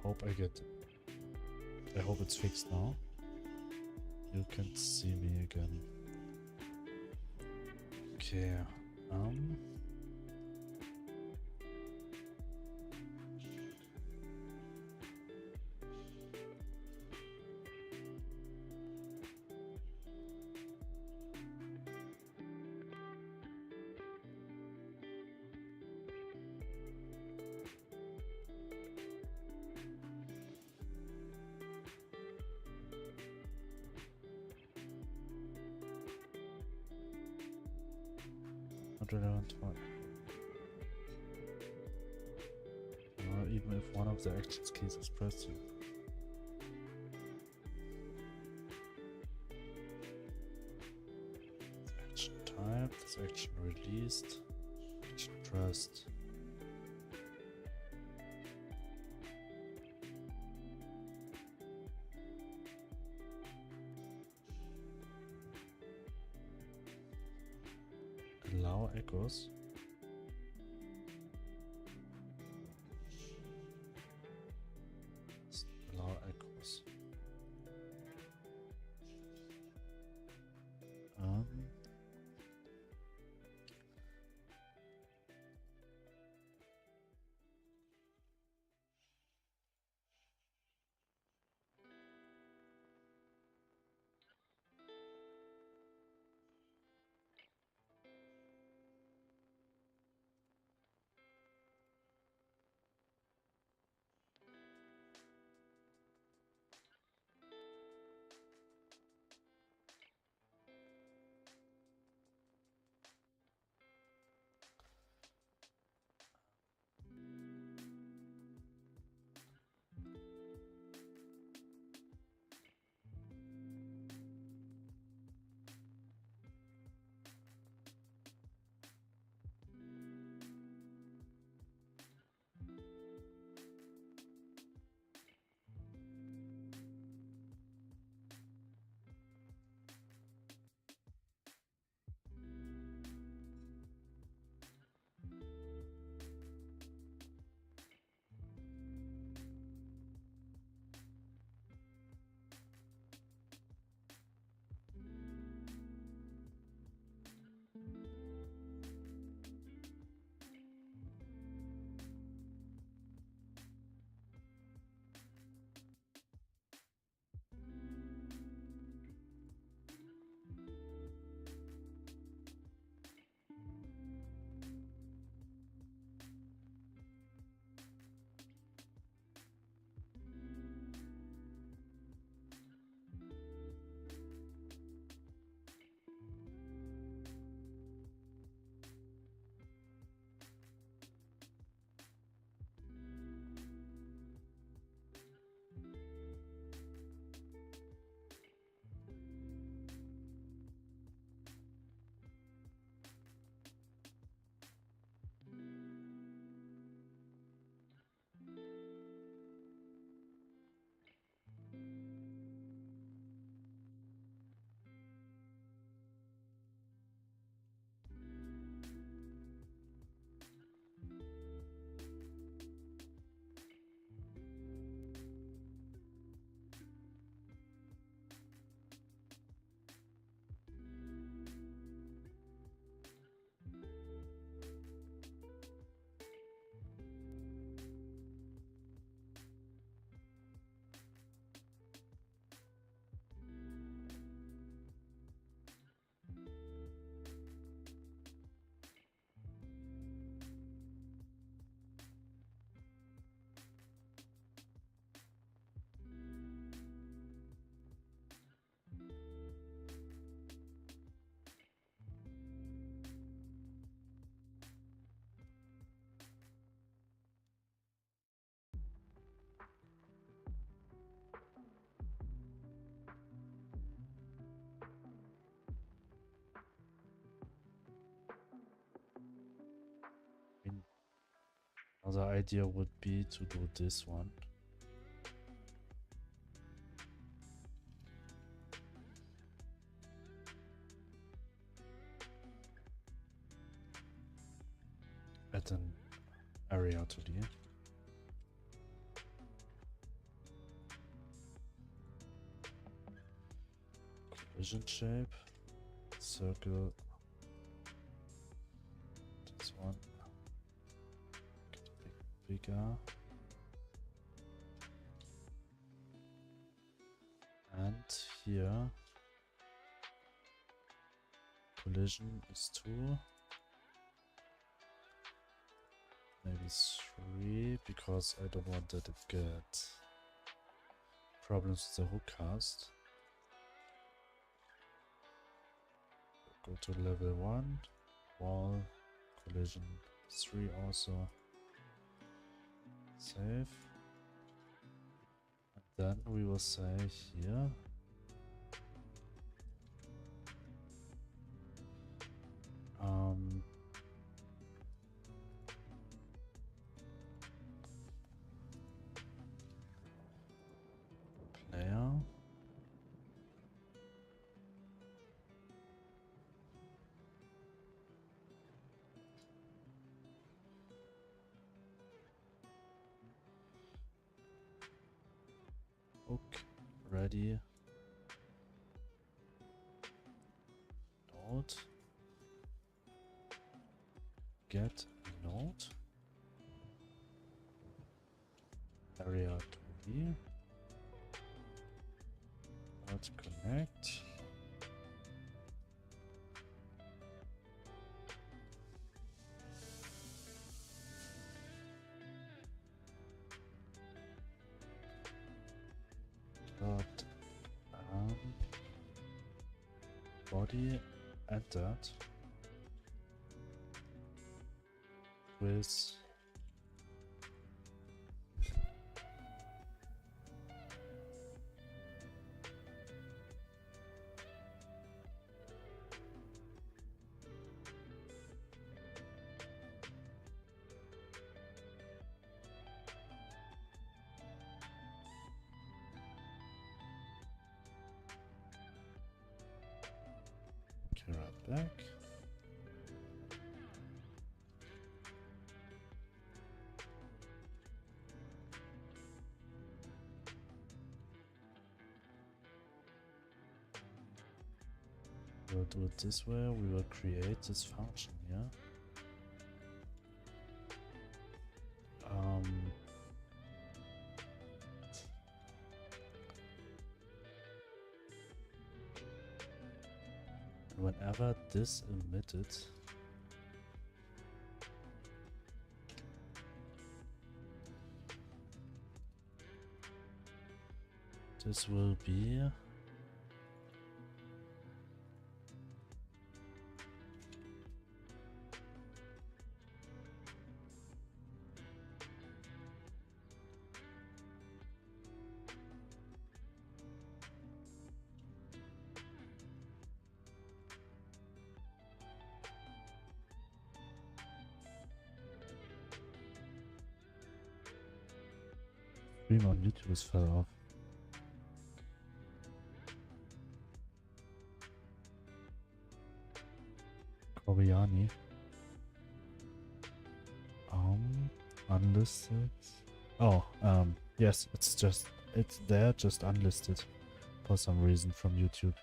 hope I hope it's fixed now. You can see me again. Okay, not relevant for even if one of the actions keys is pressed. Action type, this action released, action pressed. Allow echoes. Allow echoes. Another idea would be to do this one. Add an area to the collision shape, circle, this one, get bigger, and here collision is 2, maybe 3, because I don't want that to get problems with the hook cast. Go to level 1, wall, collision 3 also, save, and then we will say here player hook ready node get node area to be node connect dot body and that with right back. We'll do it this way. We will create this function here. Whenever this emitted, this will be stream on YouTube is fell off. Koreani. Unlisted. Oh, yes, it's there, just unlisted for some reason from YouTube.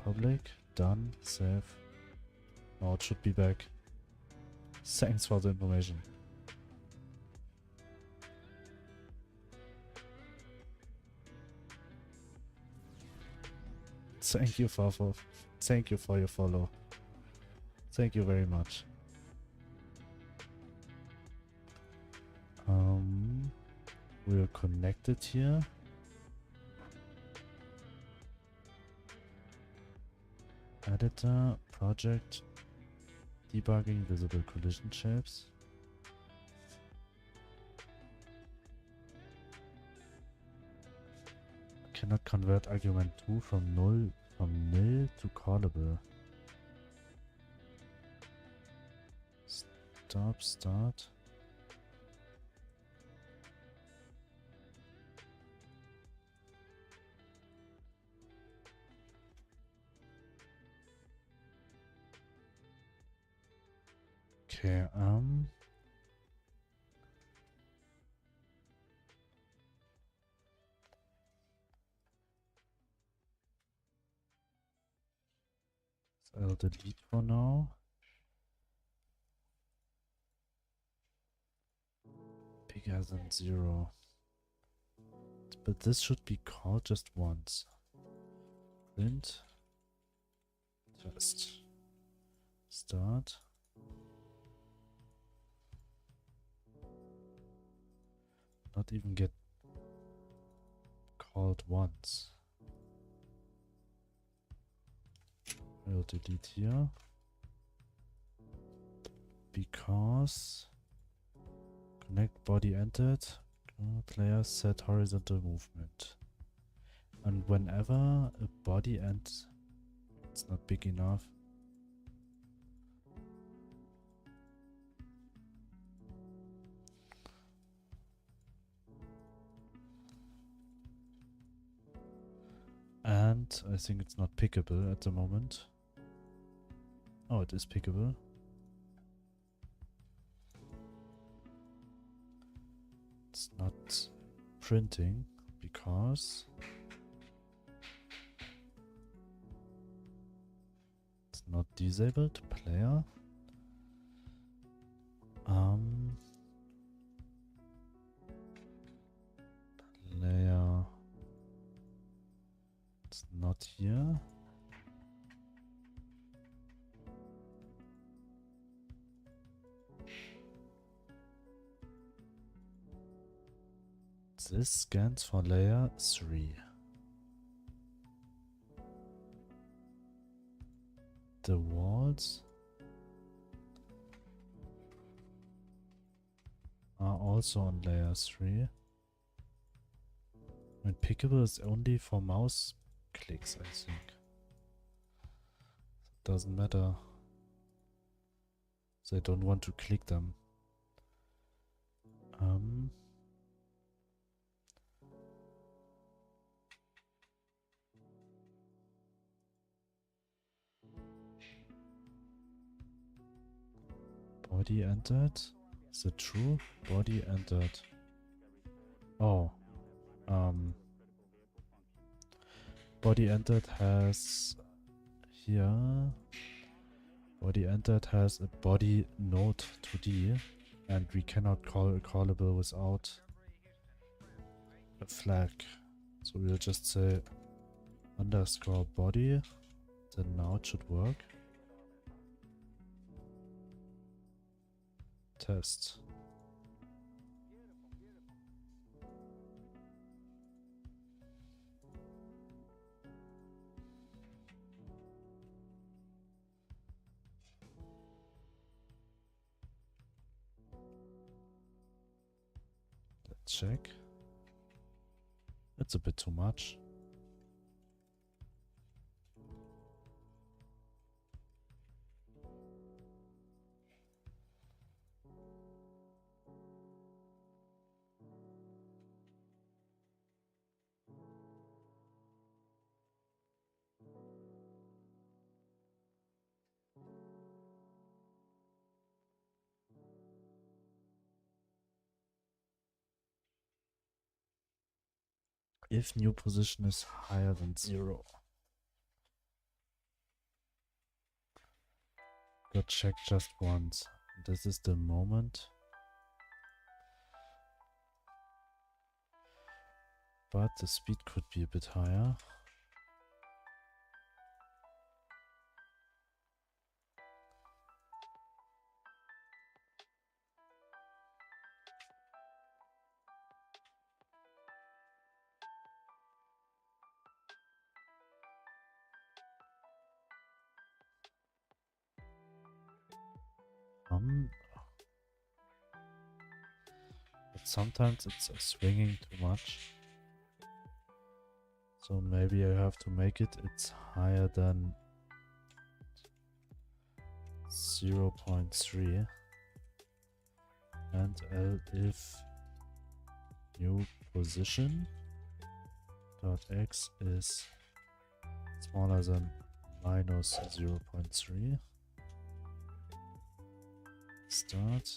Public, done, save. Oh, it should be back. Thanks for the information. Thank you for your follow. Thank you very much. We're connected here. Editor, project, debugging visible collision shapes. Cannot convert argument 2 from nil to callable. Start. Okay, I'll delete for now. Bigger than 0. But this should be called just once. Print test. Start. Not even get called once. We'll delete here. Because connect body entered. Player set horizontal movement. And whenever a body ends, it's not big enough. And I think it's not pickable at the moment. Oh, it is pickable. It's not printing because it's not disabled player. Player. It's not here. This scans for layer 3. The walls are also on layer 3. And pickable is only for mouse clicks, I think. It doesn't matter. They don't want to click them. Body entered. Is it true? Body entered. Oh. Body entered has here. Body entered has a body node 2D, and we cannot call a callable without a flag. So we'll just say underscore body. Then now it should work. Test. Let's check. It's a bit too much. If new position is higher than 0. Got checked just once. This is the moment. But the speed could be a bit higher. But sometimes it's swinging too much. So maybe I have to make it's higher than 0.3. And if new position dot x is smaller than minus 0.3. Start.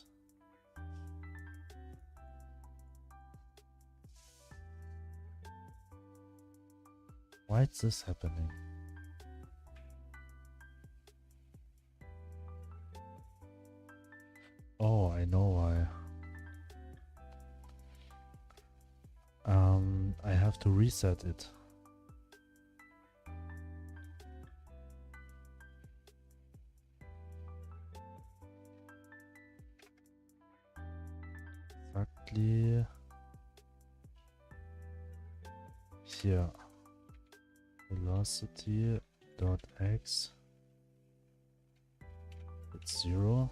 Why is this happening? I know why. I have to reset it. Exactly. Here. Velocity dot x. It's 0.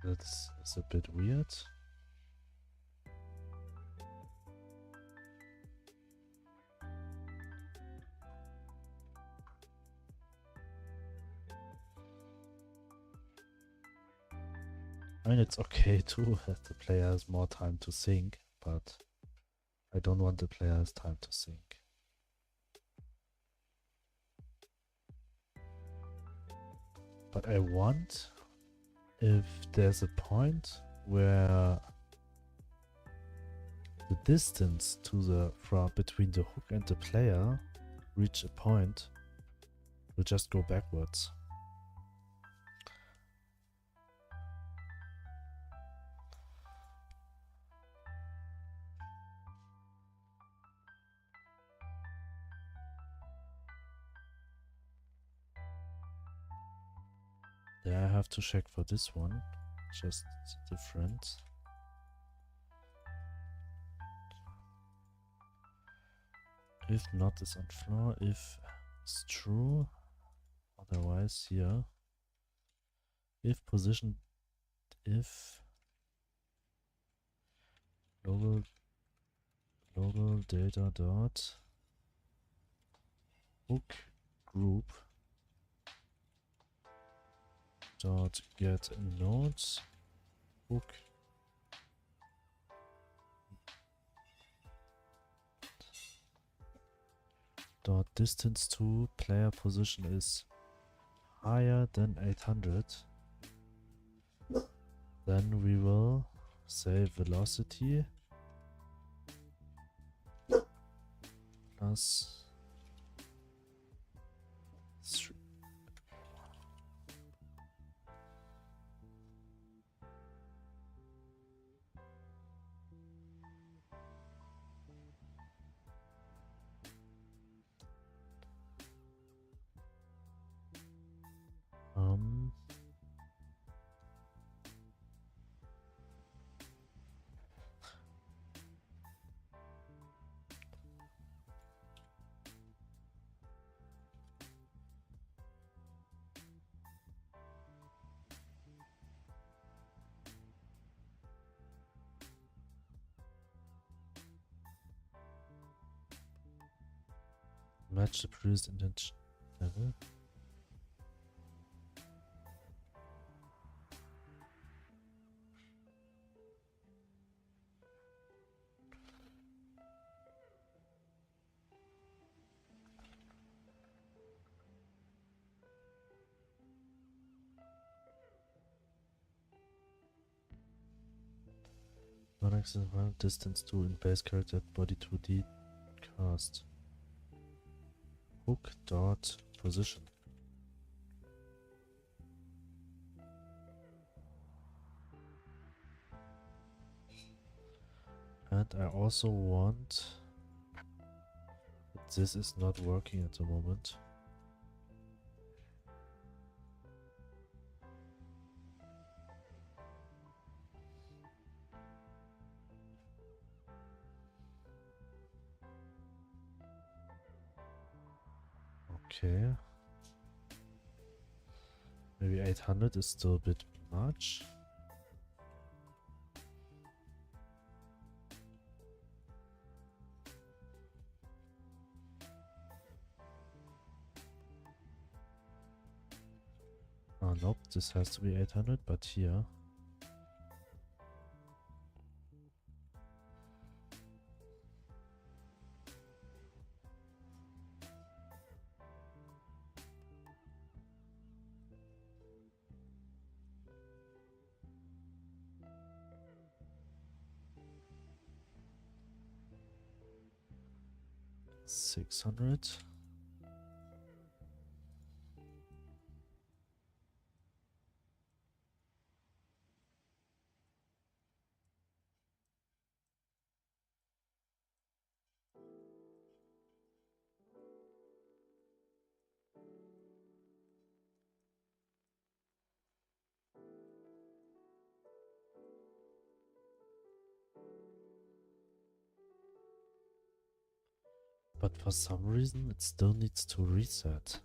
That's a bit weird. I mean, it's okay too that the player has more time to think, but I don't want the player's time to think. But I want, if there's a point where the distance to the between the hook and the player reach a point, we'll just go backwards. Yeah, I have to check for this one. Just different. If not is on floor, if it's true. Otherwise here. If position, if global data dot hook group dot get nodes hook dot distance to player position is higher than 800, then we will say velocity plus 3. Match the produced intention level. Non-access distance to in base character body 2D cast. Hook dot position. And I also want, this is not working at the moment. Okay. Maybe 800 is still a bit much. Oh nope, this has to be 800, but here. 600. But for some reason it still needs to reset.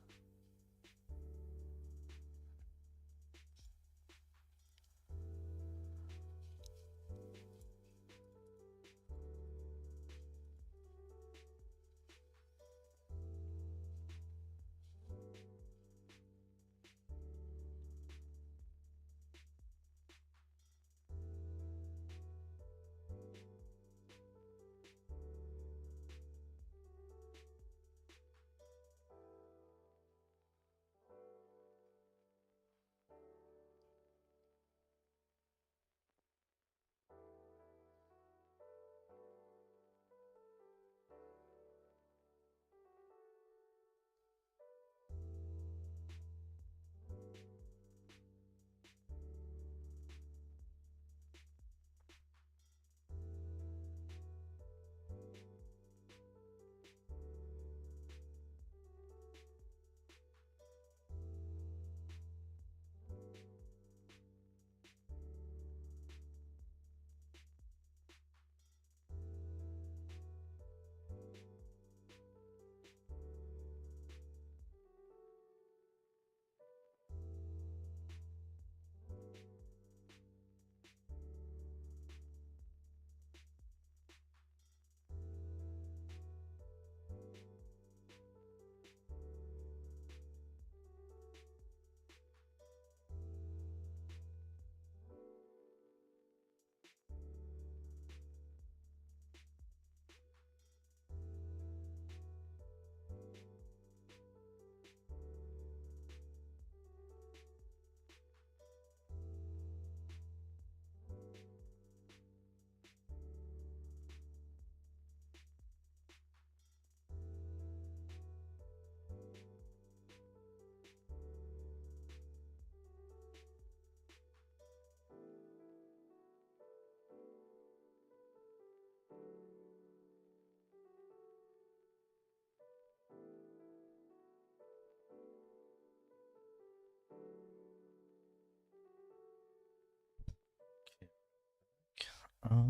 Okay.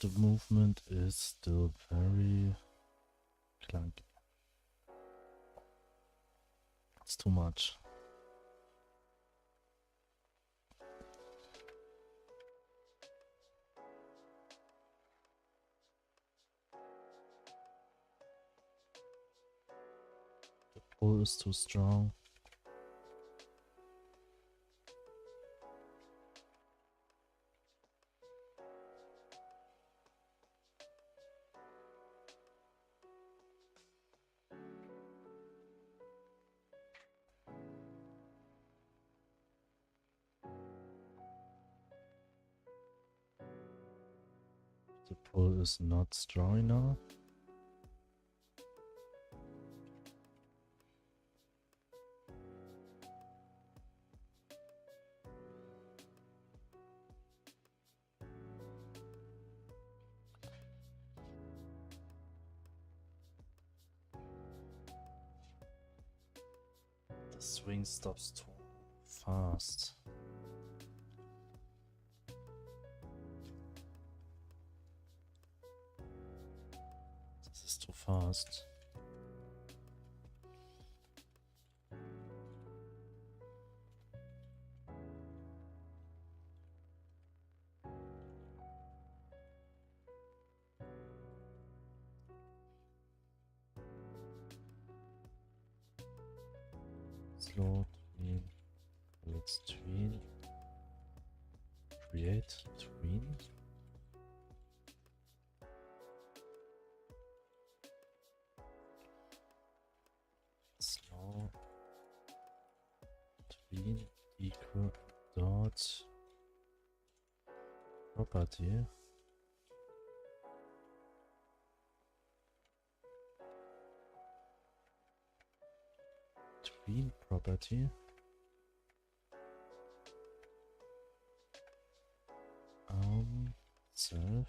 The movement is still very clunky. It's too much. The pull is too strong. The pull is not strong enough. The swing stops too fast. This is too fast. Slow tween, let's tween, create tween. Slow tween equal dot property. Tween property. Self.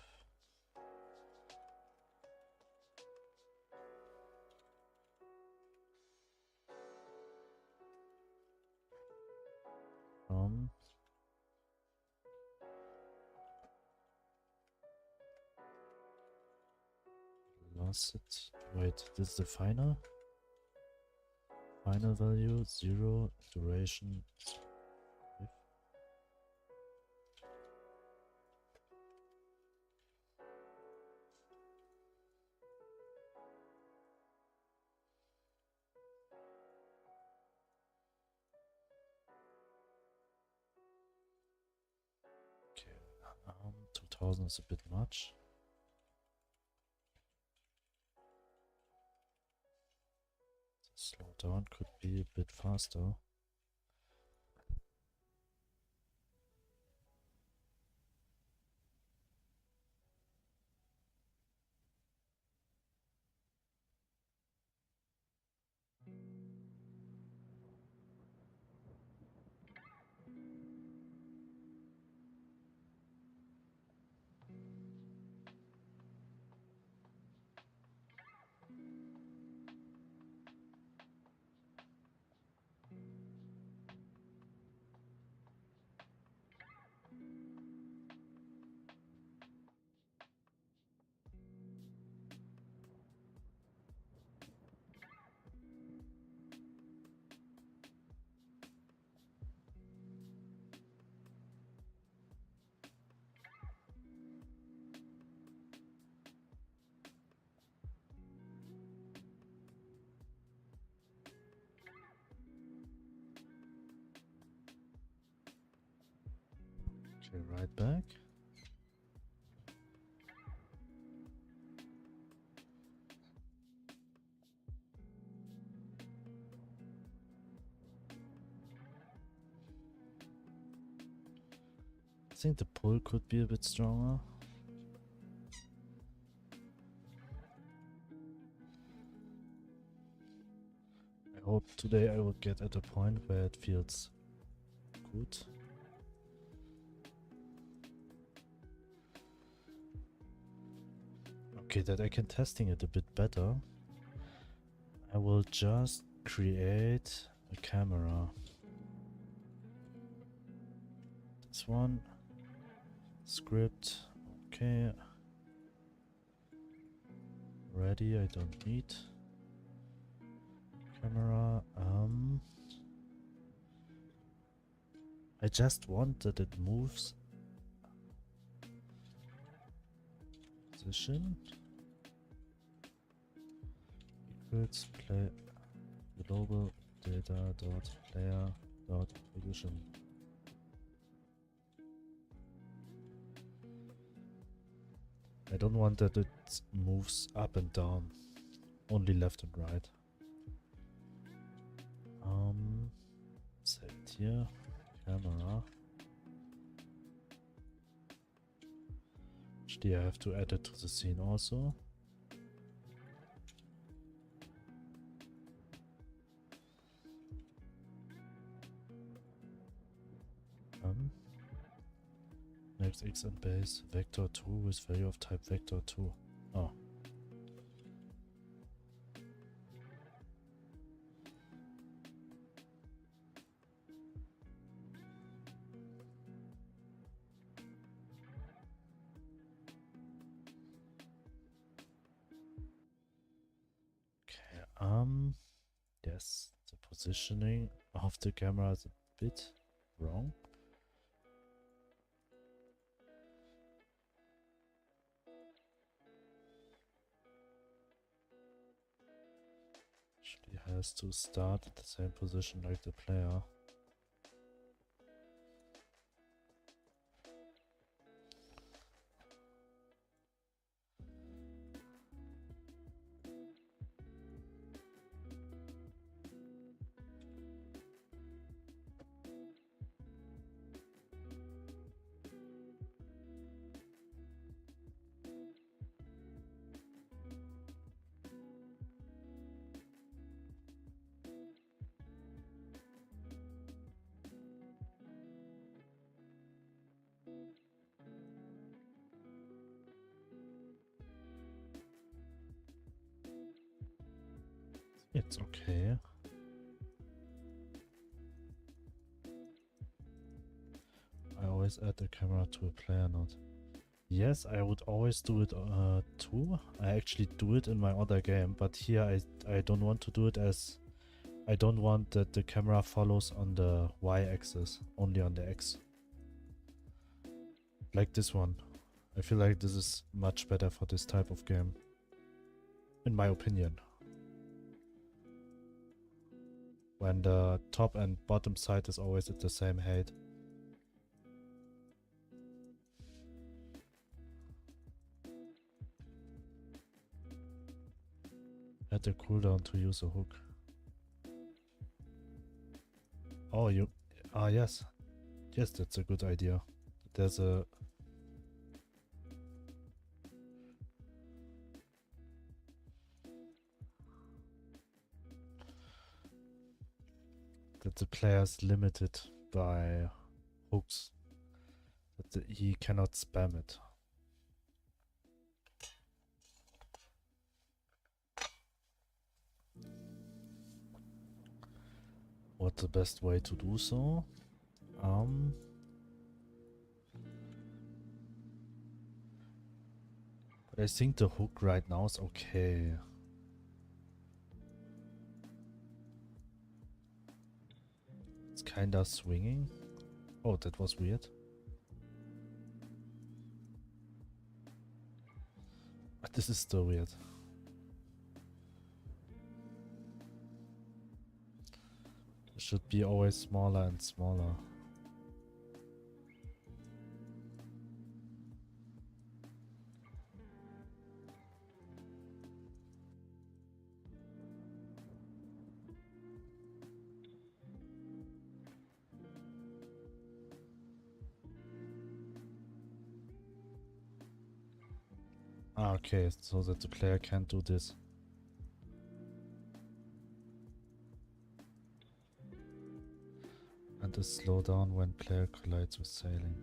Lost it. Wait, this is the final? Final value 0, duration. Okay, 2000 is a bit much. Slow down could be a bit faster. Okay, right back. I think the pull could be a bit stronger. I hope today I will get at a point where it feels good. Okay, that I can testing it a bit better. I will just create a camera. This one. Script. Okay. Ready, I don't need. Camera. I just want that it moves. Position. Equals play global data dot player dot position. I don't want that it moves up and down, only left and right. Set here, camera. Actually, I have to add it to the scene also. Next X and base vector 2 with value of type vector 2. Oh. Okay, yes, the positioning of the camera is a bit wrong. Actually has to start at the same position like the player. It's okay. I always add the camera to a player node. Yes, I would always do it too. I actually do it in my other game, but here I don't want to do it, as I don't want that the camera follows on the y-axis, only on the x. Like this one. I feel like this is much better for this type of game, in my opinion. When the top and bottom side is always at the same height. Add a cooldown to use a hook. Oh, you... Ah, yes. Yes, that's a good idea. There's a... that the player's limited by hooks. That he cannot spam it. What's the best way to do so? But I think the hook right now is okay. It's kinda swinging. Oh, that was weird. But this is still weird. It should be always smaller and smaller. Ah, okay, so that the player can't do this. And a slowdown when player collides with sailing.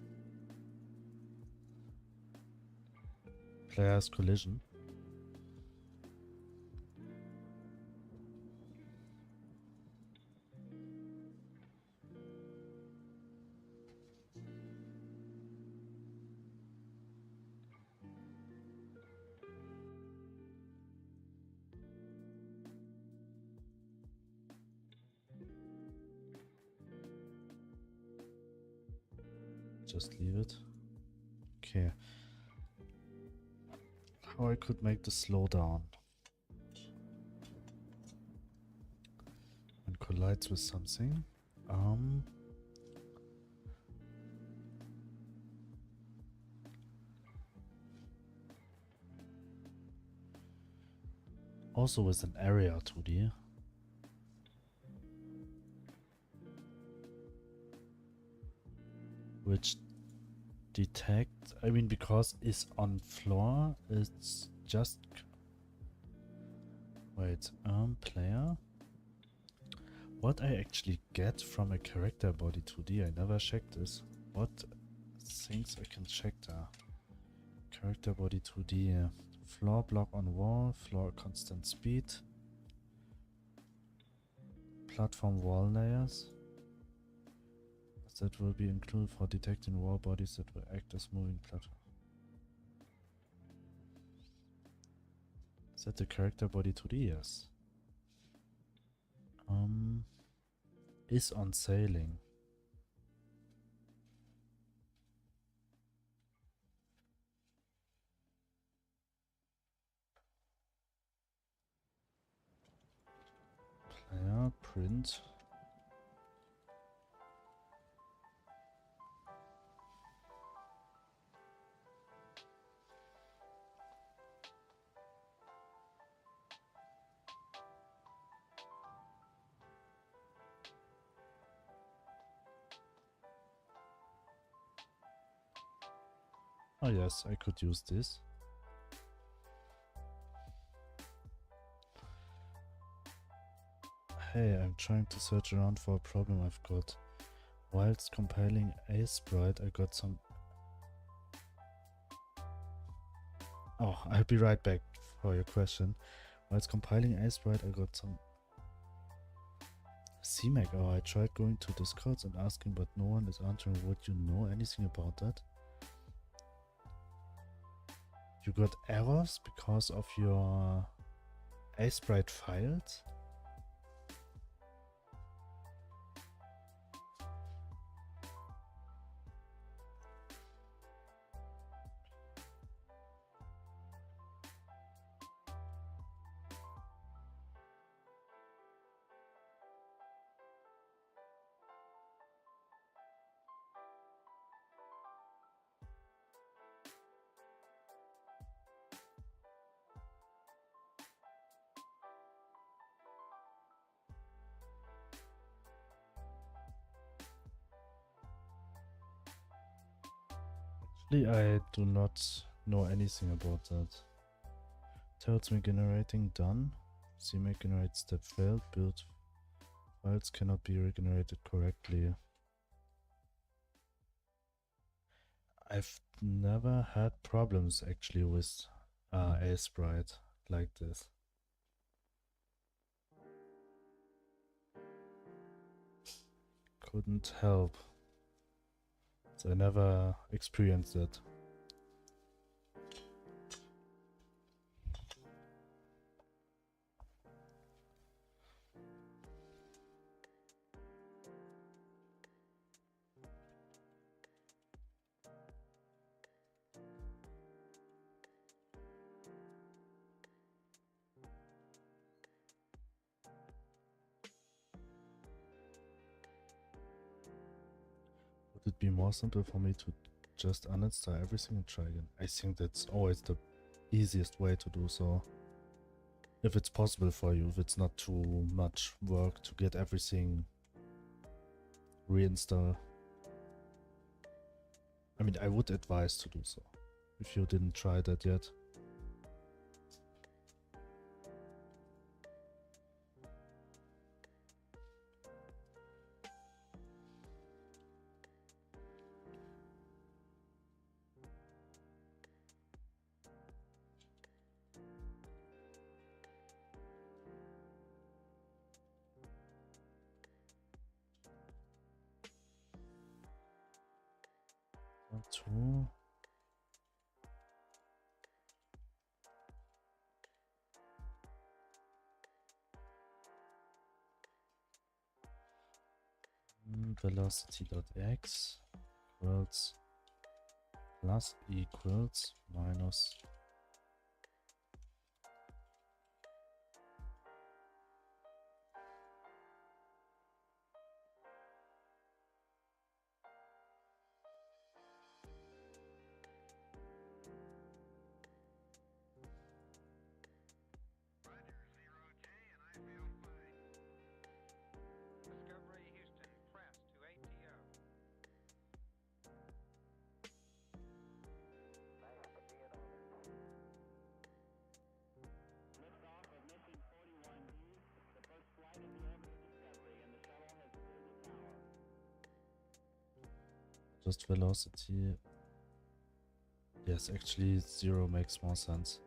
Player's collision. Just leave it. Okay. How I could make the slowdown. When collides with something. Also with an area 2D. Which detect, I mean, because it's on floor, it's just... Wait, player? What I actually get from a character body 2D, I never checked this. What things I can check there? Character body 2D, floor block on wall, floor constant speed, platform wall layers. That will be included for detecting wall bodies that will act as moving platform. Is that the character body 2D? Yes. Is on sailing. Player print. Oh yes, I could use this. Hey, I'm trying to search around for a problem I've got. Whilst compiling a sprite, I got some... Oh, I'll be right back for your question. Whilst compiling a sprite, I got some CMAC, oh, I tried going to Discords and asking, but no one is answering. Would you know anything about that? You got errors because of your Sprite files? I do not know anything about that. Tells me generating done. CMake generate step failed. Build files cannot be regenerated correctly. I've never had problems actually with Sprite like this. Couldn't help. So I never experienced it. Would it be more simple for me to just uninstall everything and try again? I think that's always the easiest way to do so. If it's possible for you, if it's not too much work to get everything reinstall. I mean, I would advise to do so, if you didn't try that yet. Two. Velocity.x equals plus equals minus just velocity. Yes, actually 0 makes more sense,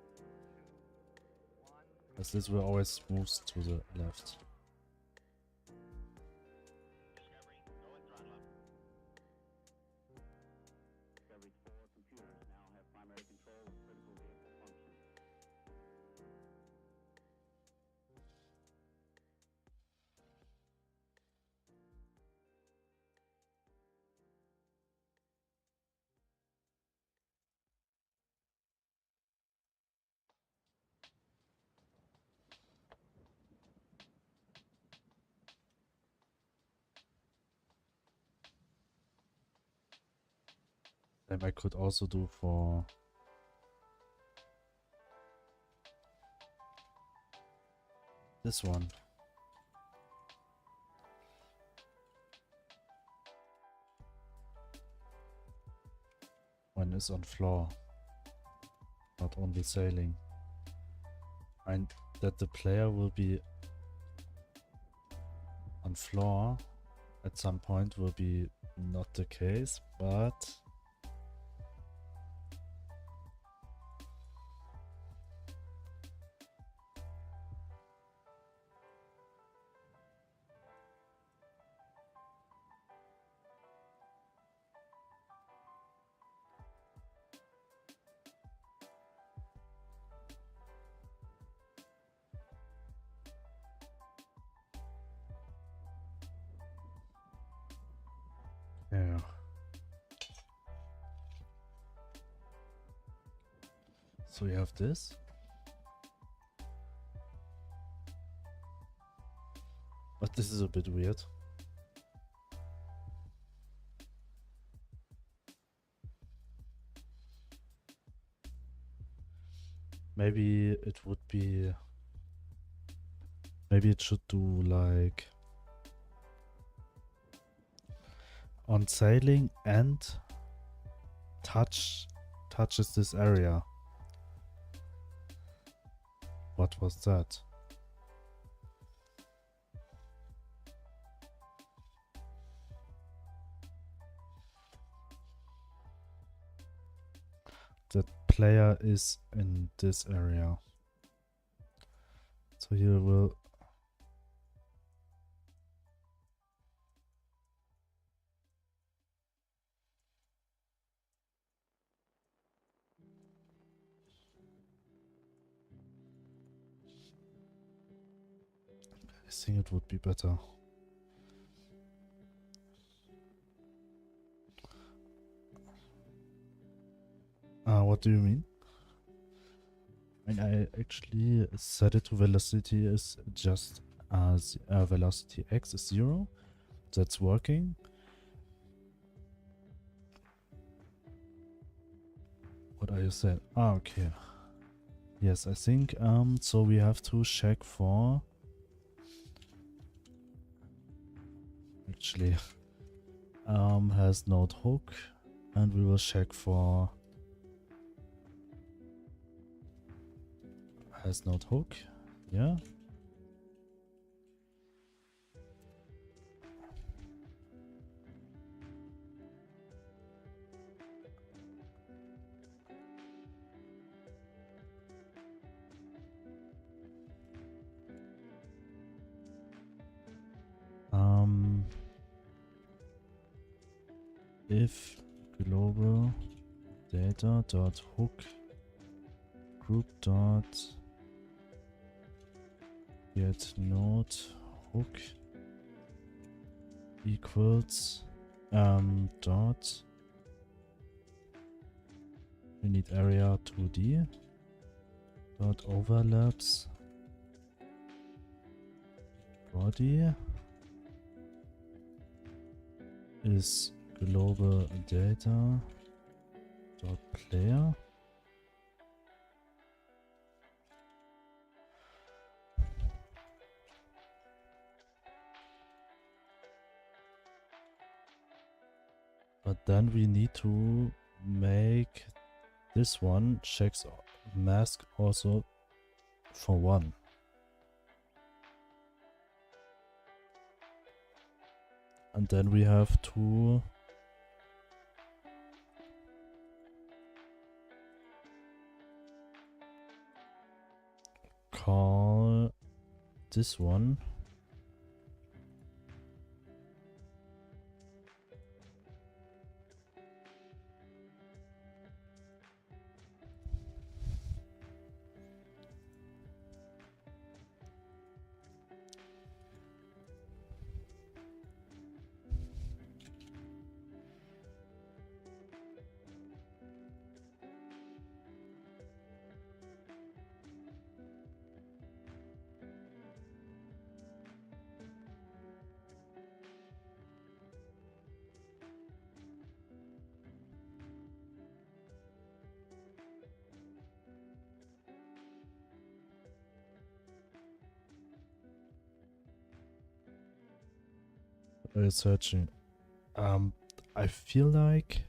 as this will always move to the left. I could also do for this one. One is on floor, not only sailing. And that the player will be on floor at some point will be not the case, but Yeah. So you have this. But this is a bit weird. Maybe it would be... Maybe it should do like... on sailing and touches this area. What was that? That player is in this area. So here will... I think it would be better. What do you mean? And I actually set it to velocity is just as velocity x is 0. That's working. What are you saying? Okay. Yes, I think so we have to check for actually has node hook, and we will check for has node hook. Yeah. If global data dot hook group dot get node hook equals dot, we need area 2D dot overlaps body is global data dot player. But then we need to make this one checks mask also for 1. And then we have to call this one searching. I feel like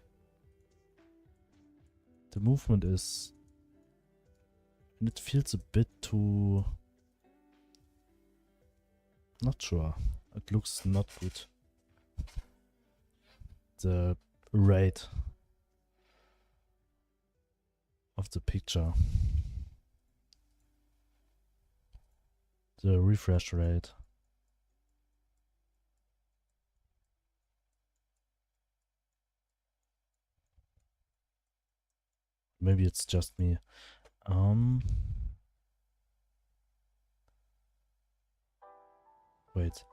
the movement is, and it feels a bit too, not sure. It looks not good. The rate of the picture, the refresh rate. Maybe it's just me. Wait.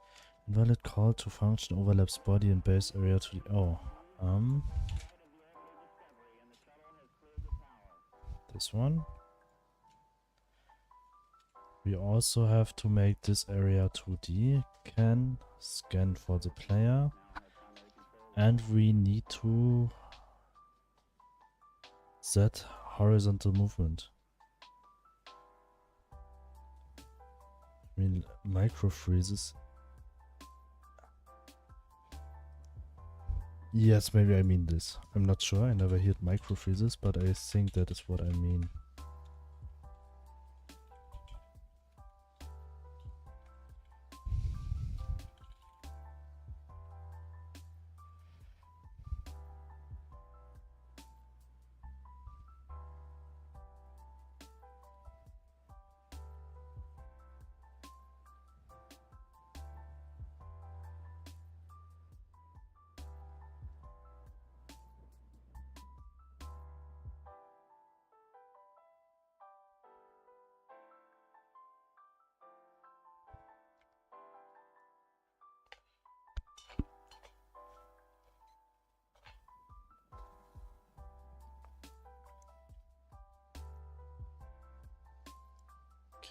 Invalid call to function overlaps body and base area to the... Oh. This one. We also have to make this area 2D. Can scan for the player. And we need to set horizontal movement. I mean, micro freezes. Yes, maybe I mean this. I'm not sure. I never heard micro freezes, but I think that is what I mean.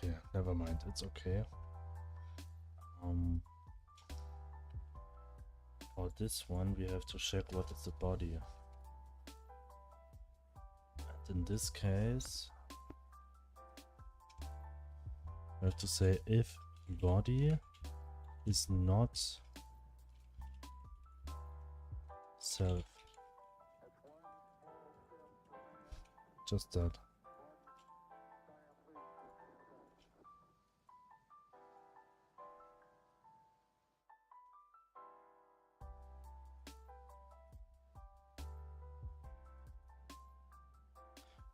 Okay, never mind. It's okay. For this one, we have to check what is the body. And in this case, we have to say if body is not self. Just that.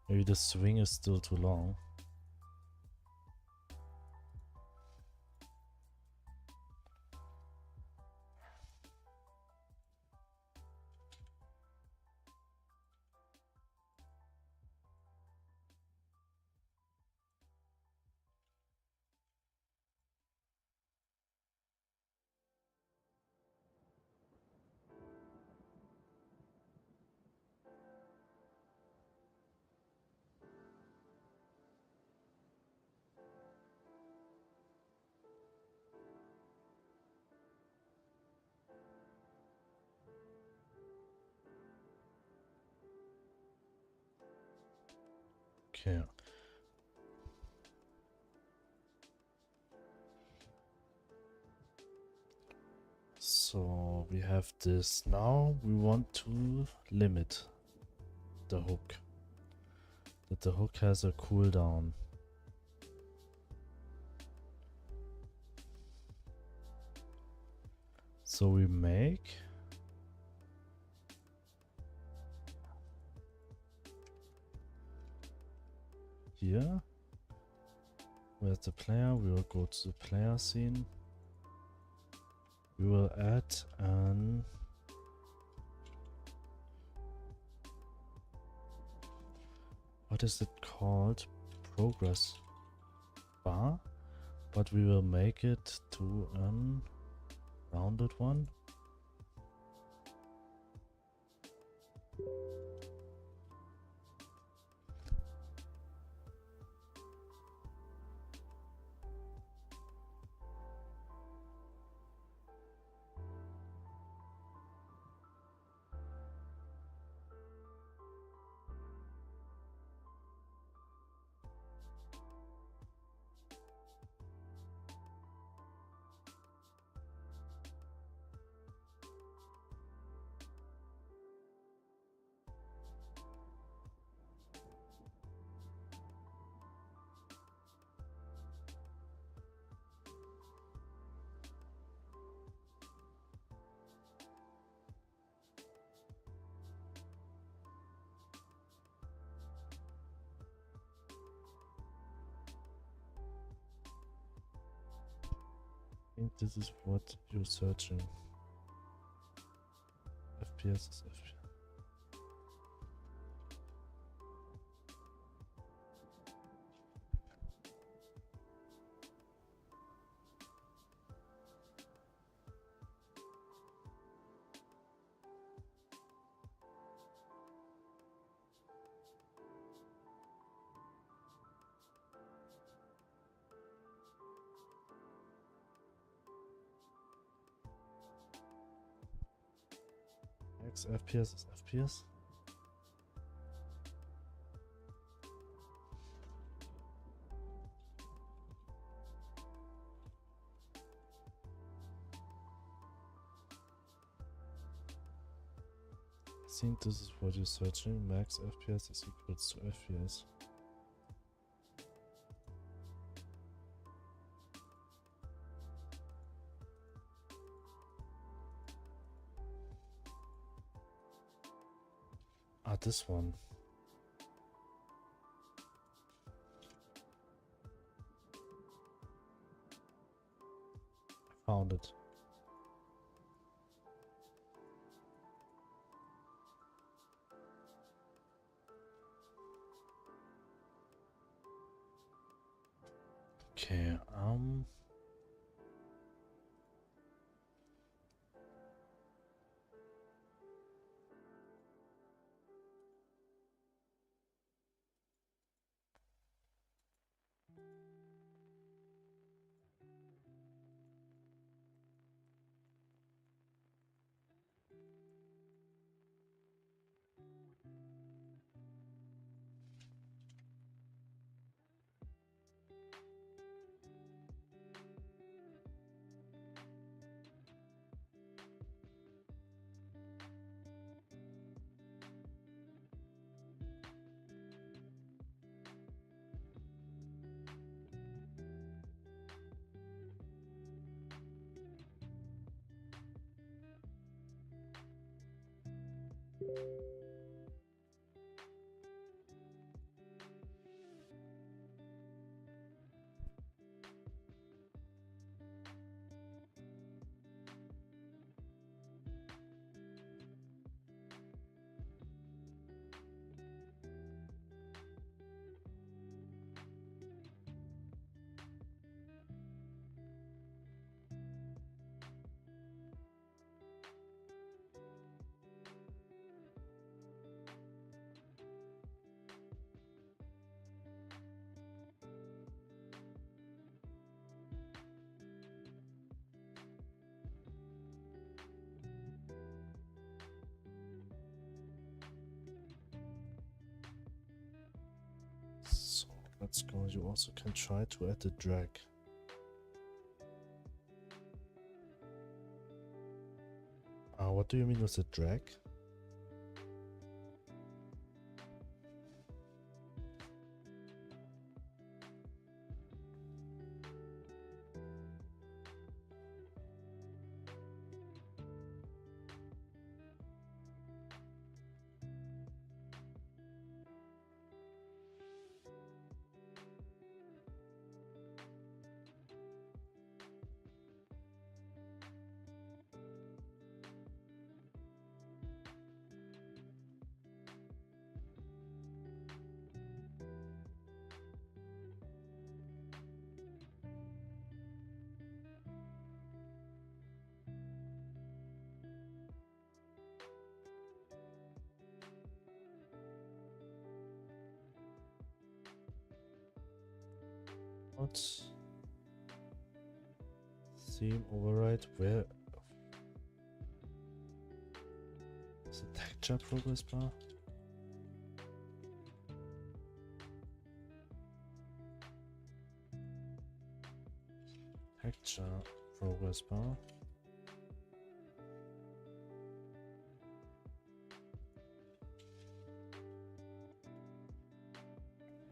Maybe the swing is still too long. Okay. So we have this. Now we want to limit the hook. That the hook has a cooldown. So we make here. Where's the player? We will go to the player scene. We will add an what is it called? Progress bar, but we will make it to an rounded one. I think this is what you're searching. FPS is FPS. Max FPS is FPS. I think this is what you're searching. Max FPS is equals to FPS. Ah, this one. I found it. Okay, so let's go. You also can try to add the drag. What do you mean with the drag? What? Theme override, where is the texture progress bar? Texture progress bar.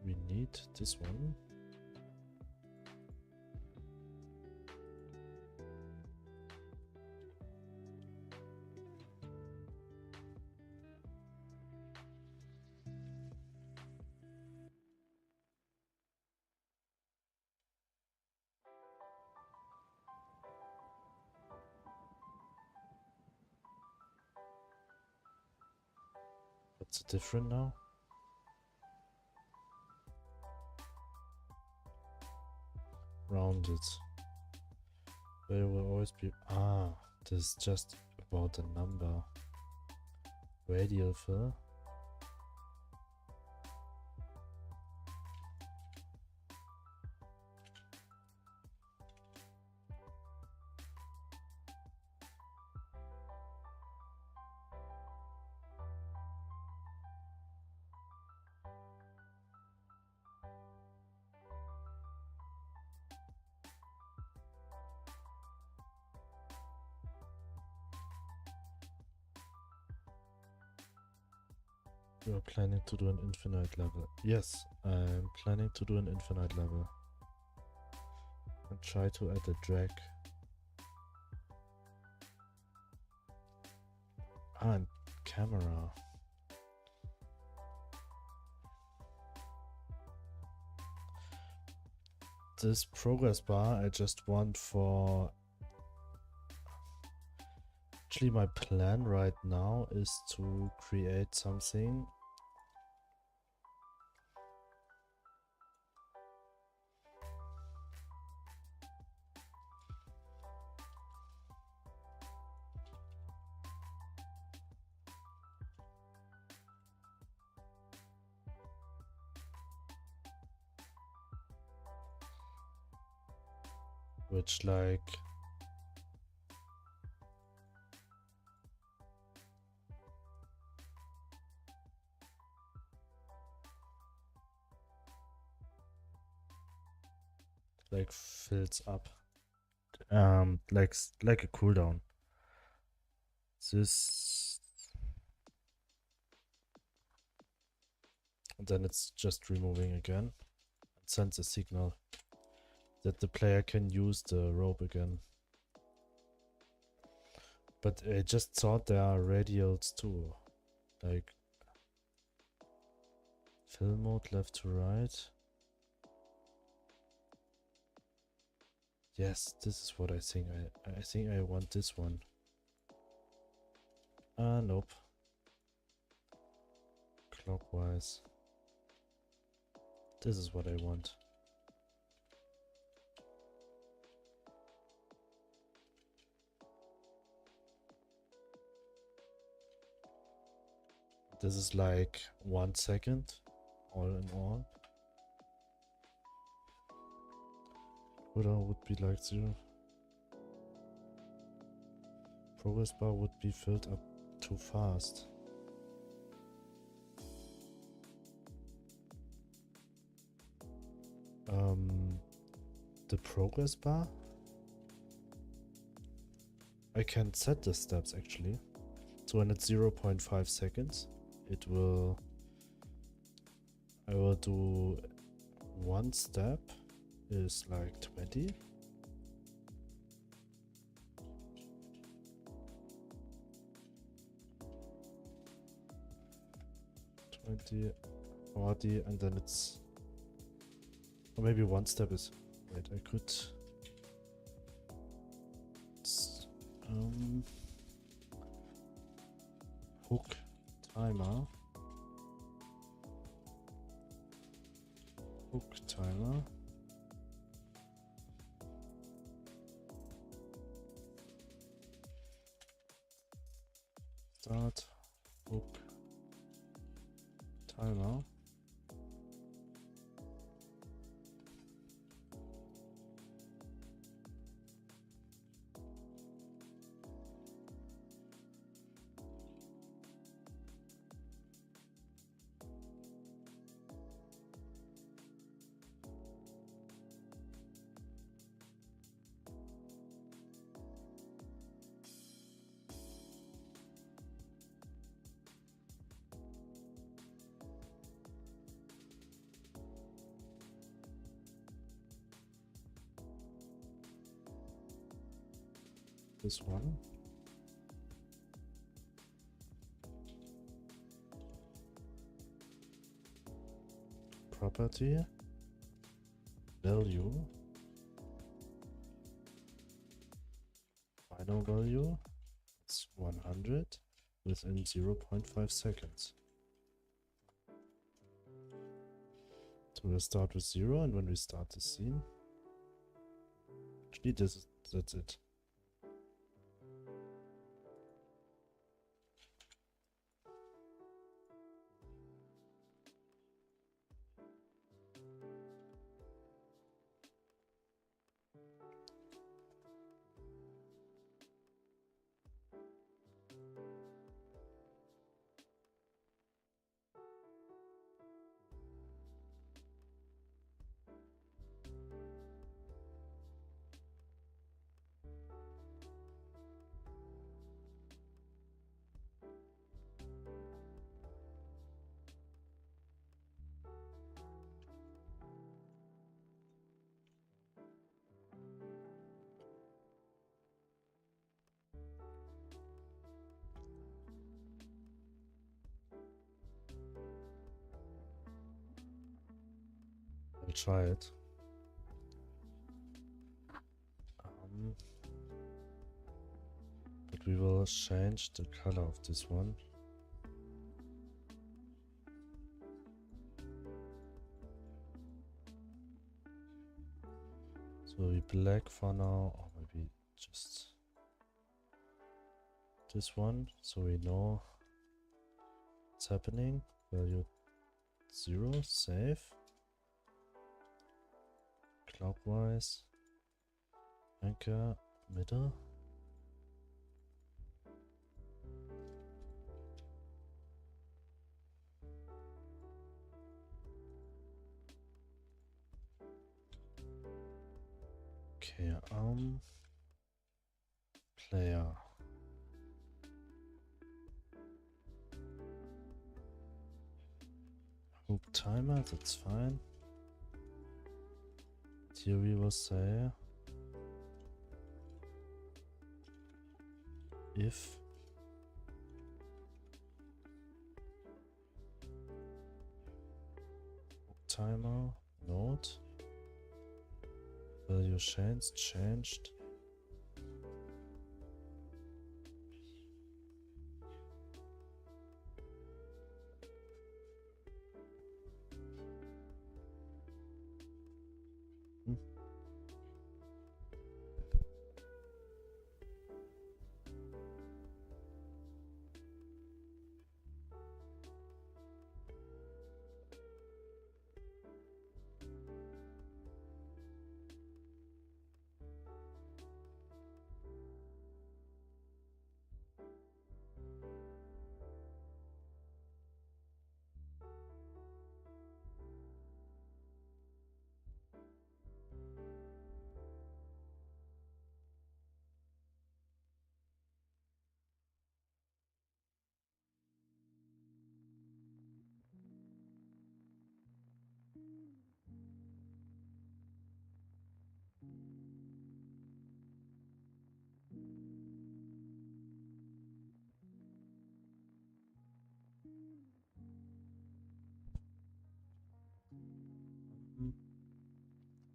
We need this one. What's different now? Rounded. There will always be. This is just about the number. Radial fill. You are planning to do an infinite level. Yes, I'm planning to do an infinite level. And try to add a drag. And camera. This progress bar I just want for... Actually, my plan right now is to create something which like fills up, like a cooldown. This, and then it's just removing again and sends a signal that the player can use the rope again. But I just thought there are radials too, like fill mode left to right. Yes, this is what I think. I think I want this one. Nope. Clockwise. This is what I want. This is like 1 second, all in all. Godot would be like 0. Progress bar would be filled up too fast. The progress bar? I can set the steps actually. So when it's 0.5 seconds, it will... I will do 1 step is like 20. 20, 40, and then it's... Or maybe 1 step is... Wait, I could... hook timer. Hook timer. Start hook timer. This one. Property. Value. Final value. It's 100 within 0.5 seconds. So we'll start with 0, and when we start the scene, actually that's it. try it. But we will change the color of this one. So we black for now, or maybe just this one, so we know what's happening. Value 0, save. Clockwise. Anchor, middle. Okay, player. Hook timer, that's fine. Here we will say if hook timer node value changed.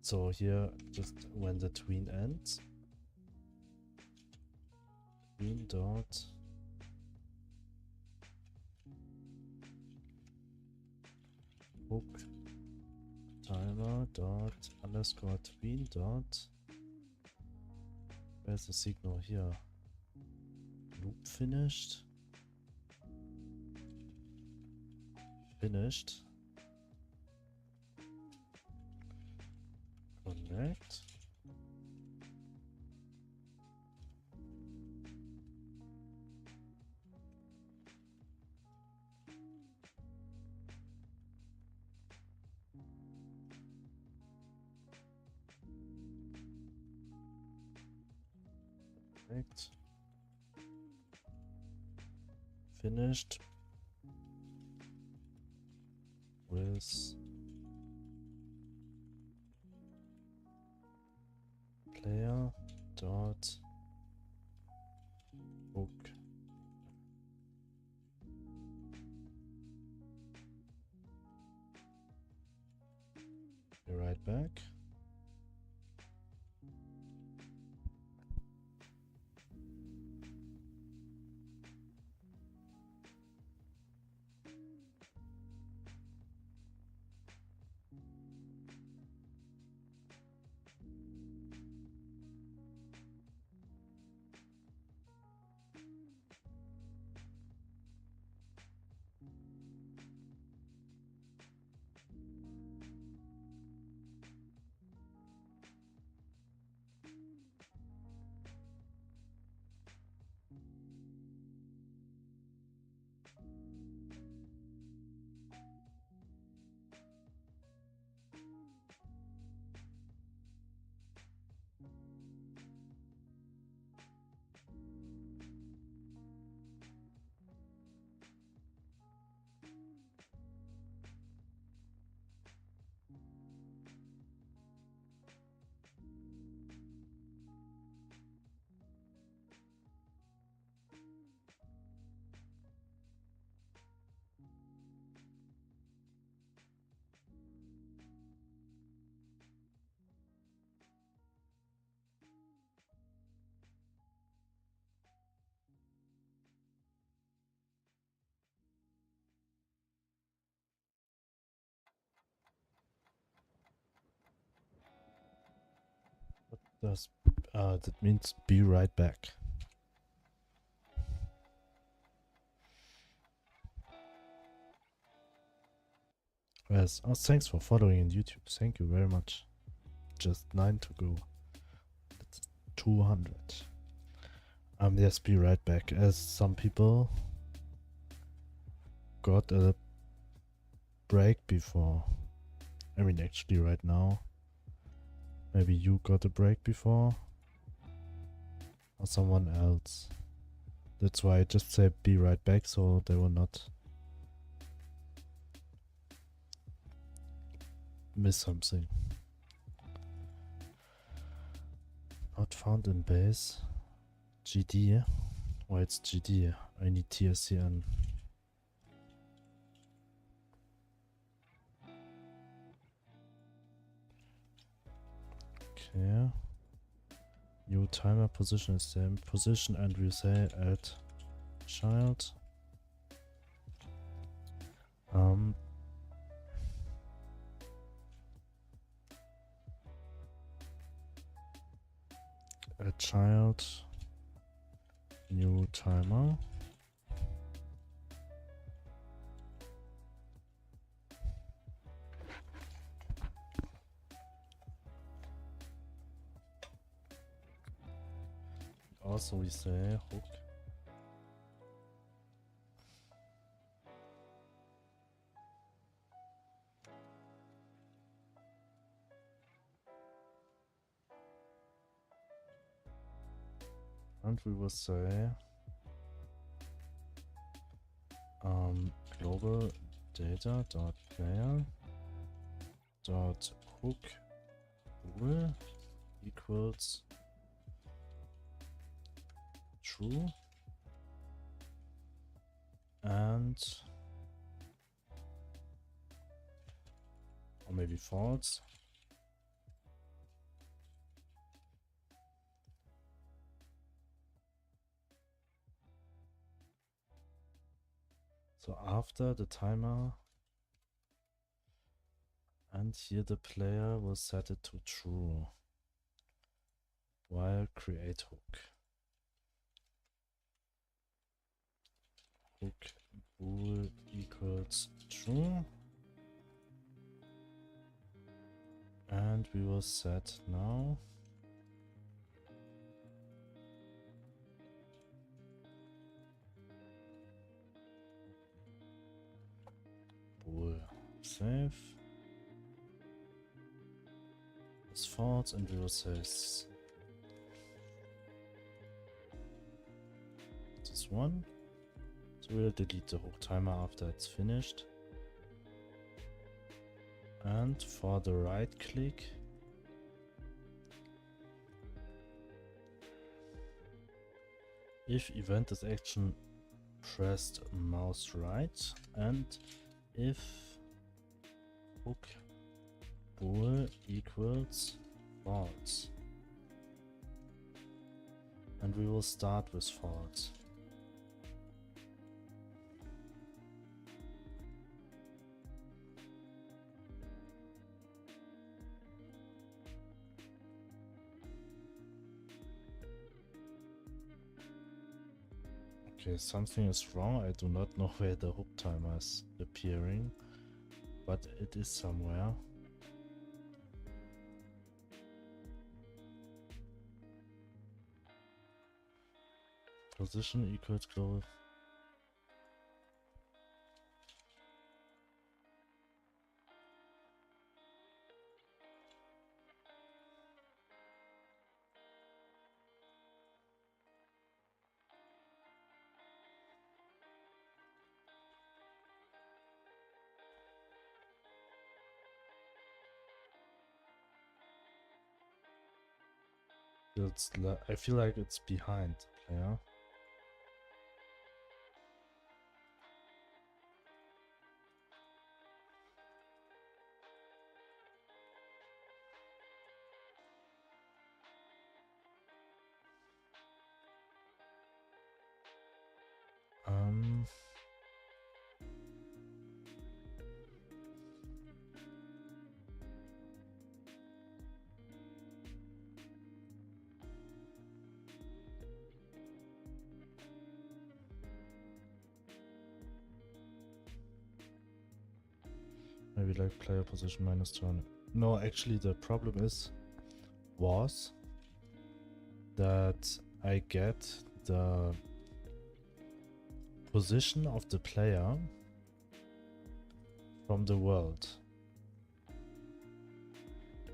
So here, just when the tween ends, tween dot hook timer dot underscore tween dot. Where's the signal here? Loop finished. Finished. Connect. Connect. Finished with player dot hook. Be right back. That means be right back. Yes. Oh, thanks for following on YouTube. Thank you very much. Just 9 to go. That's 200. Yes, be right back. As some people got a break before. I mean, actually, right now. Maybe you got a break before. Or someone else. That's why I just said be right back, so they will not miss something. Not found in base. GD. Why it's GD? I need TSCN. Okay. New timer position is same position, and we say add child. Add child. New timer. Also we say hook. And we will say global data dot player dot hook bool equals true and or maybe false. So after the timer, and here the player will set it to true while create hook. Hook bool equals true, and we will set now bool save is false, and we will say this one. So we'll delete the hook timer after it's finished. And for the right click, if event is action pressed mouse right, and if hook bool equals false. And we will start with false. Okay, something is wrong. I do not know where the hook timer is appearing, but it is somewhere. Position equals global. I feel like it's behind the player. Maybe like player position -200. No, actually the problem was that I get the position of the player from the world.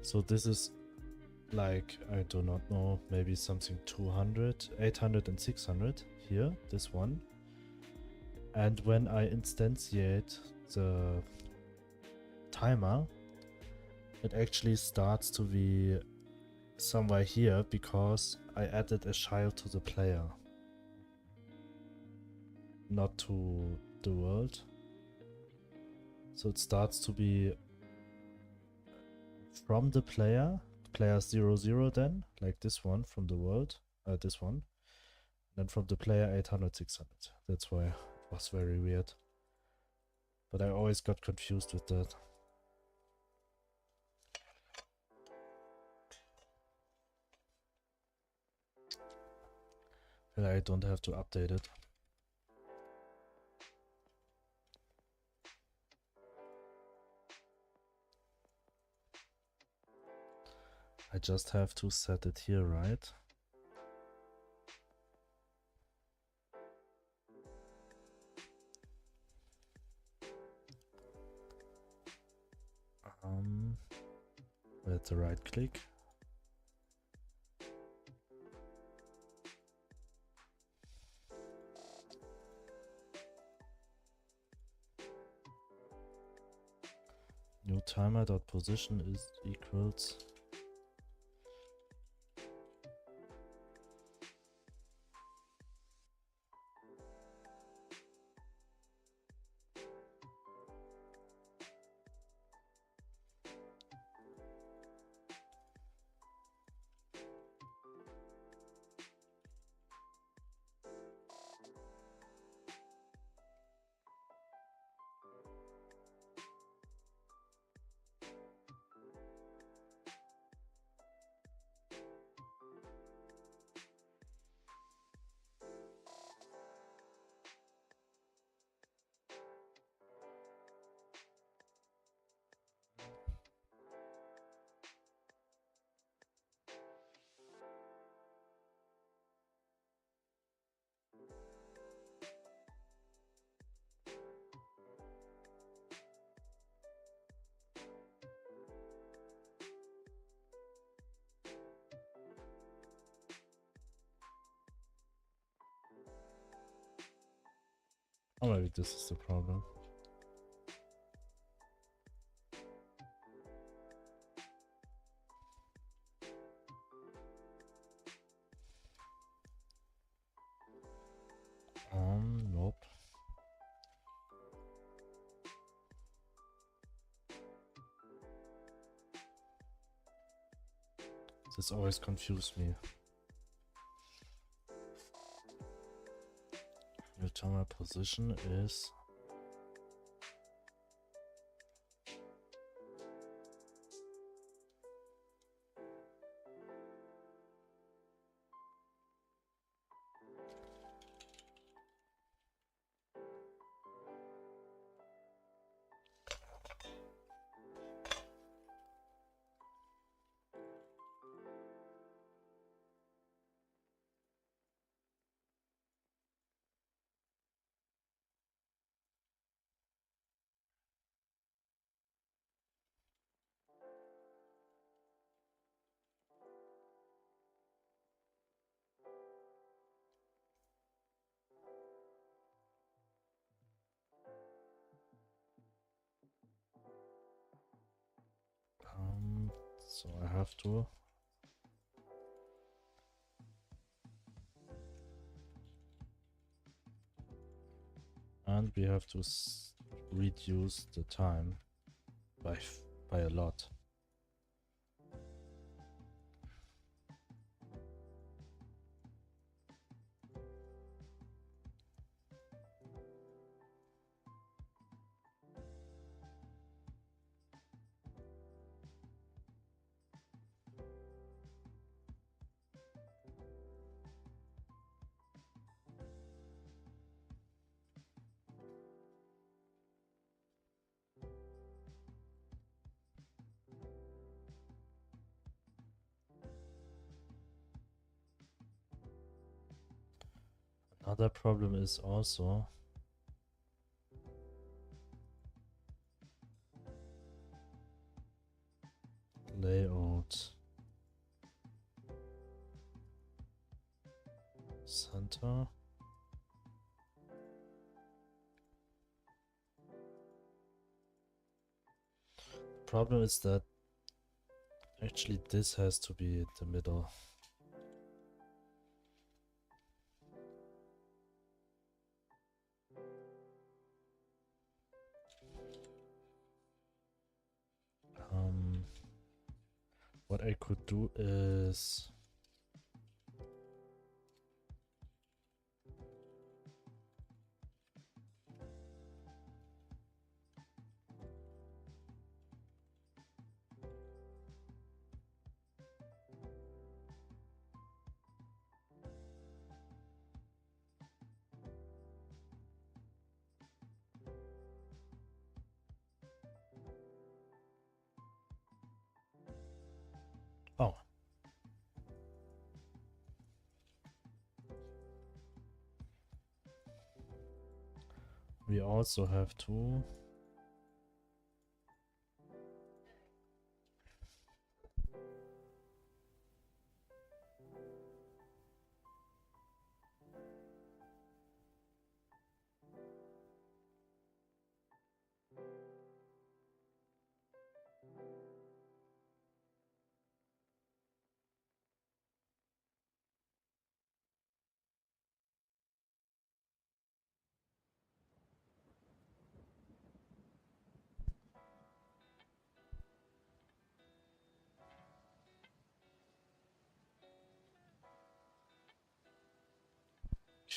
So this is like, I do not know, maybe something 200, 800 and 600 here, this one. And when I instantiate the timer, it actually starts to be somewhere here because I added a child to the player, not to the world. So it starts to be from the player 00 then, like this one from the world, this one. Then from the player 800, 600. That's why it was very weird. But I always got confused with that. And I don't have to update it. I just have to set it here, right? Let's right click. New timer.position is equals oh, maybe this is the problem. Nope. This always confused me. Your timer position is so I have to and we have to reduce the time by a lot. Another problem is also layout center. The problem is that actually this has to be the middle. What I could do is oh. We also have to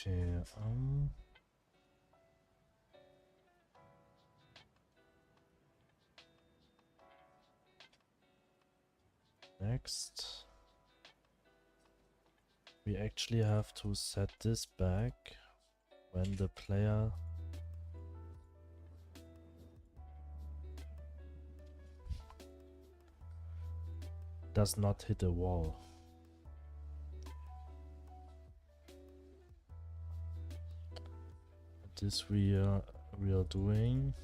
okay, next we actually have to set this back when the player does not hit a wall. This we are doing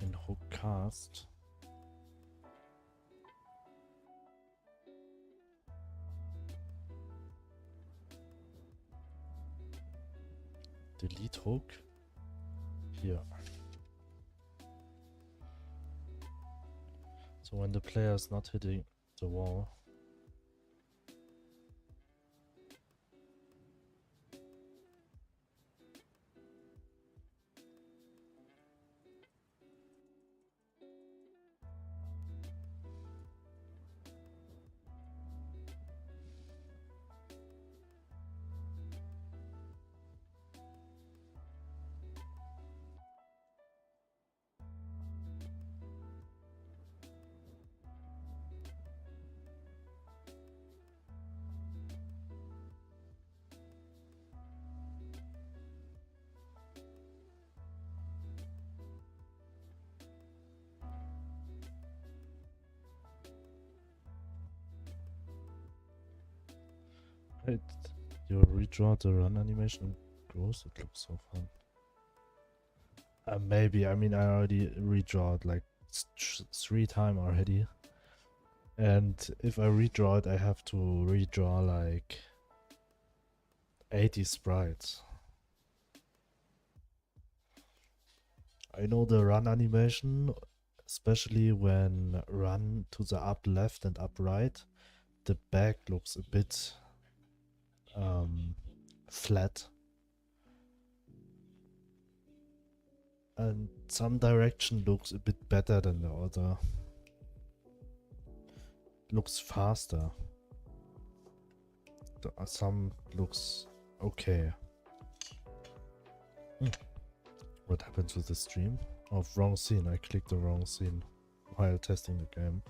in hook cast. Delete hook here. So when the player is not hitting the wall, right, you redraw the run animation grows. It looks so fun. Maybe, I mean, I already redraw it like 3 times already. And if I redraw it, I have to redraw like 80 sprites. I know the run animation, especially when run to the up left and up right, the back looks a bit flat. And some direction looks a bit better than the other. Looks faster. Some looks okay. What happened to the stream? Oh, wrong scene. I clicked the wrong scene while testing the game.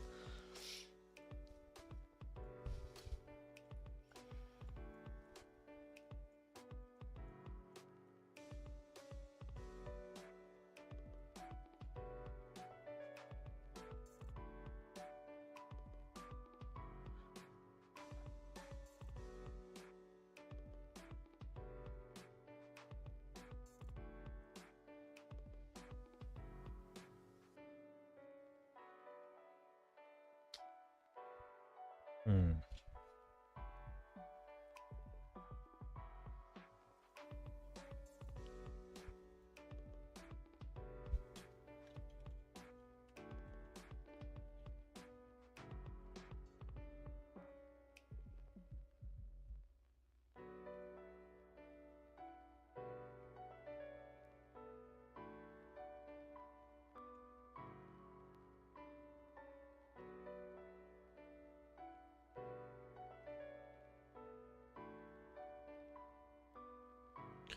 Hmm.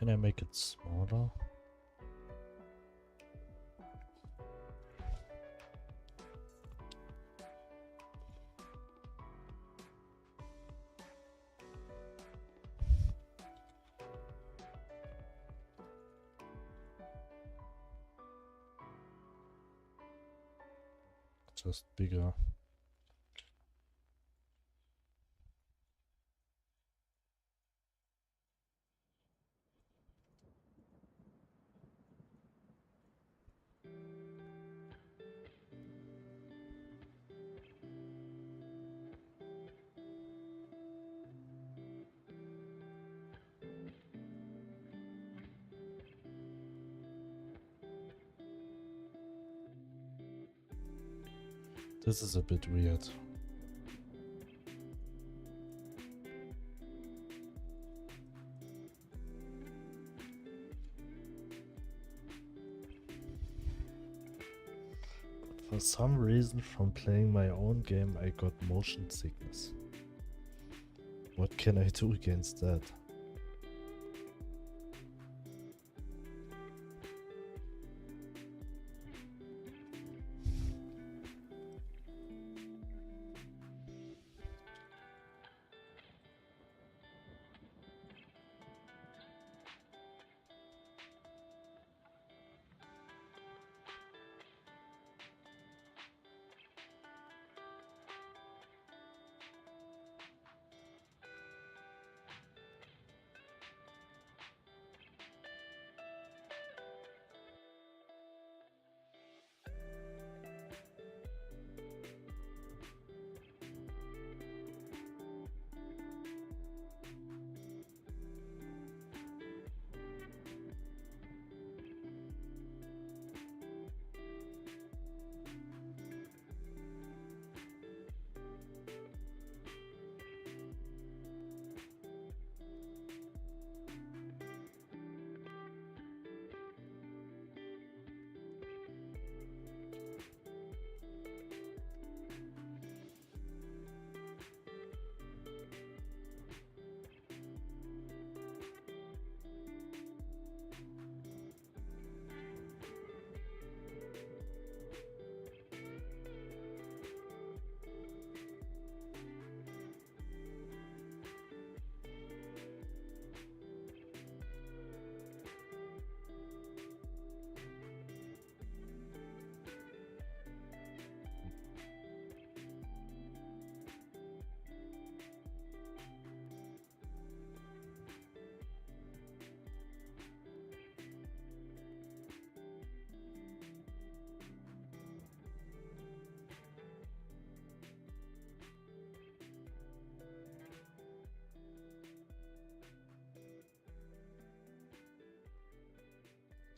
Can I make it smaller? Just bigger. This is a bit weird. For some reason, from playing my own game, I got motion sickness. What can I do against that?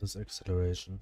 This acceleration.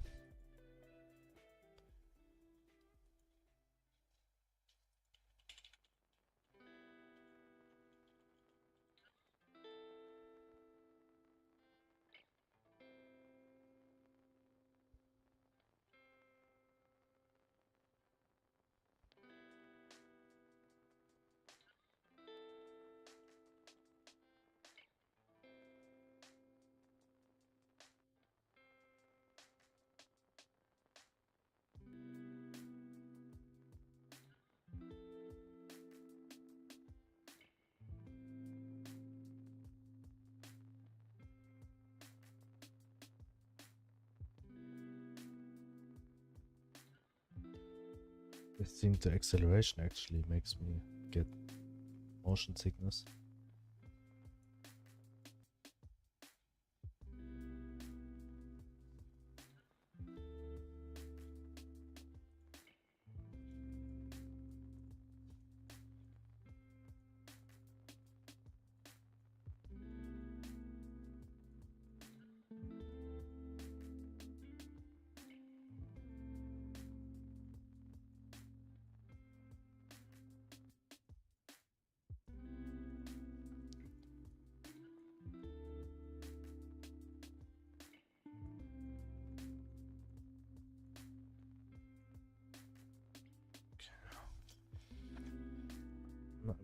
I think the acceleration actually makes me get motion sickness.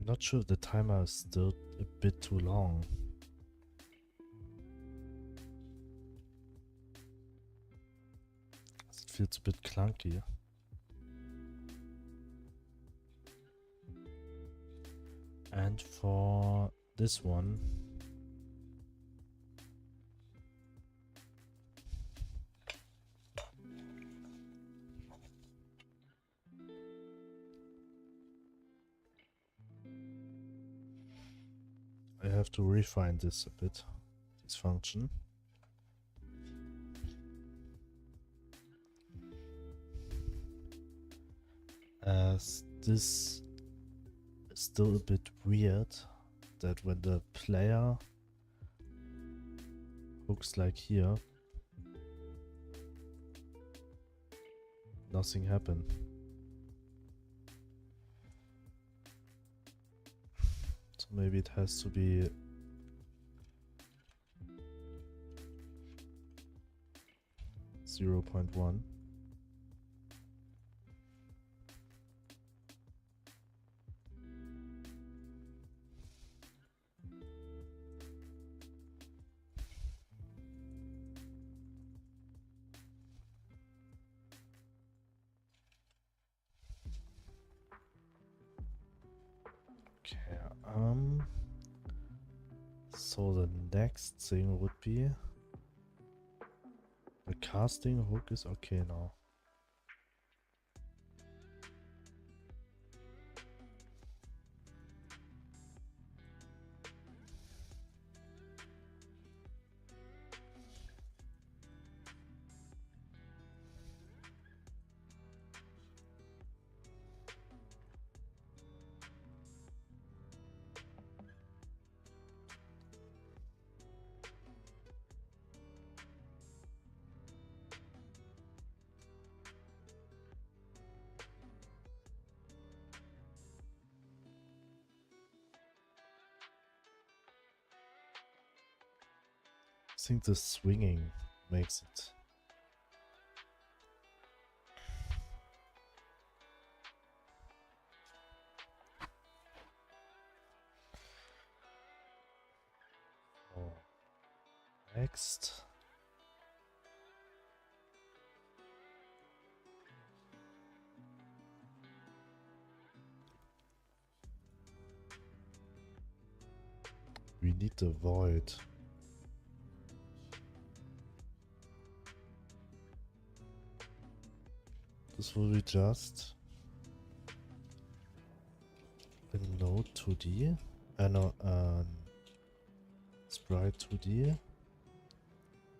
I'm not sure if the timer is still a bit too long. It feels a bit clunky. And for this one, I have to refine this a bit, this function. As this is still a bit weird that when the player hooks like here, nothing happened. So maybe it has to be .1. So the next thing would be the casting hook is okay now. I think the swinging makes it. Oh. Next. We need the void. This will be just a node 2D and sprite 2D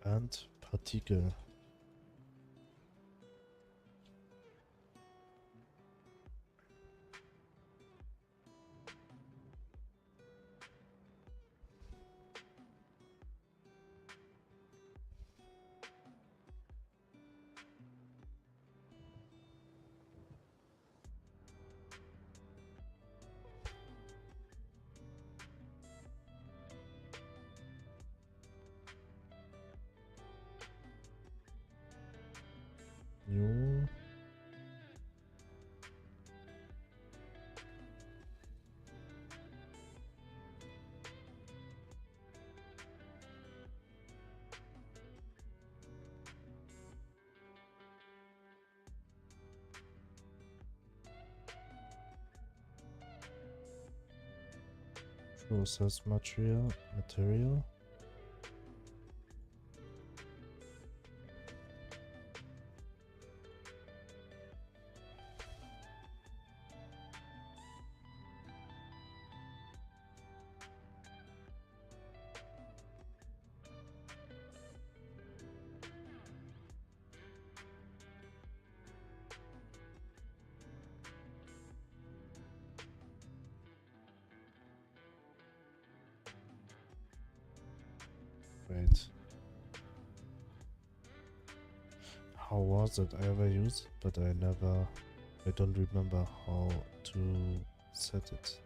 and particle. New. Process material. Wait. How was it? I ever used it, but I don't remember how to set it.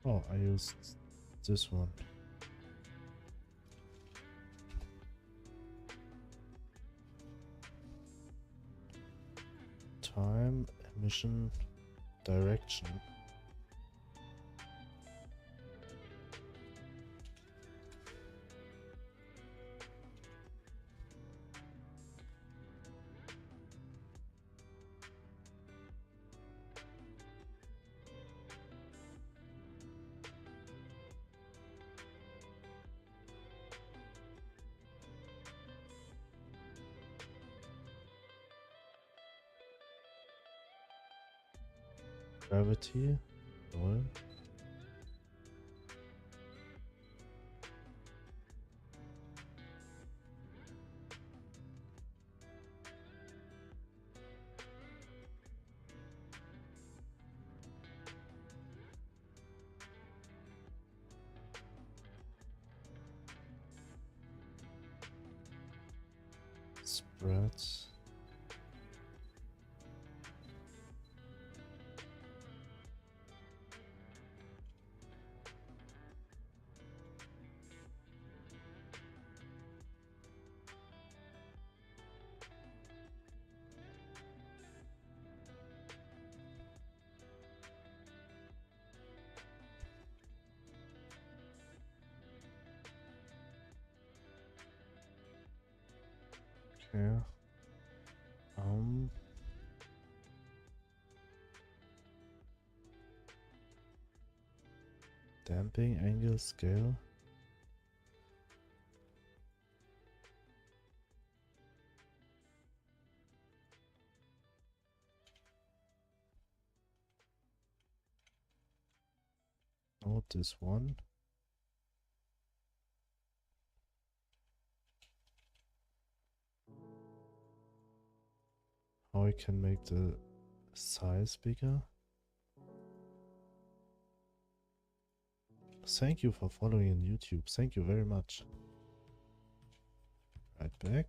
Oh, I used this one. Time, emission, direction. Gravity, oil. Spreads. Okay. Damping angle scale. Note this one. How I can make the size bigger. Thank you for following on YouTube. Thank you very much. Right back.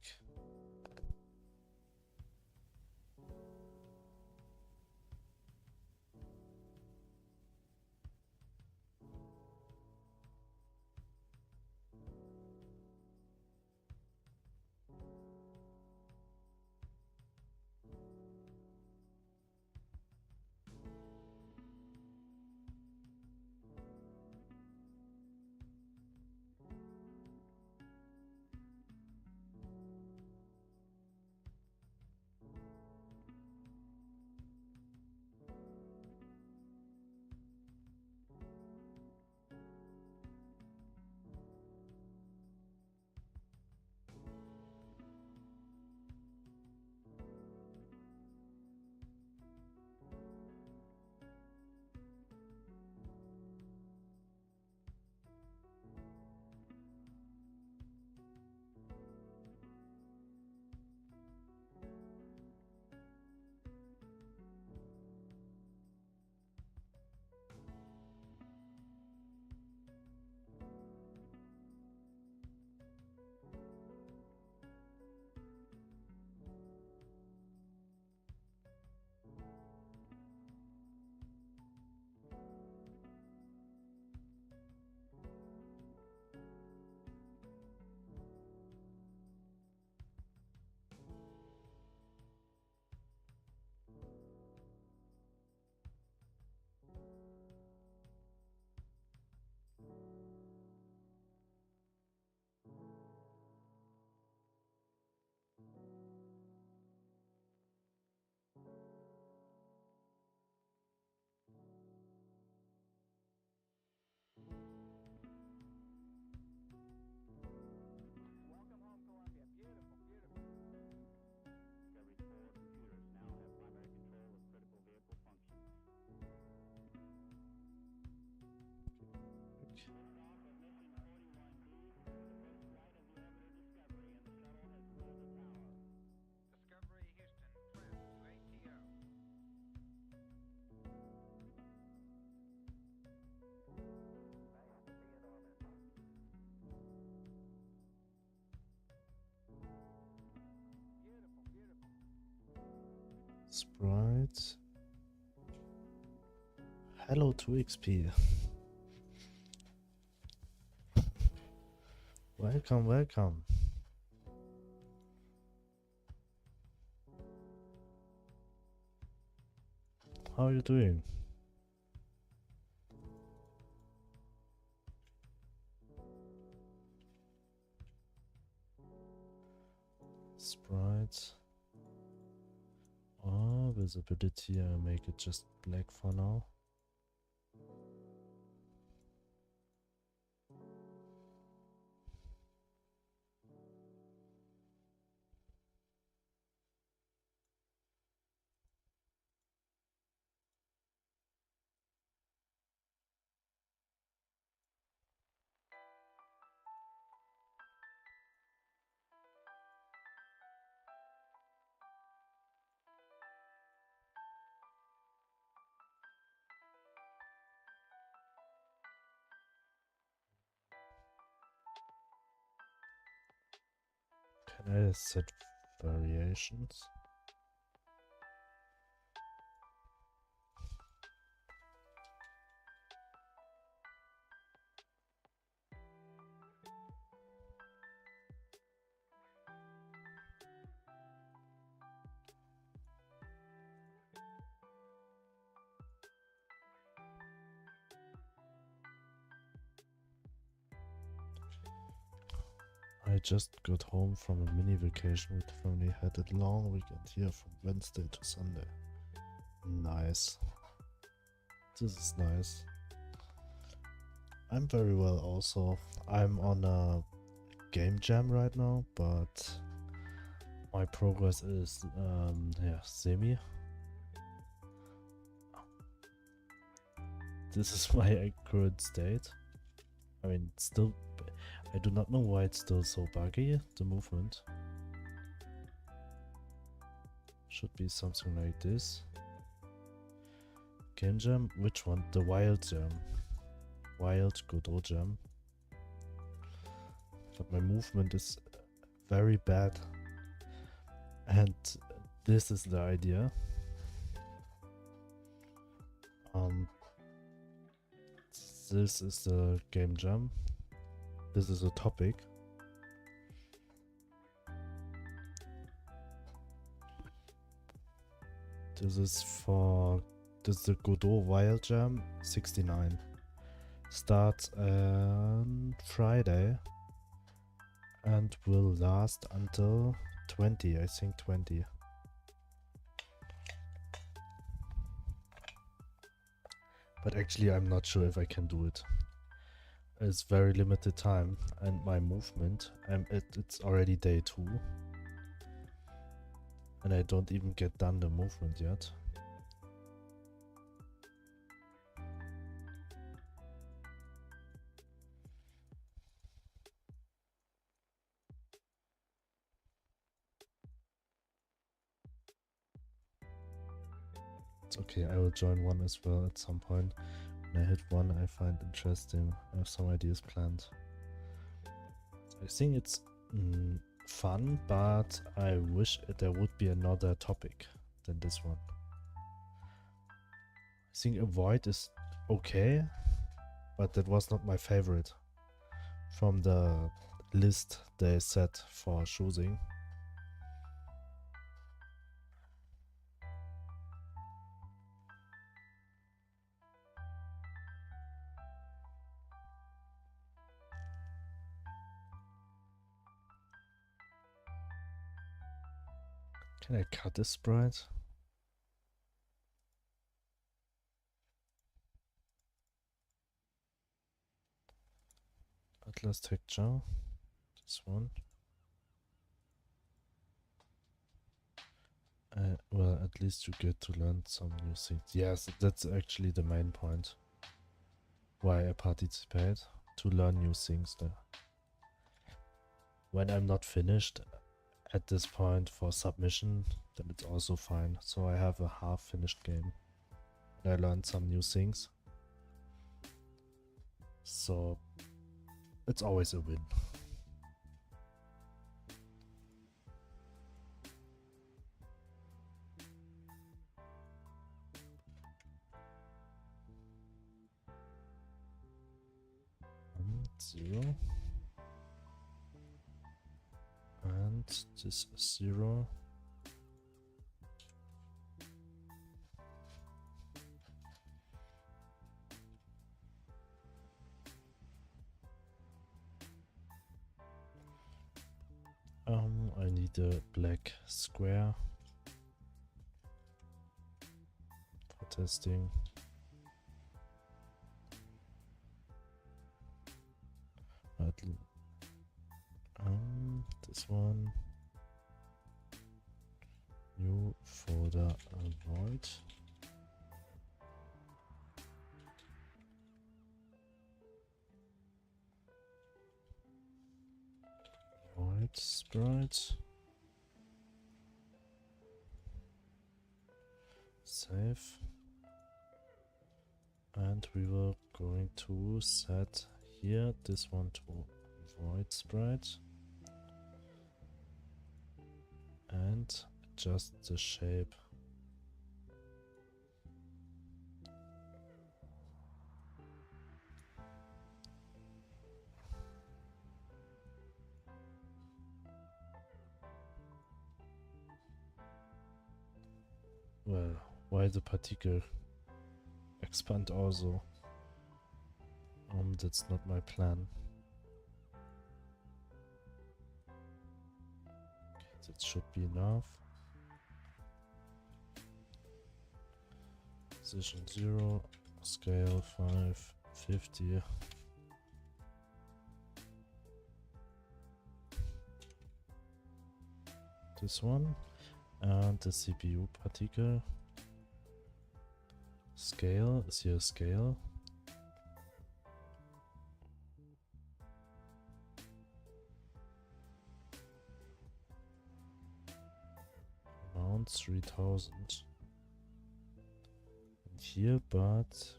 Sprites. Hello to XP. Welcome, welcome. How are you doing? Sprites. Oh, visibility, I'll make it just black for now. Can I set variations? I just got home from a mini vacation with the family. Had a long weekend here from Wednesday to Sunday. Nice. This is nice. I'm very well also. I'm on a game jam right now, but my progress is yeah, semi. This is my current state. I mean, it's still, I do not know why it's still so buggy, the movement. Should be something like this. Game jam? Which one? The wild jam. Wild Godot jam. But my movement is very bad. And this is the idea. This is the game jam. This is a topic. This is the Godot Wild Jam 69. Starts on Friday and will last until 20, I think 20. But actually I'm not sure if I can do it. It's very limited time and my movement, it's already day 2. And I don't even get done the movement yet. It's okay, I will join one as well at some point. When I hit one I find interesting. I have some ideas planned. I think it's fun, but I wish there would be another topic than this one. I think avoid is okay, but that was not my favorite from the list they set for choosing. Can I cut this sprite? Atlas texture. This one. Well, at least you get to learn some new things. Yes, that's actually the main point. Why I participate. To learn new things there. When I'm not finished at this point for submission, then it's also fine. So I have a half finished game. And I learned some new things. So it's always a win. Zero. this is 0. I need a black square for testing. This one. New folder void. Void sprite. Save. And we were going to set here this one to void sprite. And adjust the shape. Well, why the particle expand also? That's not my plan. Okay, that should be enough. Position 0, scale 5, 50. This one. And the CPU particle. Scale, is here scale. Amount 3000. And here, but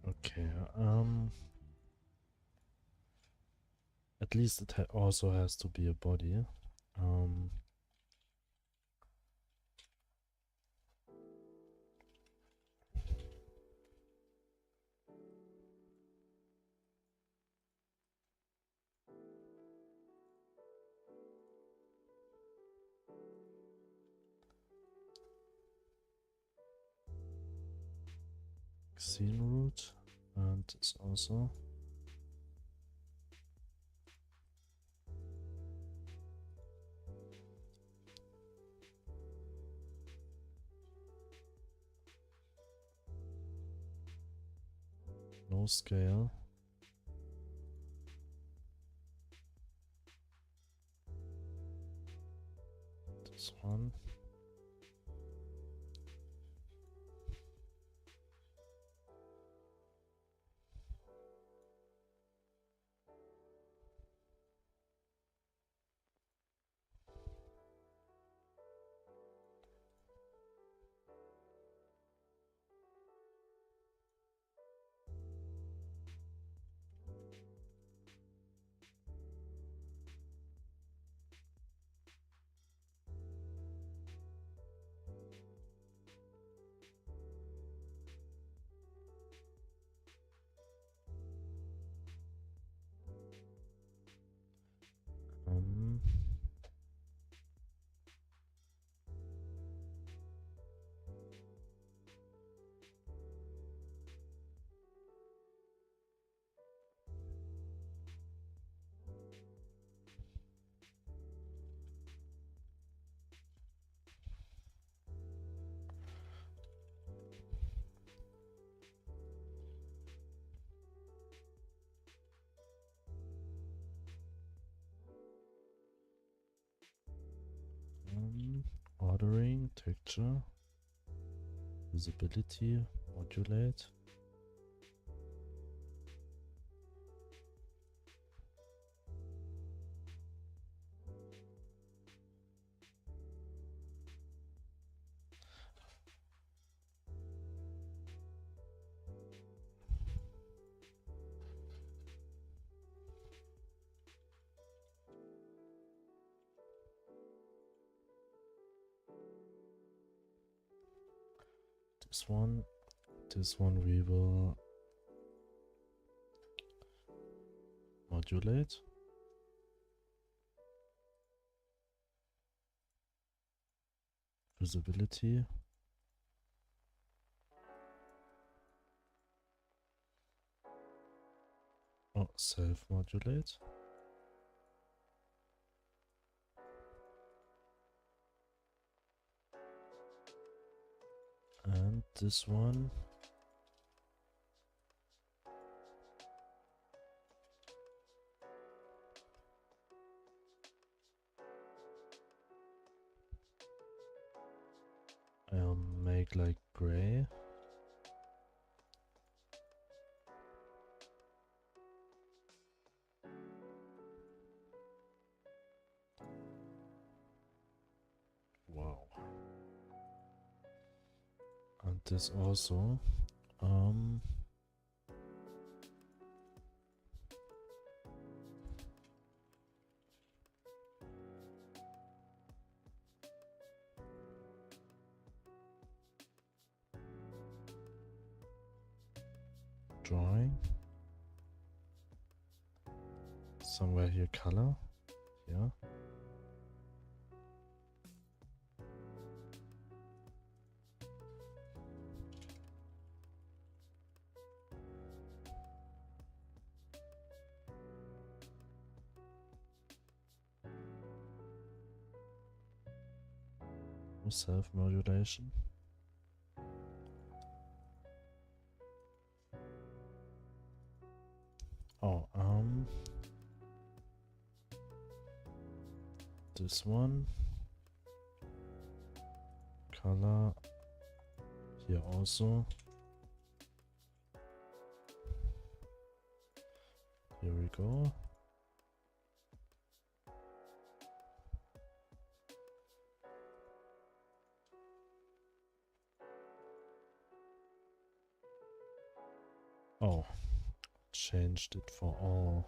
okay, at least it also has to be a body. Scene root, and it's also no scale. This one. Ordering, texture, visibility, modulate. this one. This one we will modulate. Visibility. Oh, self-modulate. And this one. I'll make like gray. Wow. And this also. Drawing. Somewhere here, color. Yeah. Self-modulation. Oh, this one. Color. Here also. Here we go. Oh, changed it for all.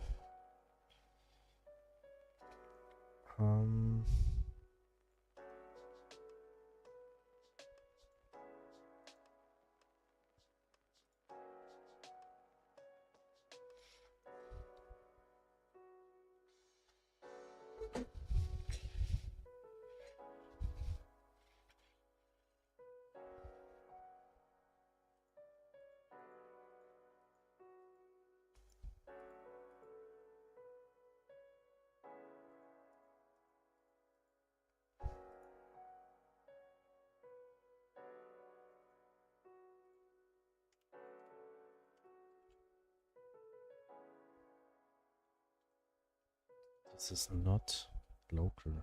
This is not local.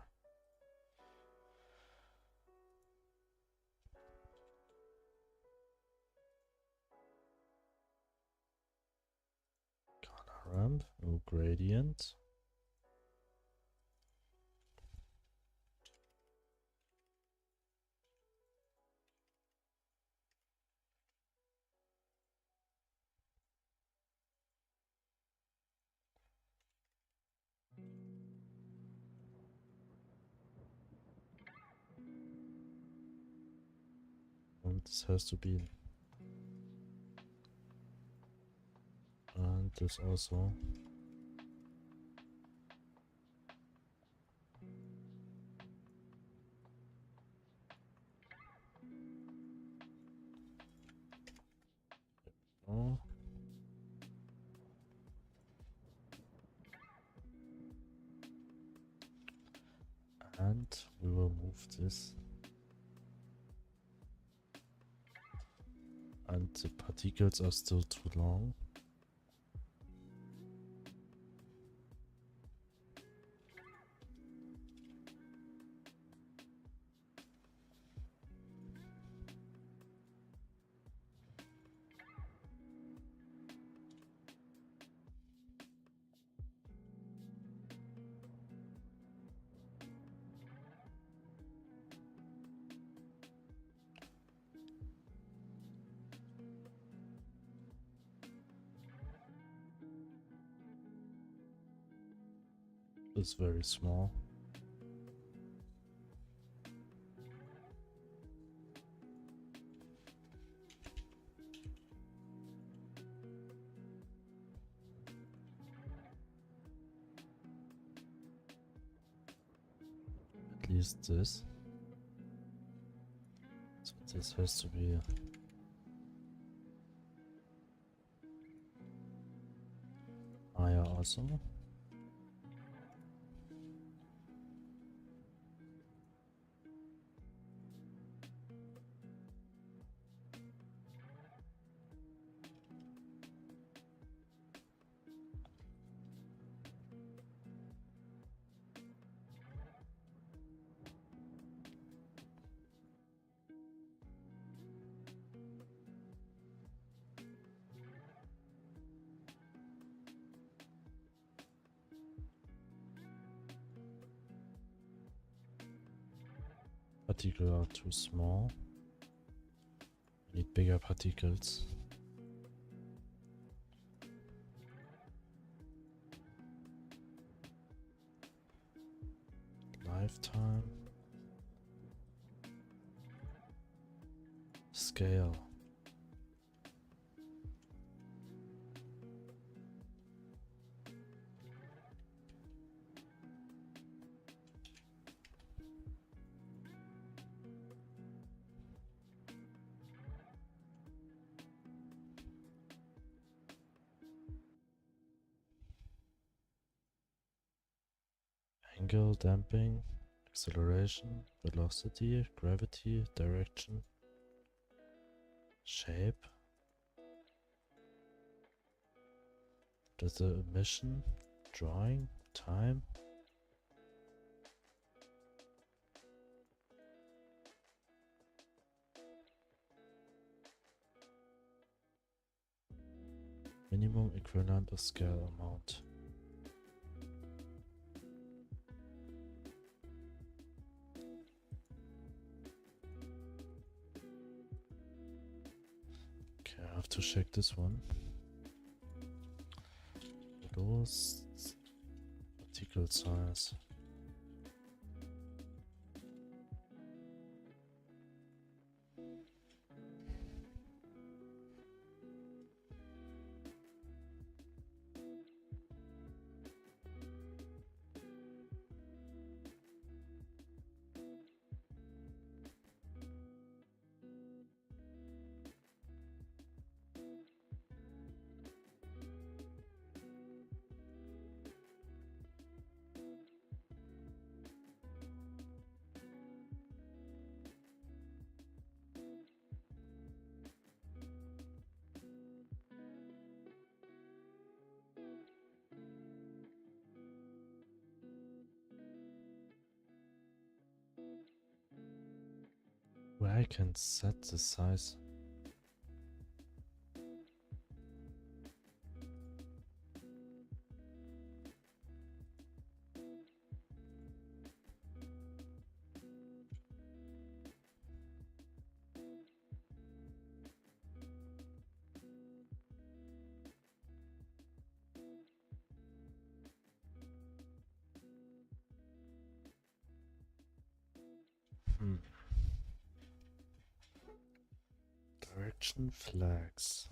Color ramp, no gradient. And this has to be. And this also. Oh. And we will move this. And the particles are still too long. It's very small. least this. So this has to be higher also. Particles are too small. Need bigger particles. Lifetime. Scale. Angle, damping, acceleration, velocity, gravity, direction, shape. Does the emission, drawing, time. Minimum equivalent of scale amount. Okay, I have to check this one. Those particle size. Where I can set the size. Direction flags.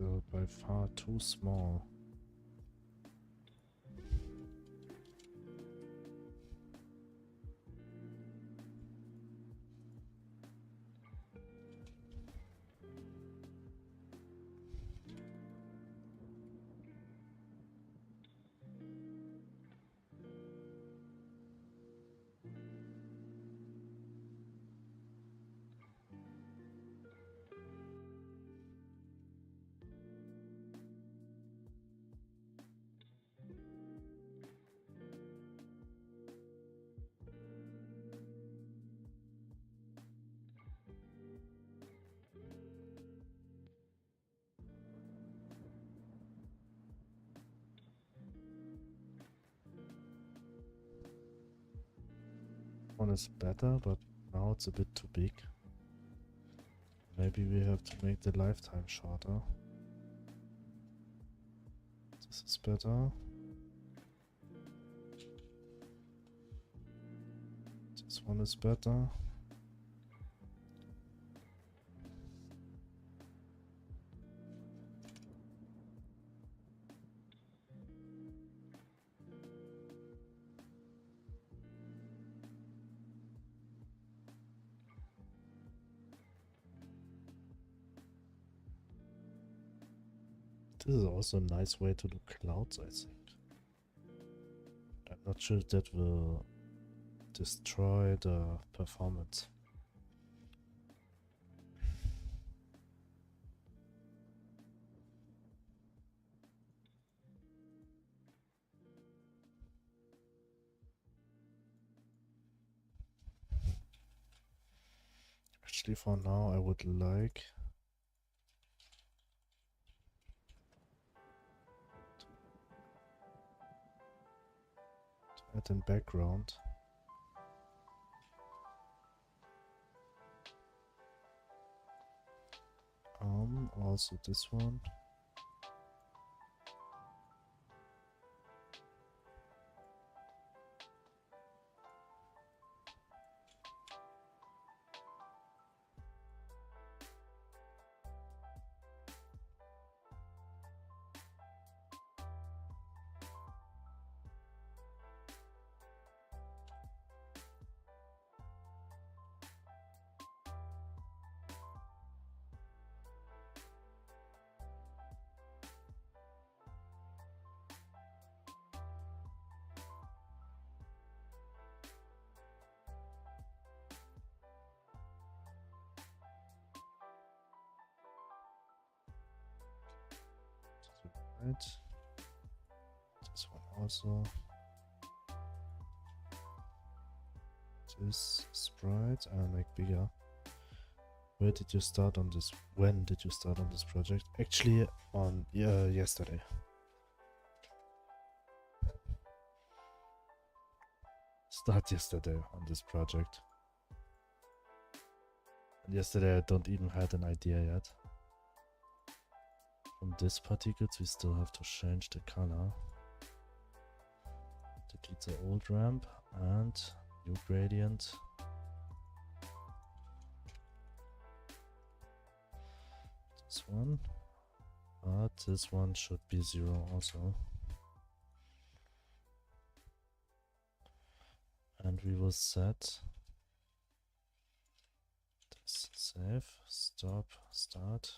Still by far too small. one is better, but now it's a bit too big. Maybe we have to make the lifetime shorter. This is better. This one is better. This is also a nice way to do clouds, I think. I'm not sure if that will destroy the performance. Actually, for now, I would like to add in background. Also this one. Right. This one also. This sprite I'll make bigger. Where did you start on this? When did you start on this project? Actually, on yesterday. Start yesterday on this project. And yesterday I don't even had an idea yet. From this particles we still have to change the color. Delete the old ramp and new gradient. This one. But this one should be 0 also. And we will set this save, stop, start.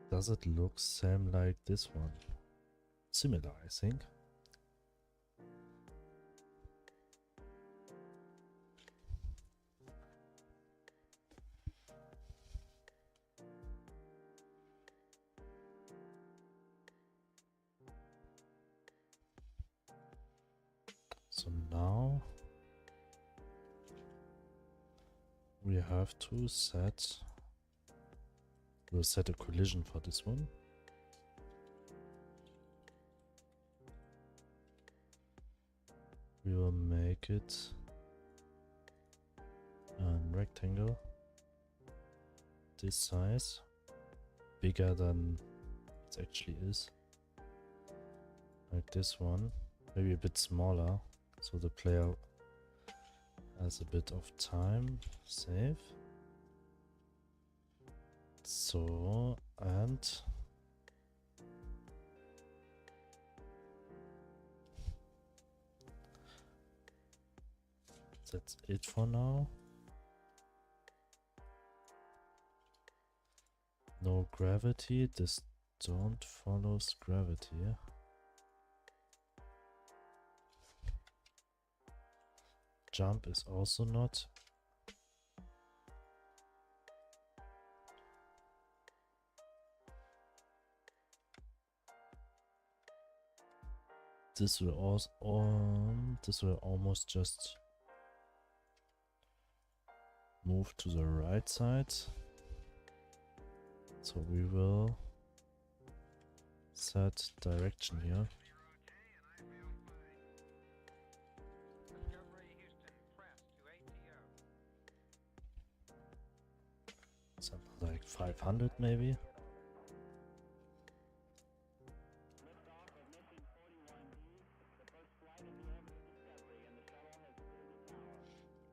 Does it look same like this one? Similar, I think. So now we have to set, we'll set a collision for this one. We will make it a rectangle this size, bigger than it actually is, like this one, maybe a bit smaller, so the player has a bit of time. Save. So, and that's it for now. No gravity, this don't follows gravity. Jump is also not. This will also this will almost just move to the right side. So we will set direction here. Something like 500 maybe.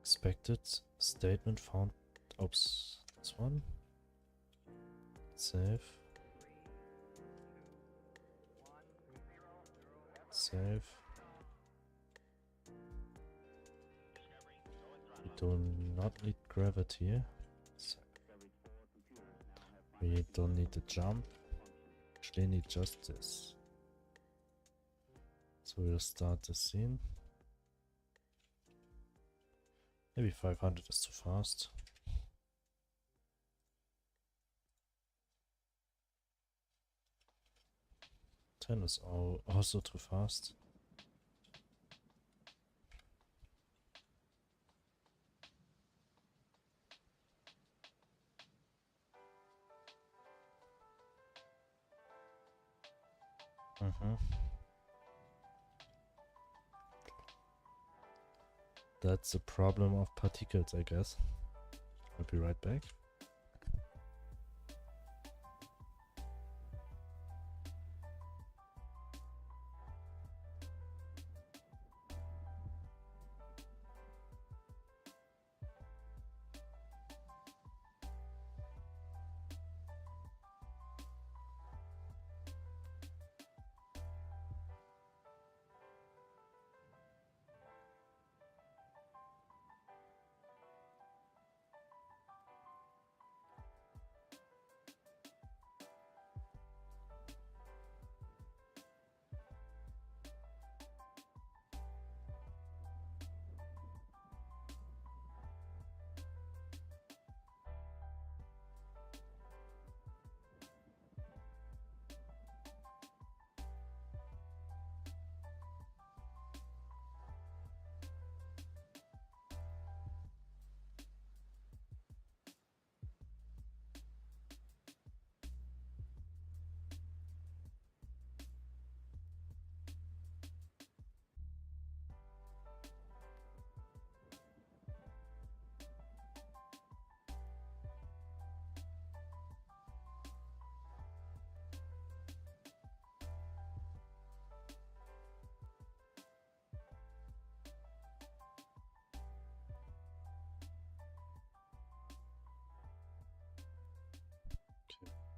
Expected statement found. Oops, this one. Save. Save. We do not need gravity. So we don't need the jump. Actually need just this. So we'll start the scene. Maybe 500 is too fast. 10 is also too fast. That's the problem of particles, I guess. I'll be right back.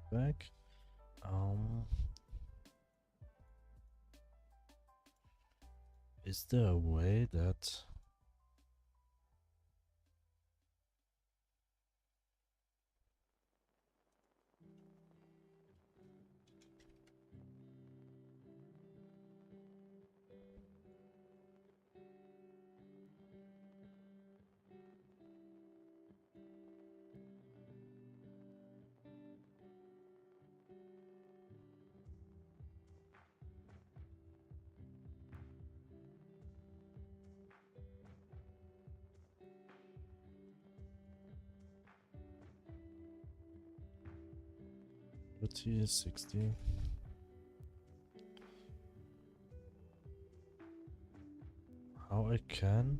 Back. Is there a way that is 60? How I can?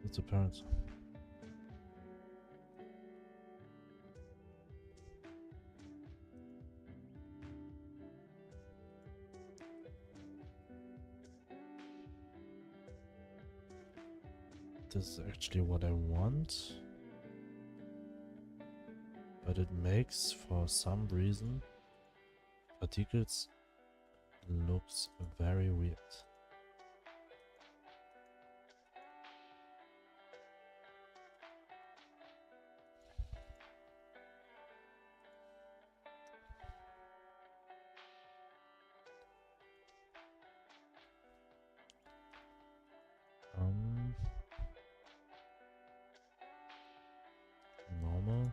It's apparent. This is actually what I want. but it makes, for some reason, particles looks very weird. Normal.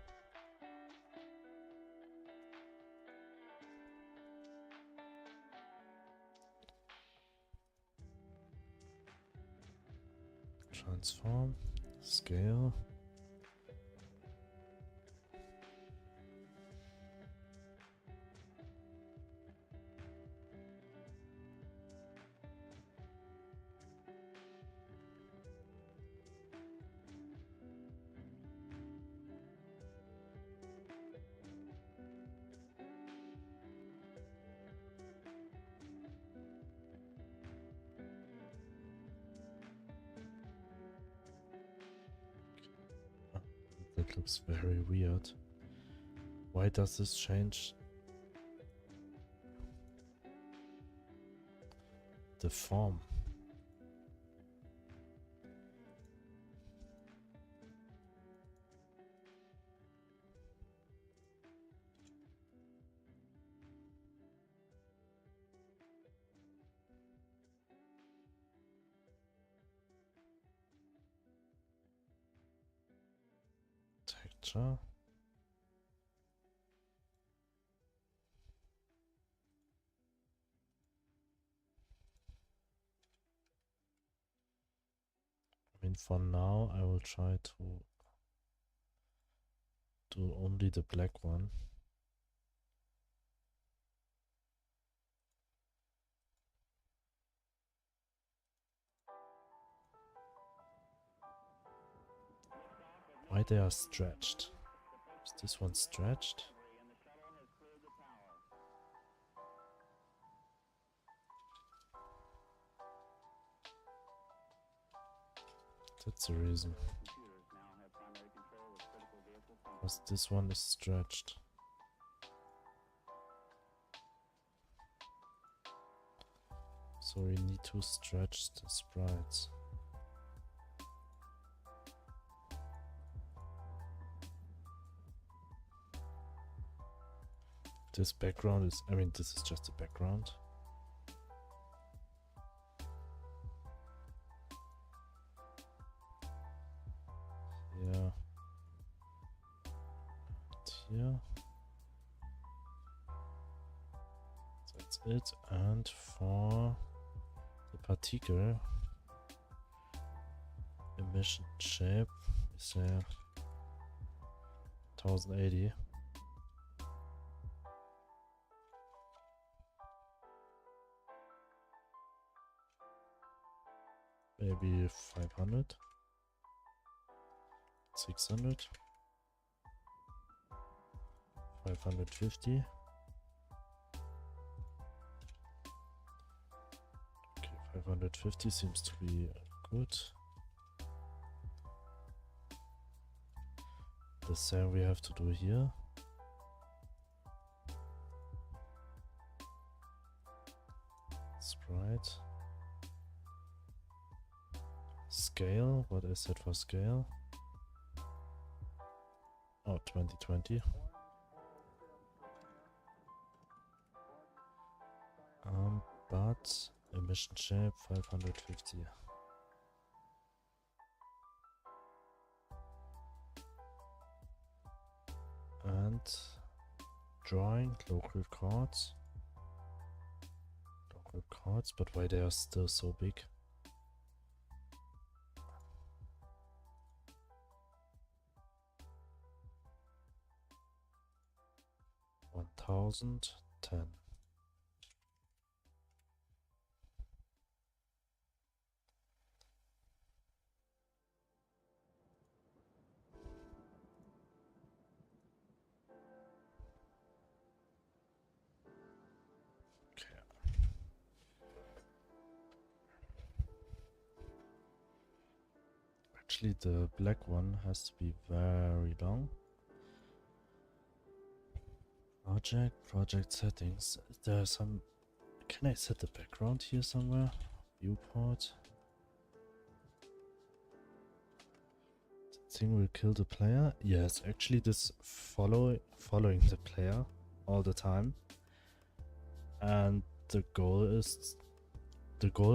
Transform. Scale. That looks very weird. Why does this change the form? Texture. I mean, for now, I will try to do only the black one. Why they are stretched? Is this one stretched? That's the reason. Because this one is stretched. So we need to stretch the sprites. This background is, I mean, this is just a background. Yeah. Here. That's it. And for the particle emission shape is 1080. Maybe 500, 600, 550. Okay, 550 seems to be good. The same we have to do here. Sprite. Scale, what is it for scale? Oh, 2020. But emission shape 550. And drawing local chords. Local chords, but why they are still so big? $1,010. Actually, the black one has to be very long. Project settings. There's some. Can I set the background here somewhere? Viewport. The thing will kill the player. Yes, actually, this following the player all the time. And the goal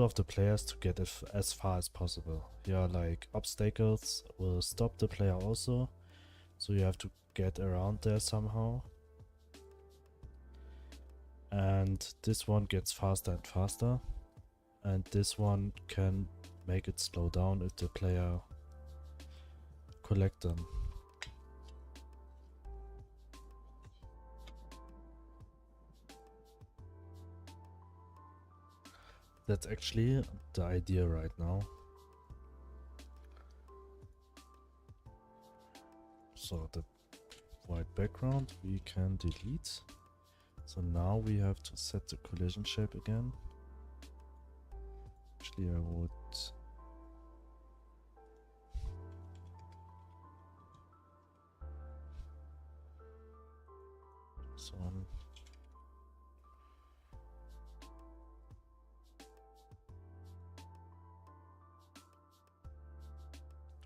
of the player is to get as far as possible. Yeah, like obstacles will stop the player also, so you have to get around there somehow. And this one gets faster and faster, and this one can make it slow down if the player collect them. That's actually the idea right now. So the white background we can delete. So now we have to set the collision shape again. Actually, I would so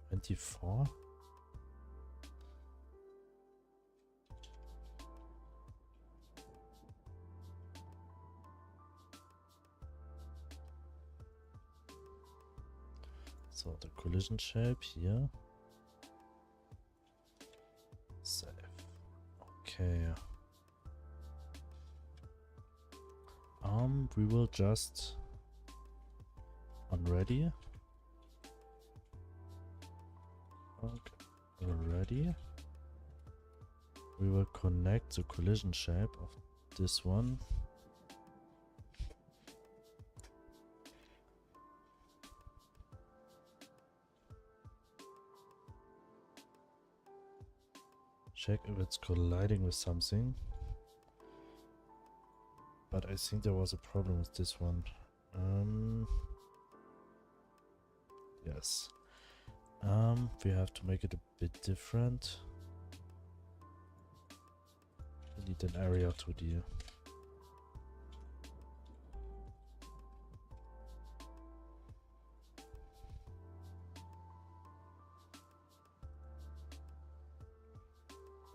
24. So the collision shape here. Save. Okay. We will just on ready. Okay, ready. We will connect the collision shape of this one. Check if it's colliding with something. But I think there was a problem with this one. Yes. We have to make it a bit different. We need an area 2D.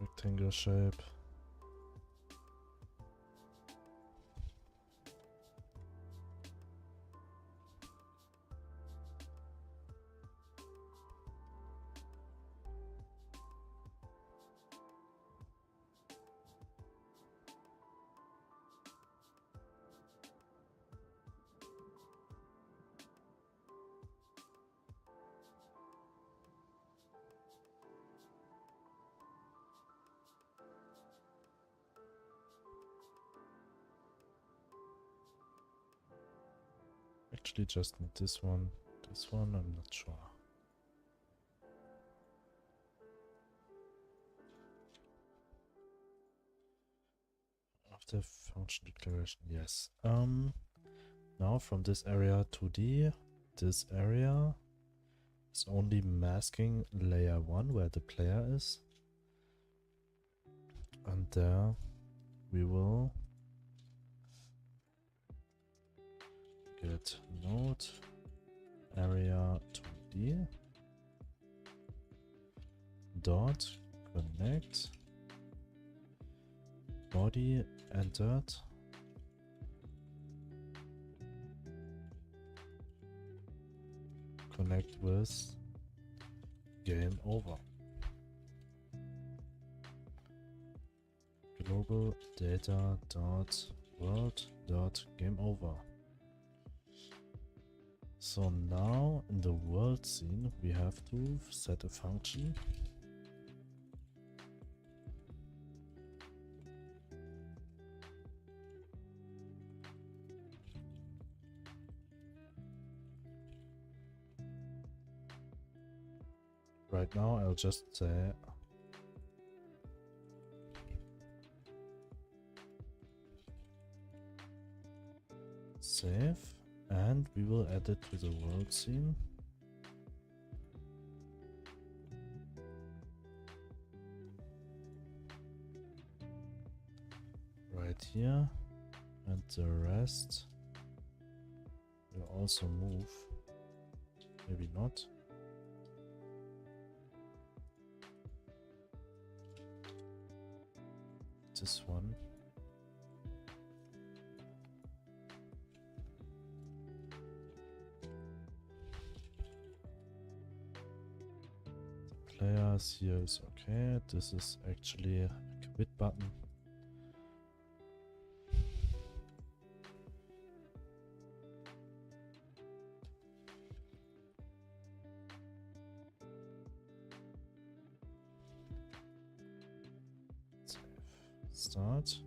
Rectangle shape. Actually just need this one. This one, I'm not sure. After function declaration, yes. Now from this area 2D, this area is only masking layer 1 where the player is. And there we will get node area 2D dot connect body entered connect with game over. Global data dot world dot game over. So now in the world scene we have to set a function. Right now I'll just say save, and we will add it to the world scene. right here, and the rest will also move. Maybe not. This one. The players here is okay. This is actually a quit button. Start.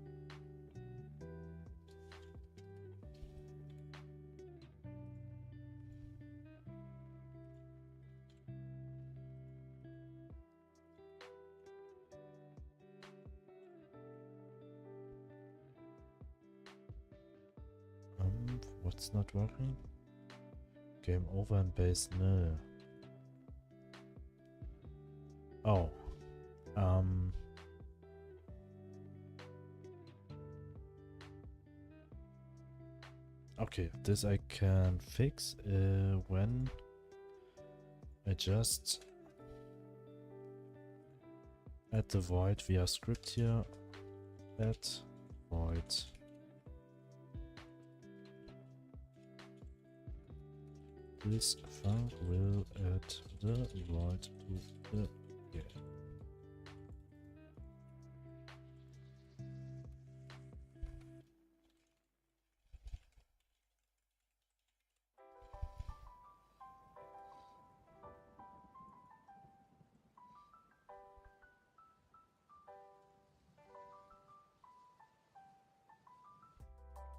What's not working? Game over and base nil. Oh. Okay, this I can fix when I just add the void via script here. Add void. This func will add the void to the game.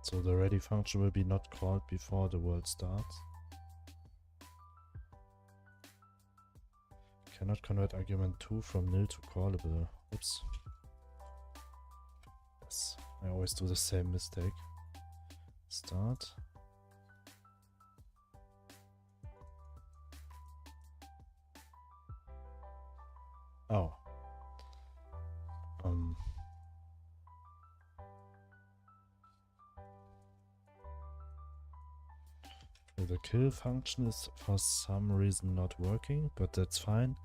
So the ready function will be not called before the world starts. Cannot convert argument 2 from nil to callable. Oops. Yes, I always do the same mistake. Start. Oh. The kill function is for some reason not working, but that's fine.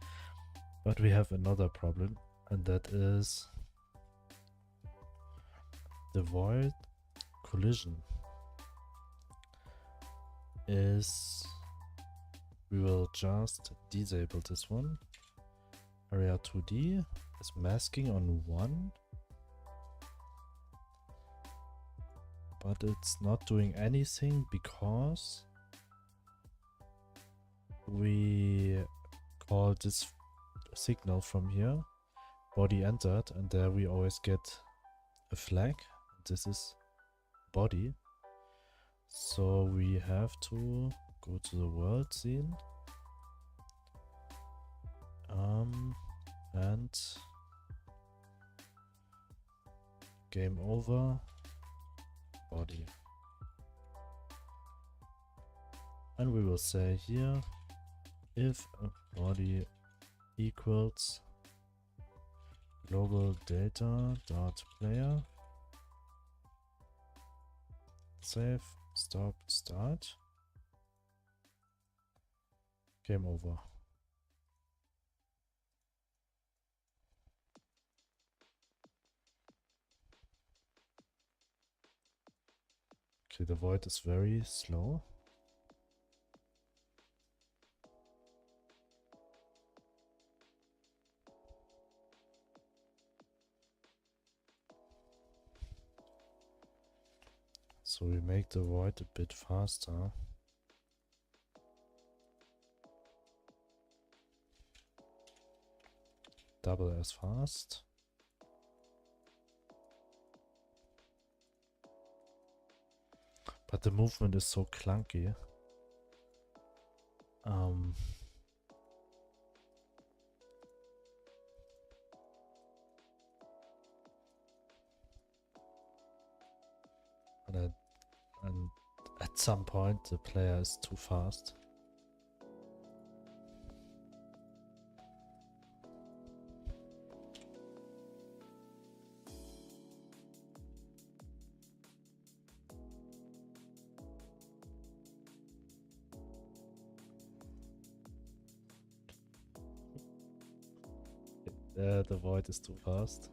But we have another problem, and that is the void collision is, we will just disable this one. Area 2D is masking on 1, but it's not doing anything because we call this signal from here body entered, and there we always get a flag. This is body, so we have to go to the world scene and game over body, and we will say here if a body equals global data dot player, save, stop, start, game over. Okay, the void is very slow. So we make the void a bit faster. Double as fast. But the movement is so clunky. And at some point the player is too fast. The void is too fast.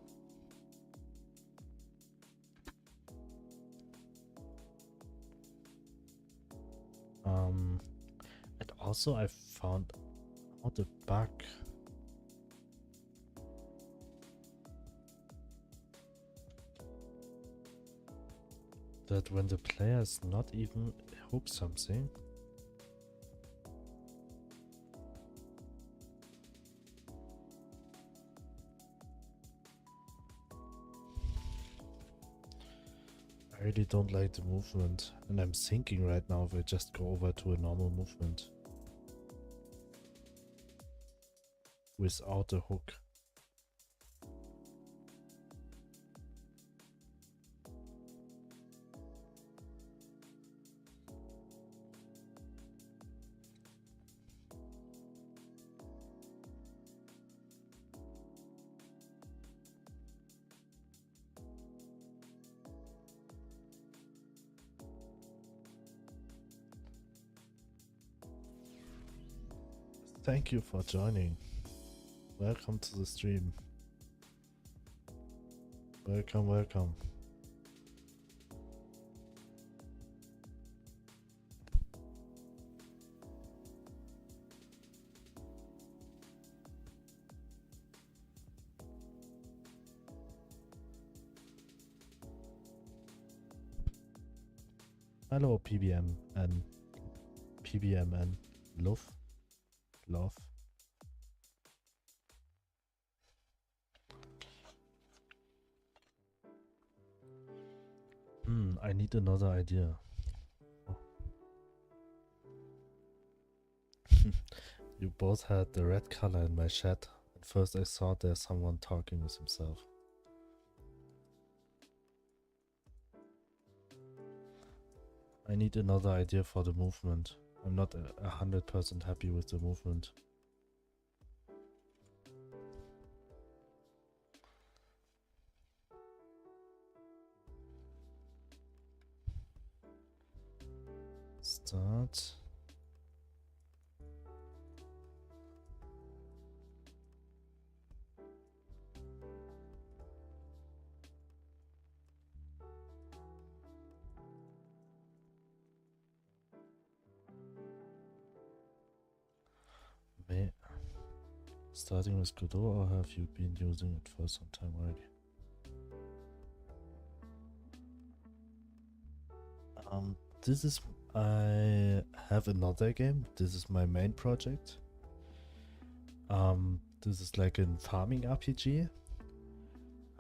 And also I found out a bug. That when the player is not even hook something, I really don't like the movement, and I'm thinking right now if I just go over to a normal movement without a hook. Thank you for joining. Welcome to the stream. Welcome, welcome. Hello PBM and love. I need another idea. Oh. You both had the red color in my chat. At first I thought there's someone talking with himself. I need another idea for the movement. I'm not 100% happy with the movement. Start. Starting with Godot, or have you been using it for some time already? I have another game. This is my main project. This is like a farming RPG.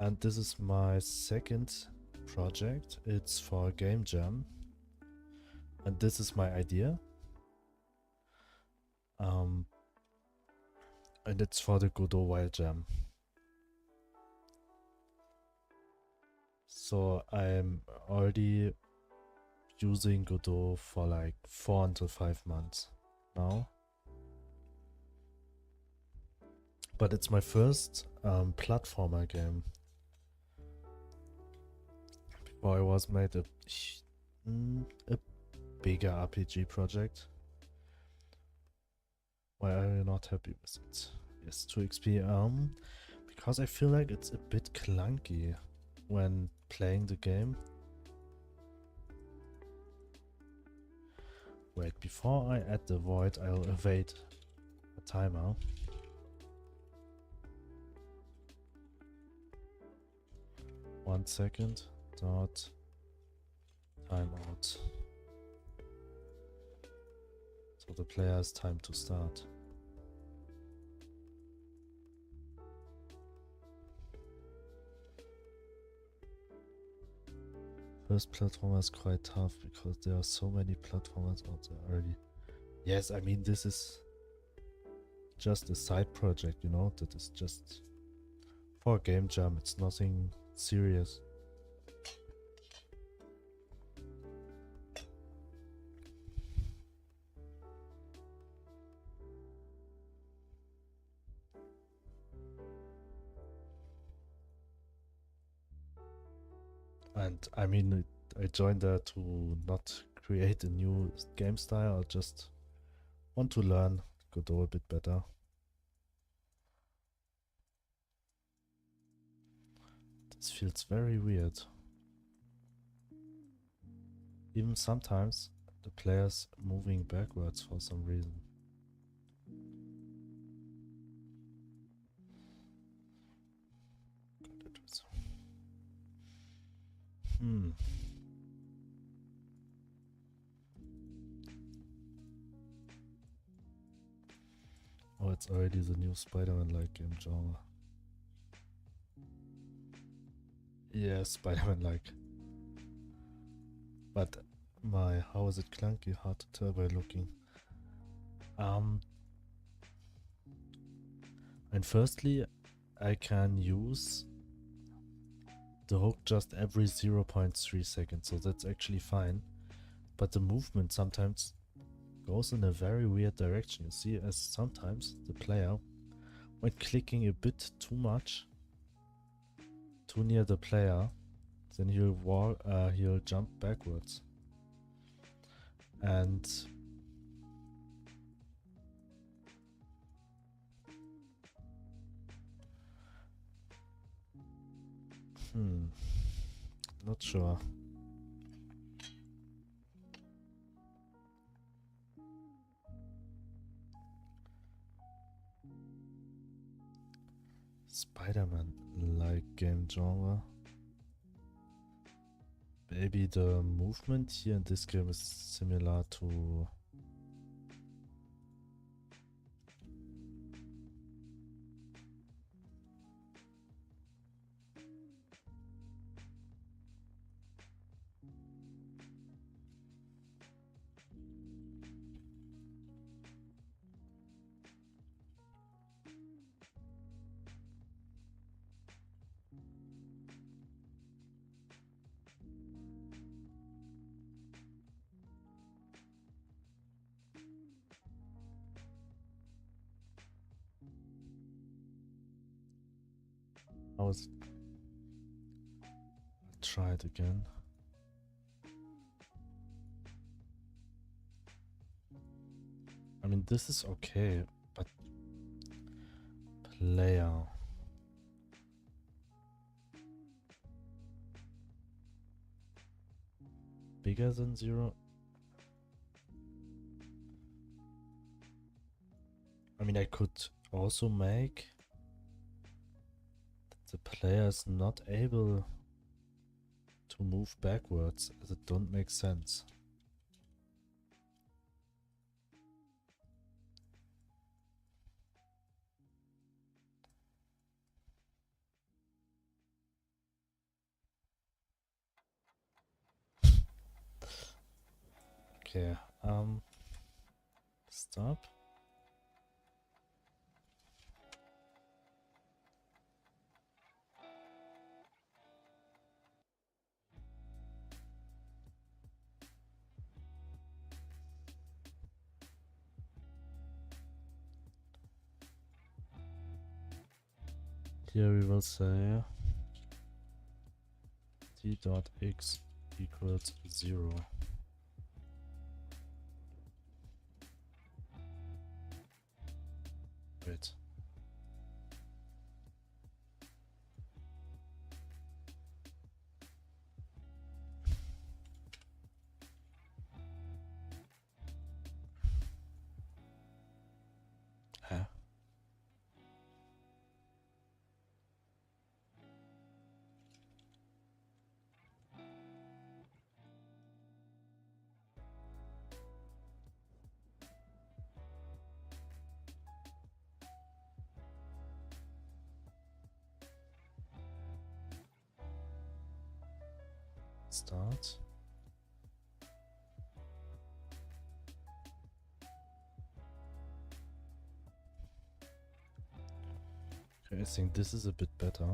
And this is my second project. It's for Game Jam. And this is my idea. And it's for the Godot Wild Jam. So I'm already using Godot for like 4 until 5 months now. But it's my first platformer game. Before I was made a bigger RPG project. Why are you not happy with it? Yes, 2 XP. Because I feel like it's a bit clunky when playing the game. Wait, before I add the void, I'll await a timer. One second. Dot. Timeout. So the player has time to start. First platformer is quite tough because there are so many platformers out there already. Yes, I mean this is just a side project, you know, that is just for a game jam. It's nothing serious. And I mean, I joined there to not create a new game style. I just want to learn Godot a bit better. This feels very weird. Even sometimes the player's moving backwards for some reason. Oh, it's already the new Spider-Man-like game genre. Yeah, Spider-Man-like. But how is it clunky? Hard to tell by looking. And firstly, I can use the hook just every 0.3 seconds, so that's actually fine. But the movement sometimes goes in a very weird direction. You see, as sometimes the player, when clicking a bit too much, too near the player, then he'll jump backwards. And not sure. Spider-Man-like game genre. Maybe the movement here in this game is similar to I'll try it again. I mean, this is okay, but player. Bigger than 0? I mean, I could also make the player is not able to move backwards, as it don't make sense. Okay, stop. Here we will say t dot x equals 0. Wait. Huh? Start. Okay, I think this is a bit better.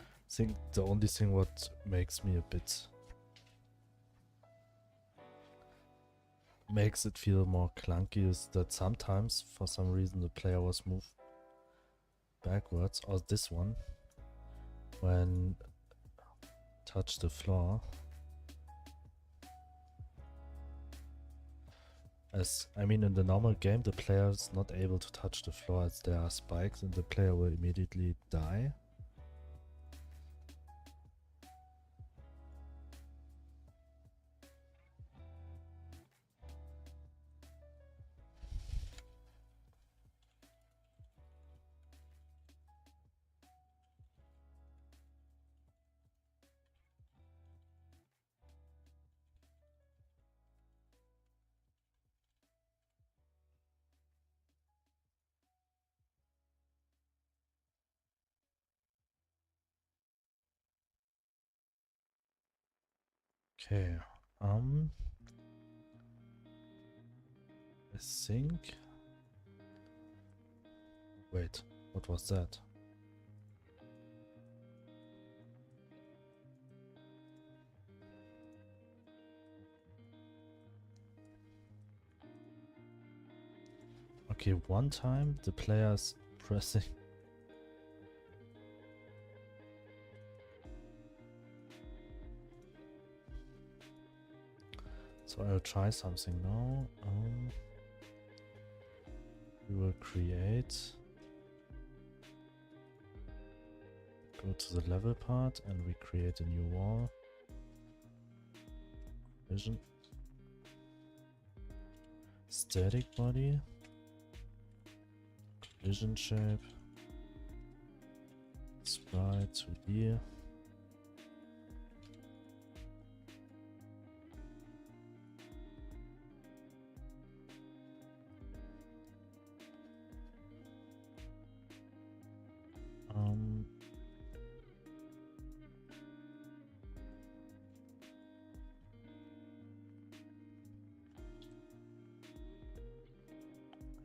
I think the only thing what makes me a bit makes it feel more clunky is that sometimes for some reason the player was moved backwards, or this one when touch the floor. As I mean, in the normal game, the player is not able to touch the floor as there are spikes and the player will immediately die. Okay, I think... Wait, what was that? Okay, one time the player's pressing... So I'll try something now. We will create... Go to the level part and we create a new wall. Vision. Static body. Collision shape. Sprite 2D.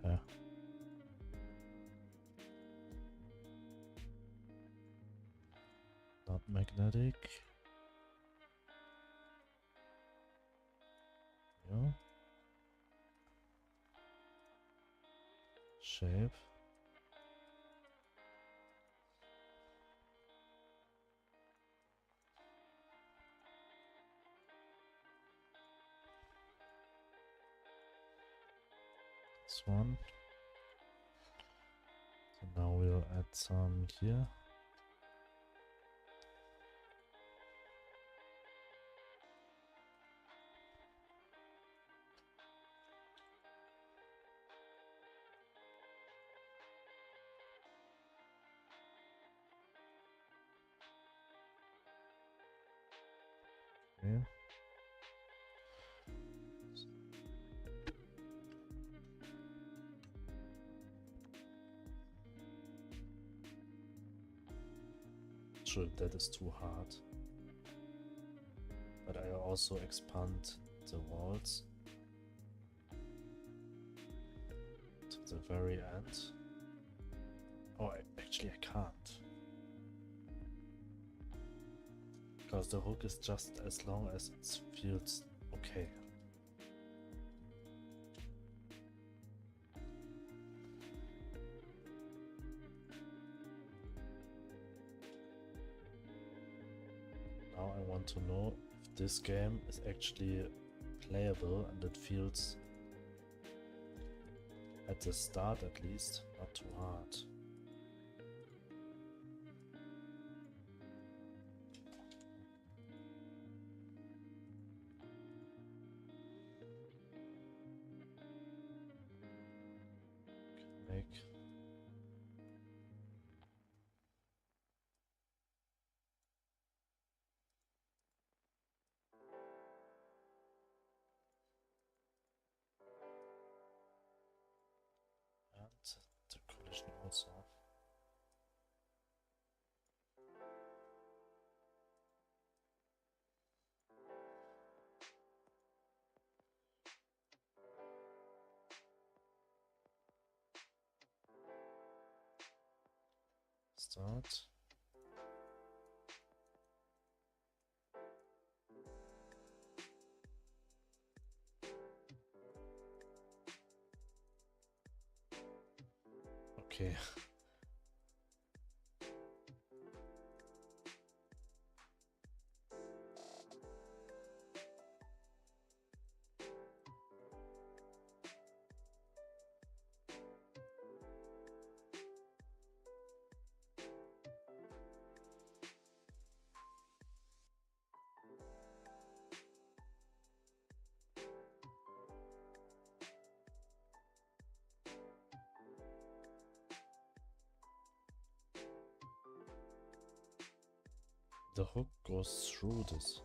Yeah. Not magnetic. Yeah. Shape. This one. So now we'll add some here. Okay. Sure, that is too hard. But I also expand the walls to the very end. Oh, actually I can't. Because the hook is just as long as it feels okay. Now I want to know if this game is actually playable and it feels, at the start at least, not too hard. Make and the collision also. Start. Okay. the hook goes through this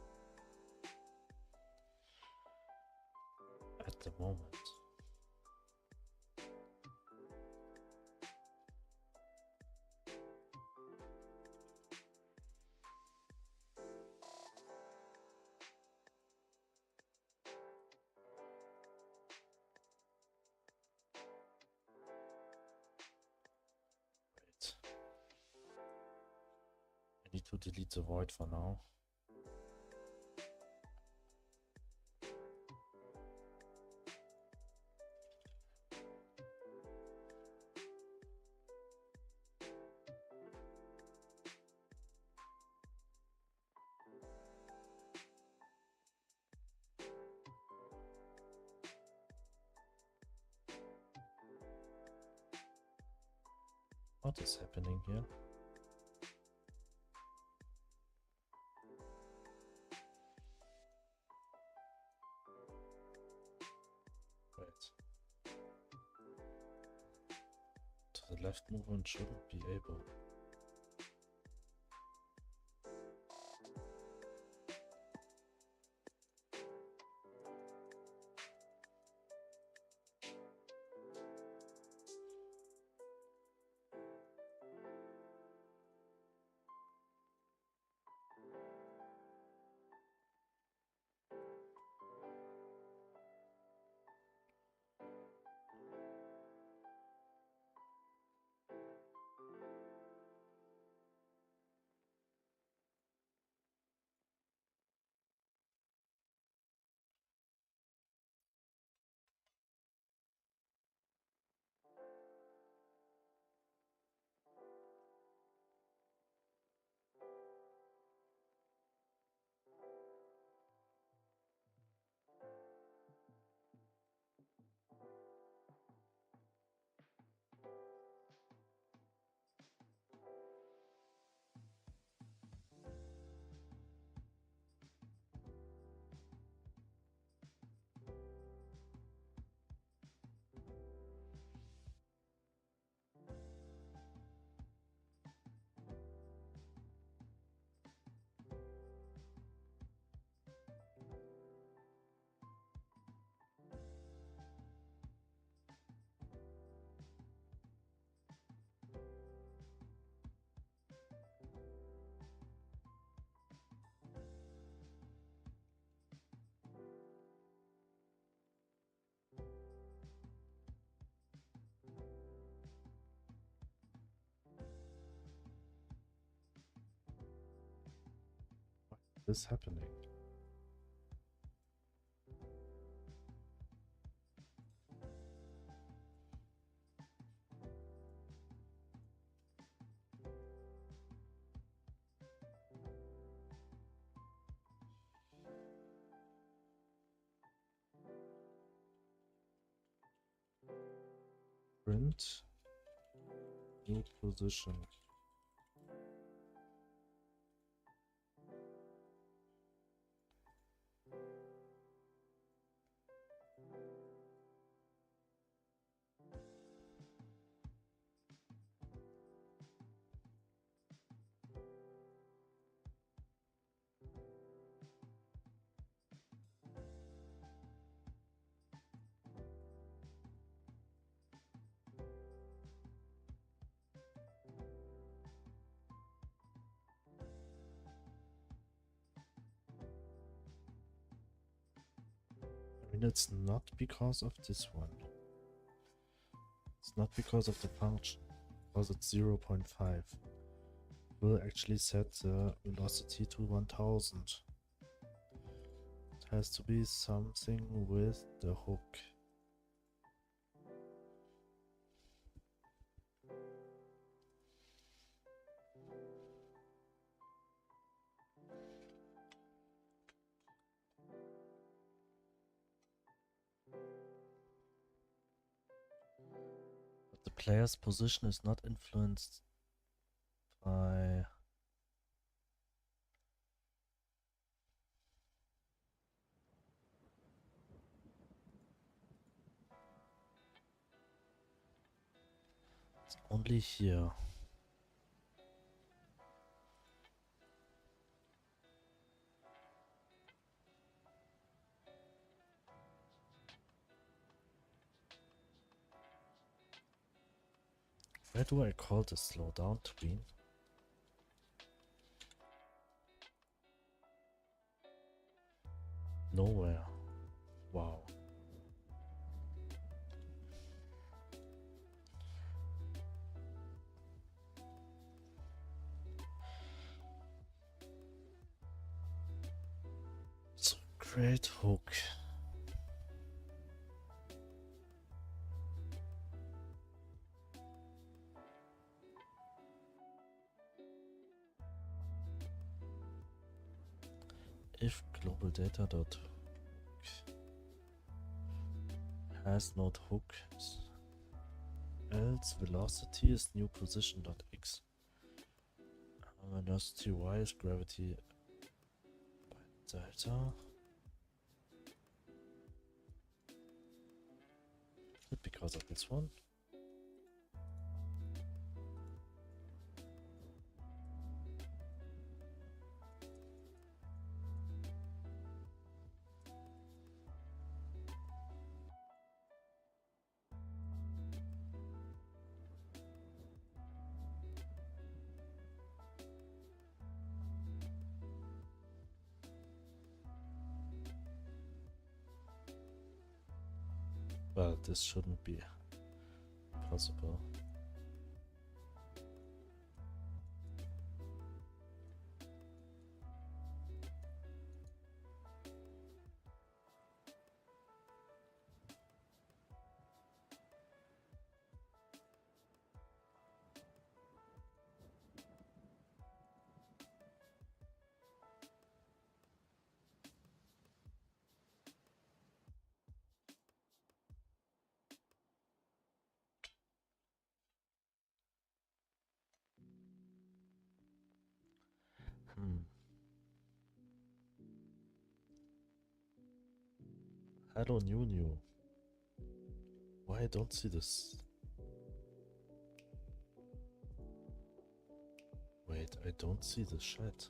at the moment. Wait. I need to delete the void for now. What is happening here? Wait. To the left movement shouldn't be able. What is happening? Print new position. I mean, it's not because of this one. It's not because of the function, because it's 0.5. We'll actually set the velocity to 1000. It has to be something with the hook. But the player's position is not influenced by... It's only here. Where do I call this slowdown tween? Nowhere. Wow. So create hook. If global data dot hook has not hook, else velocity is new position dot x. Velocity y is gravity by delta. Is it because of this one? Well, this shouldn't be possible. Hello, new. Why I don't see this? Wait, I don't see the chat.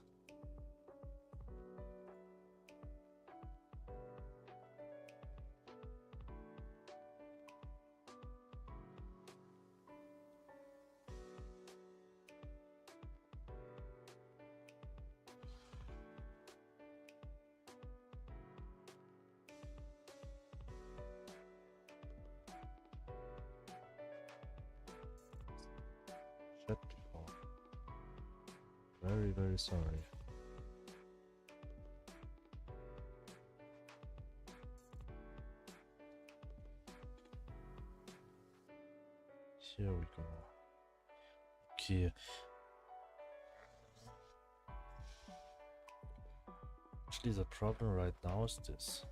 Chat before. Very sorry. Here we go. Okay. Actually, the problem right now is this.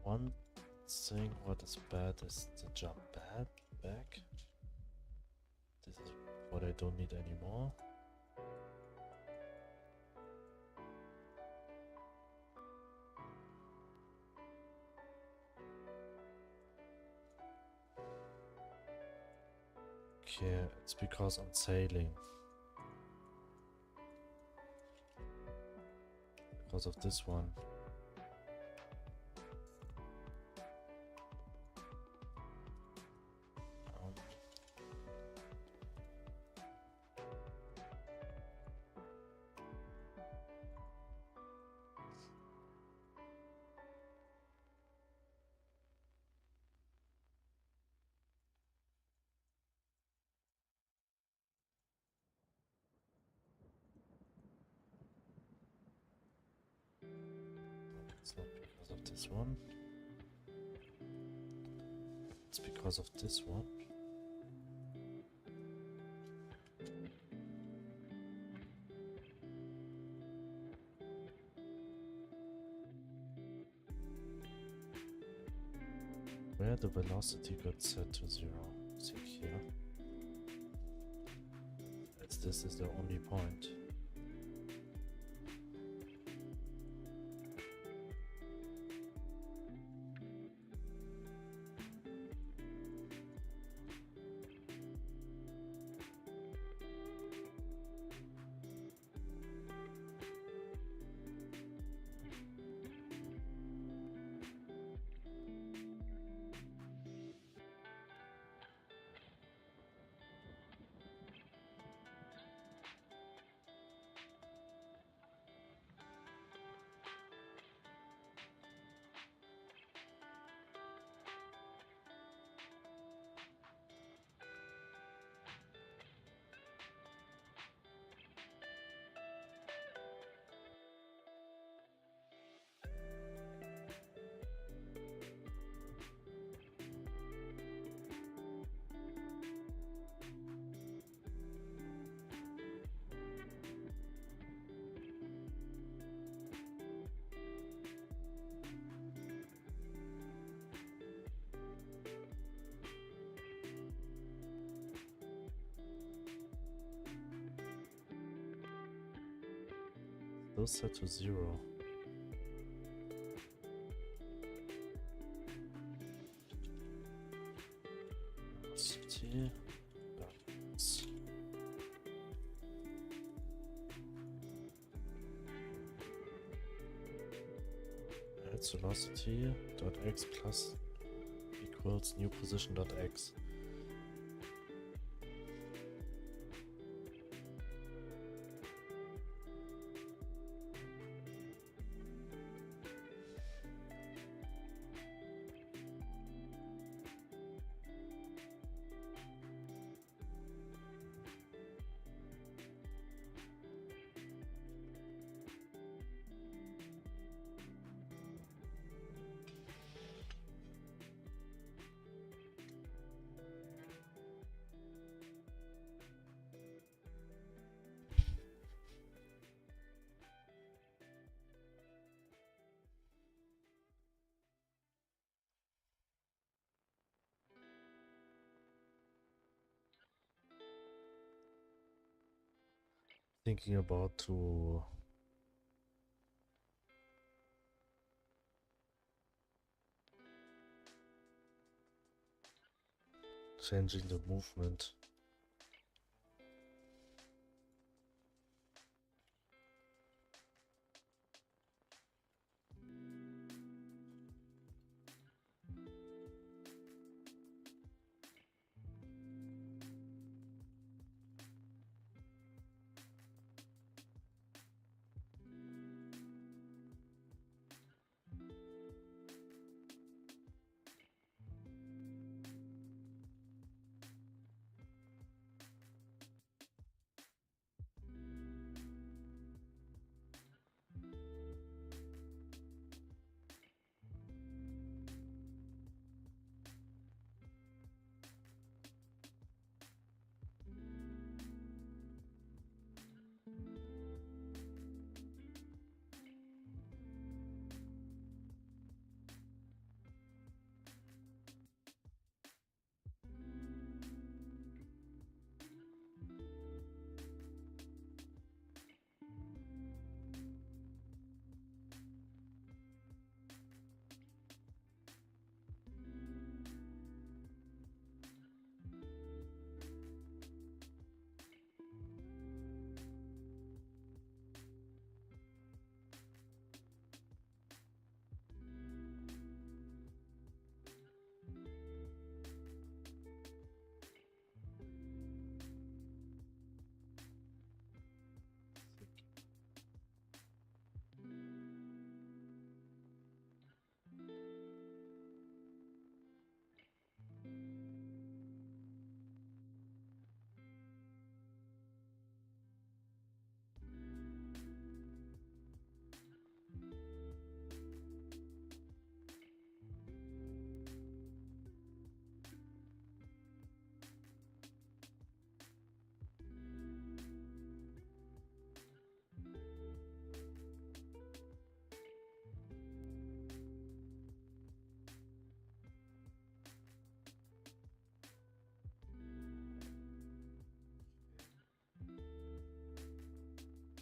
One thing what is bad is the jump back. This is what I don't need anymore. Okay, it's because I'm sailing. Because of this one. It's not because of this one. It's because of this one. Where the velocity got set to 0. See here. This is the only point. still set to 0. Velocity. That's velocity dot x plus equals new position dot x. Thinking about to changing the movement.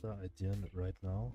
The idea right now.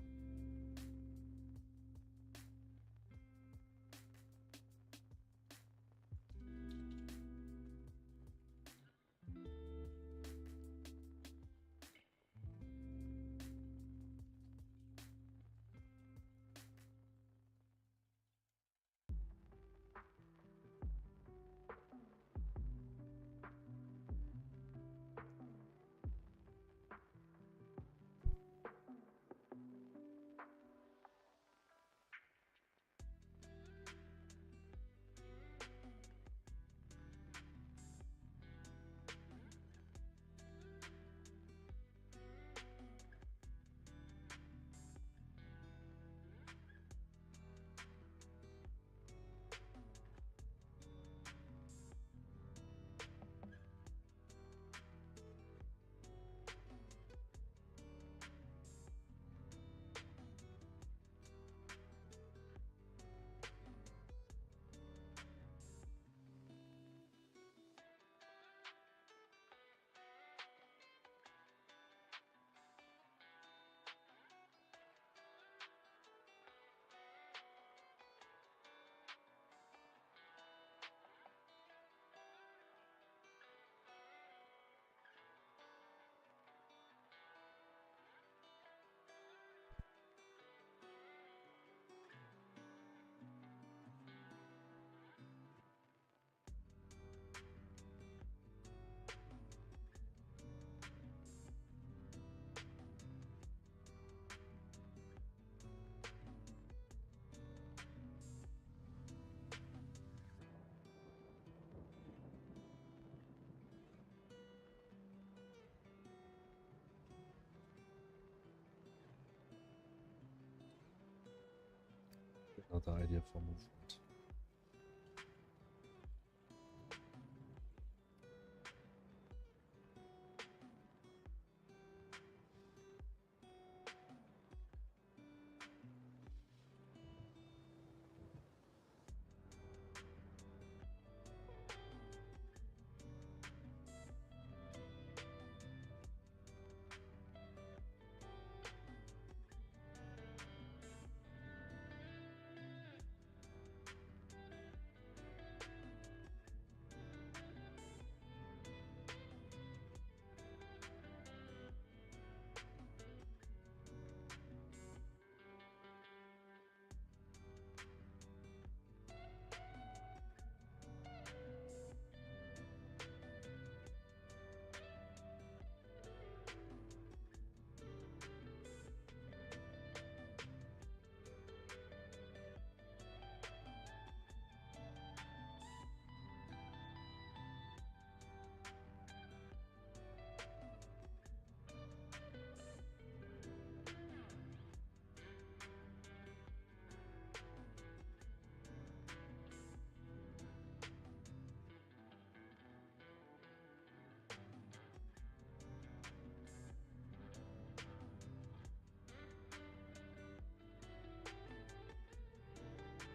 another idea for movement.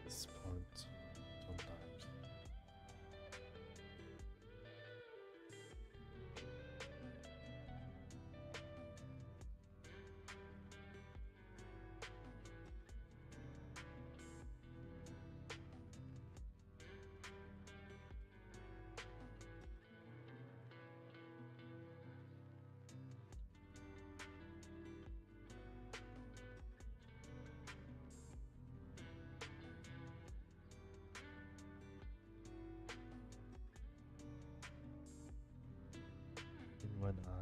This point, don't like. When I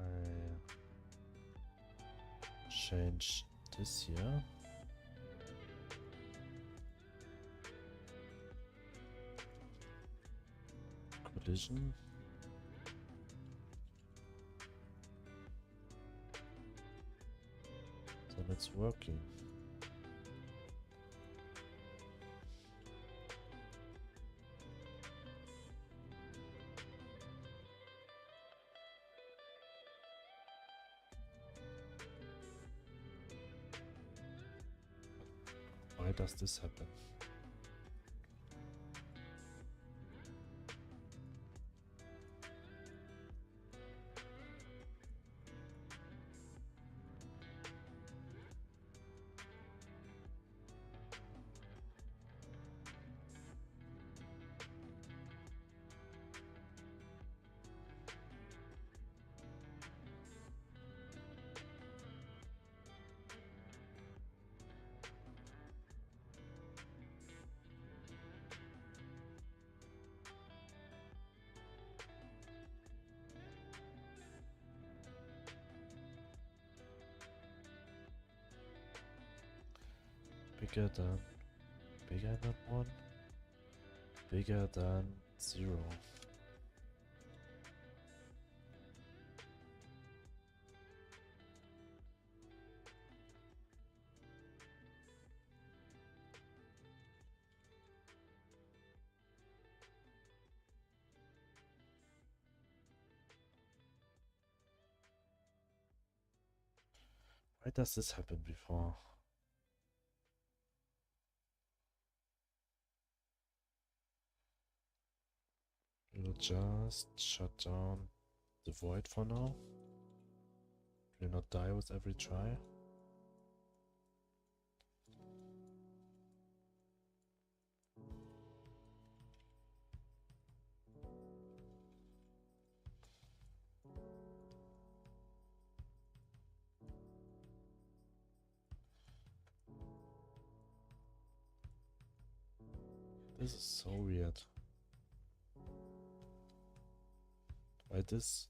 change this here, collision, then it's working. Why does this happen? Bigger than 1, bigger than 0. Why does this happen before? We'll just shut down the void for now. Will not die with every try. This is so weird. Why this?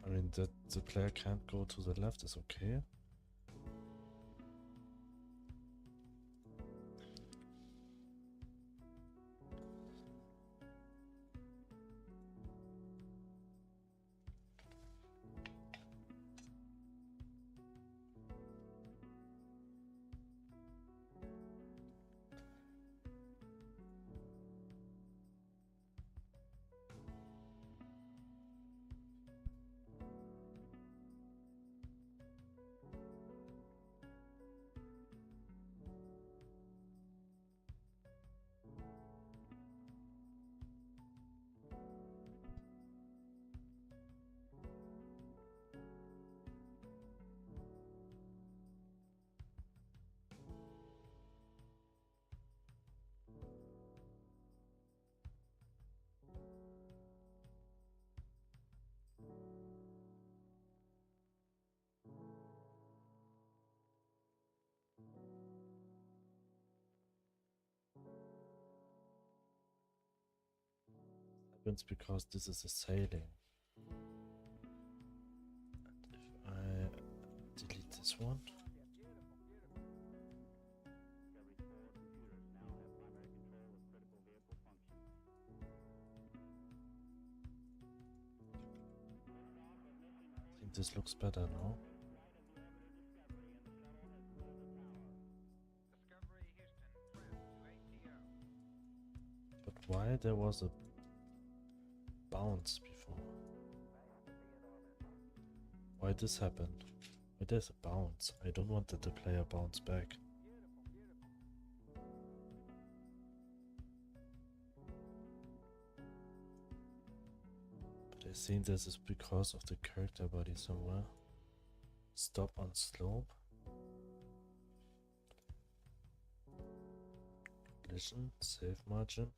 I mean, that the player can't go to the left is okay. Happens because this is a sailing. And if I delete this one. I think this looks better now. But why there was a bounce before? Why this happened? Why there's a bounce? I don't want that the player bounce back. But I think this is because of the character body somewhere. Stop on slope. Collision, save margin.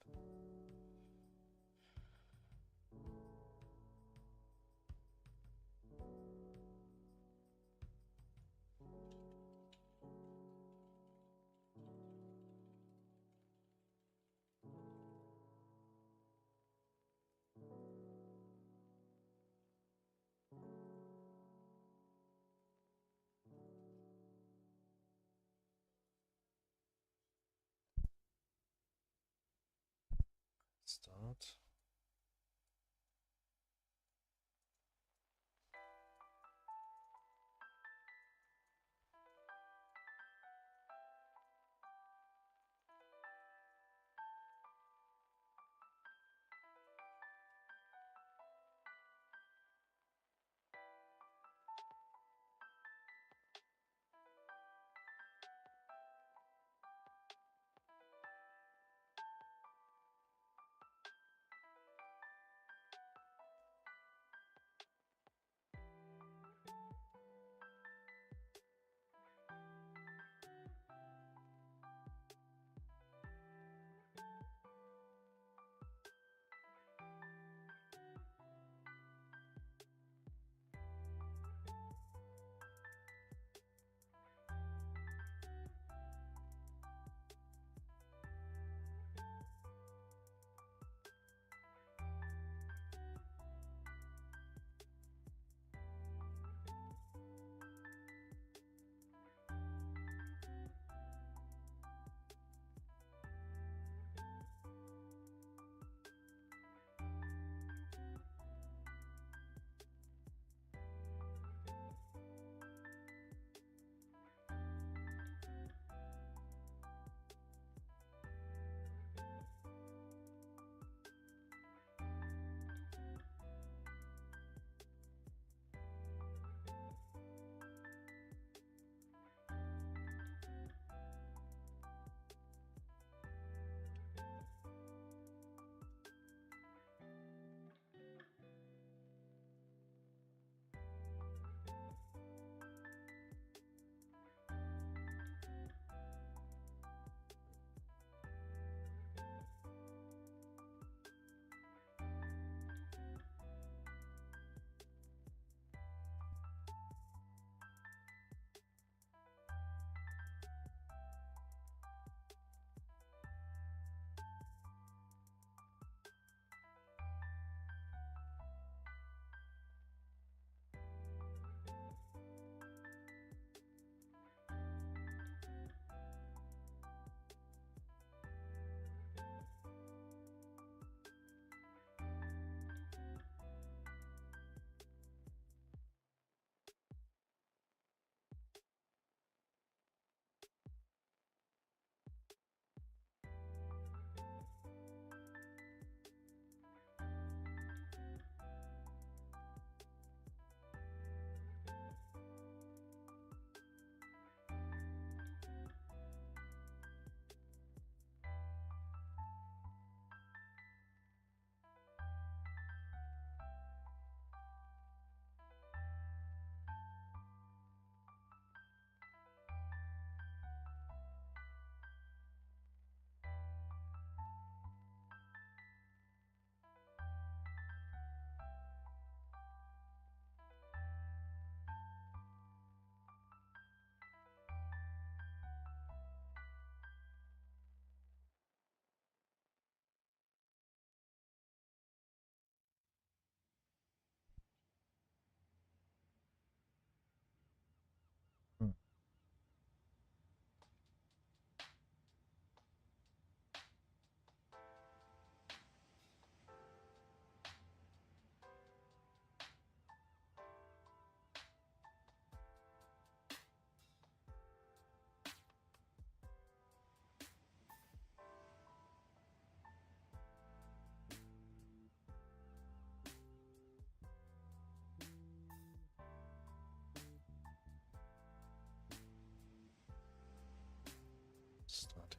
Start.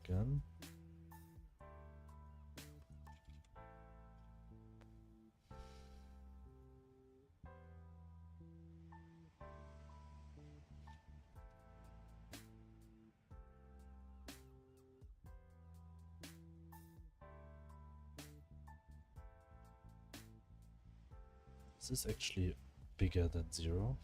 again. This is actually bigger than 0.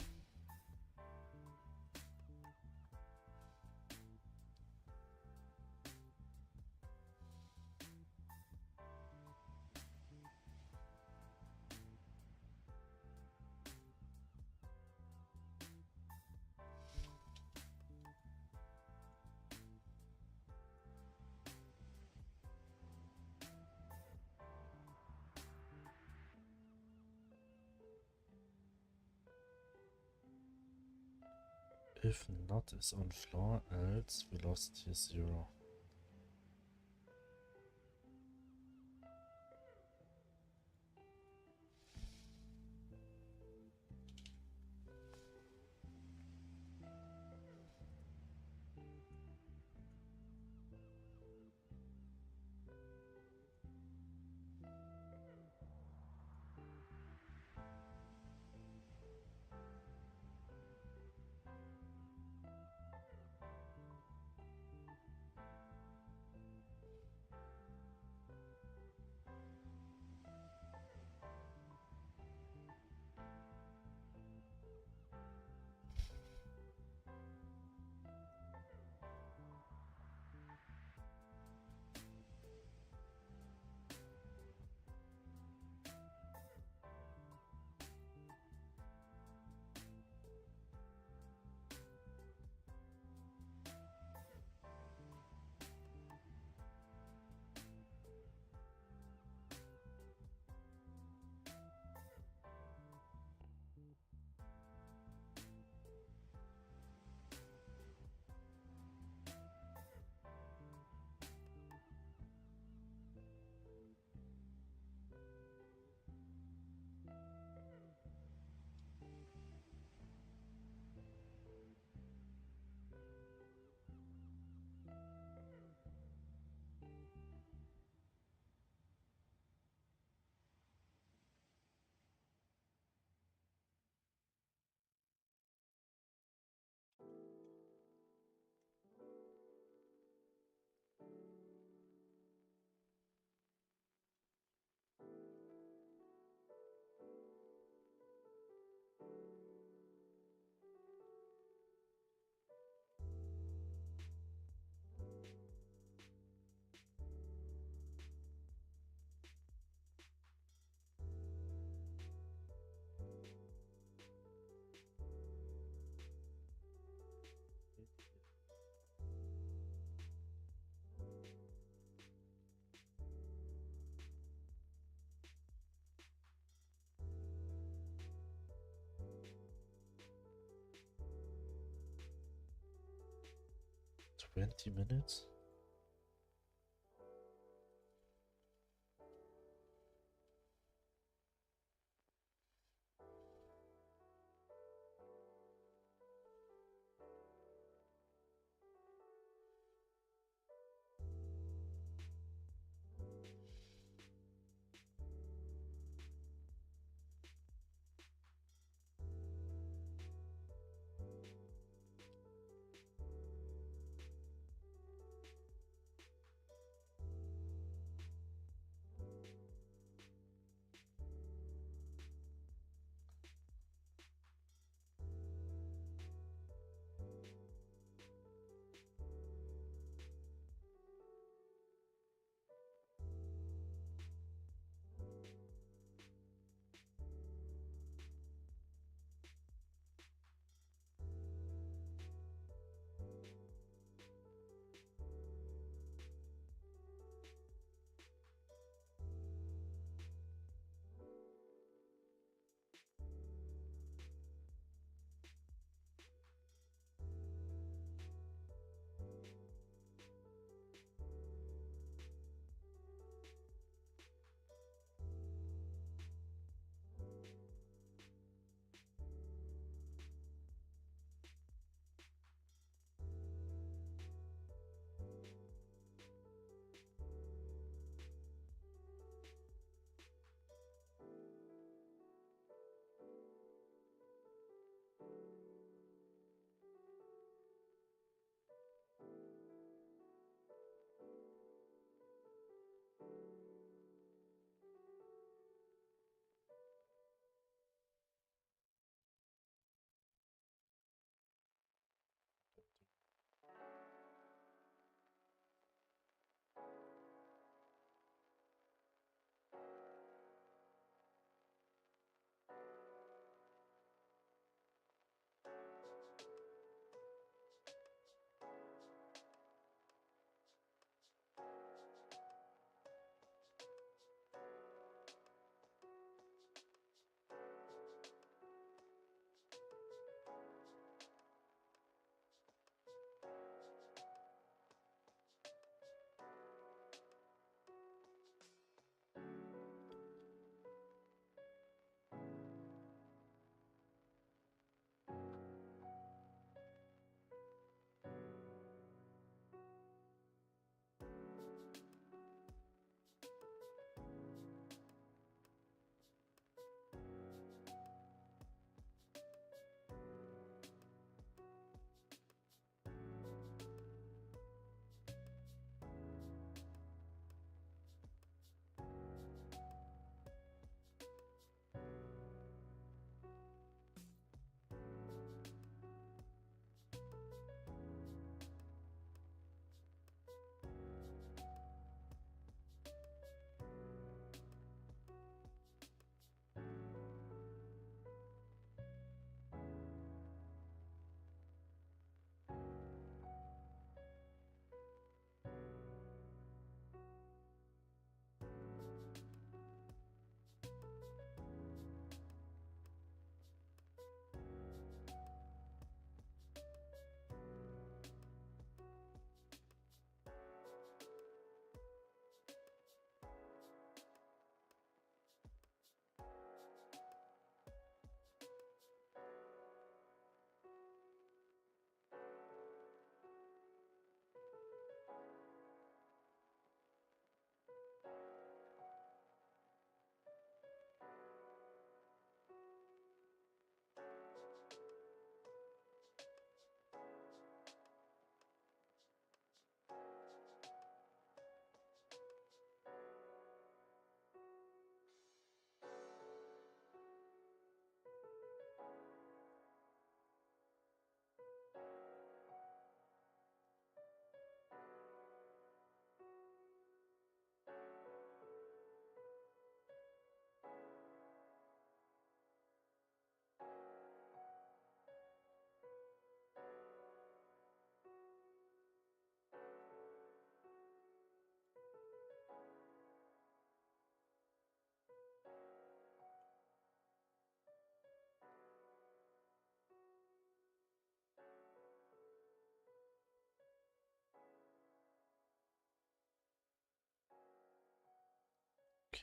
If not is on floor, else velocity is 0. $20?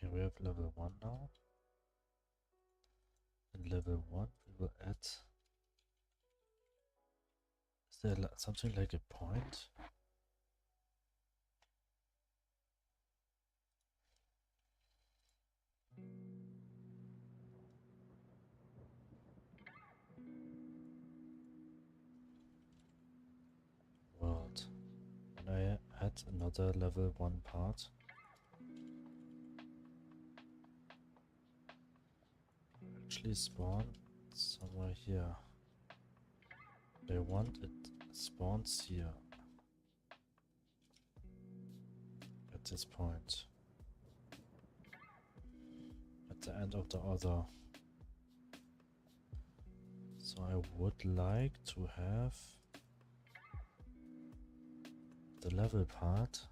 Okay, we have level 1 now. In level 1 we will add... Is there something like a point? World. Can I add another level 1 part? Actually spawn somewhere here. I want it spawns here. At this point. At the end of the other. So I would like to have the level part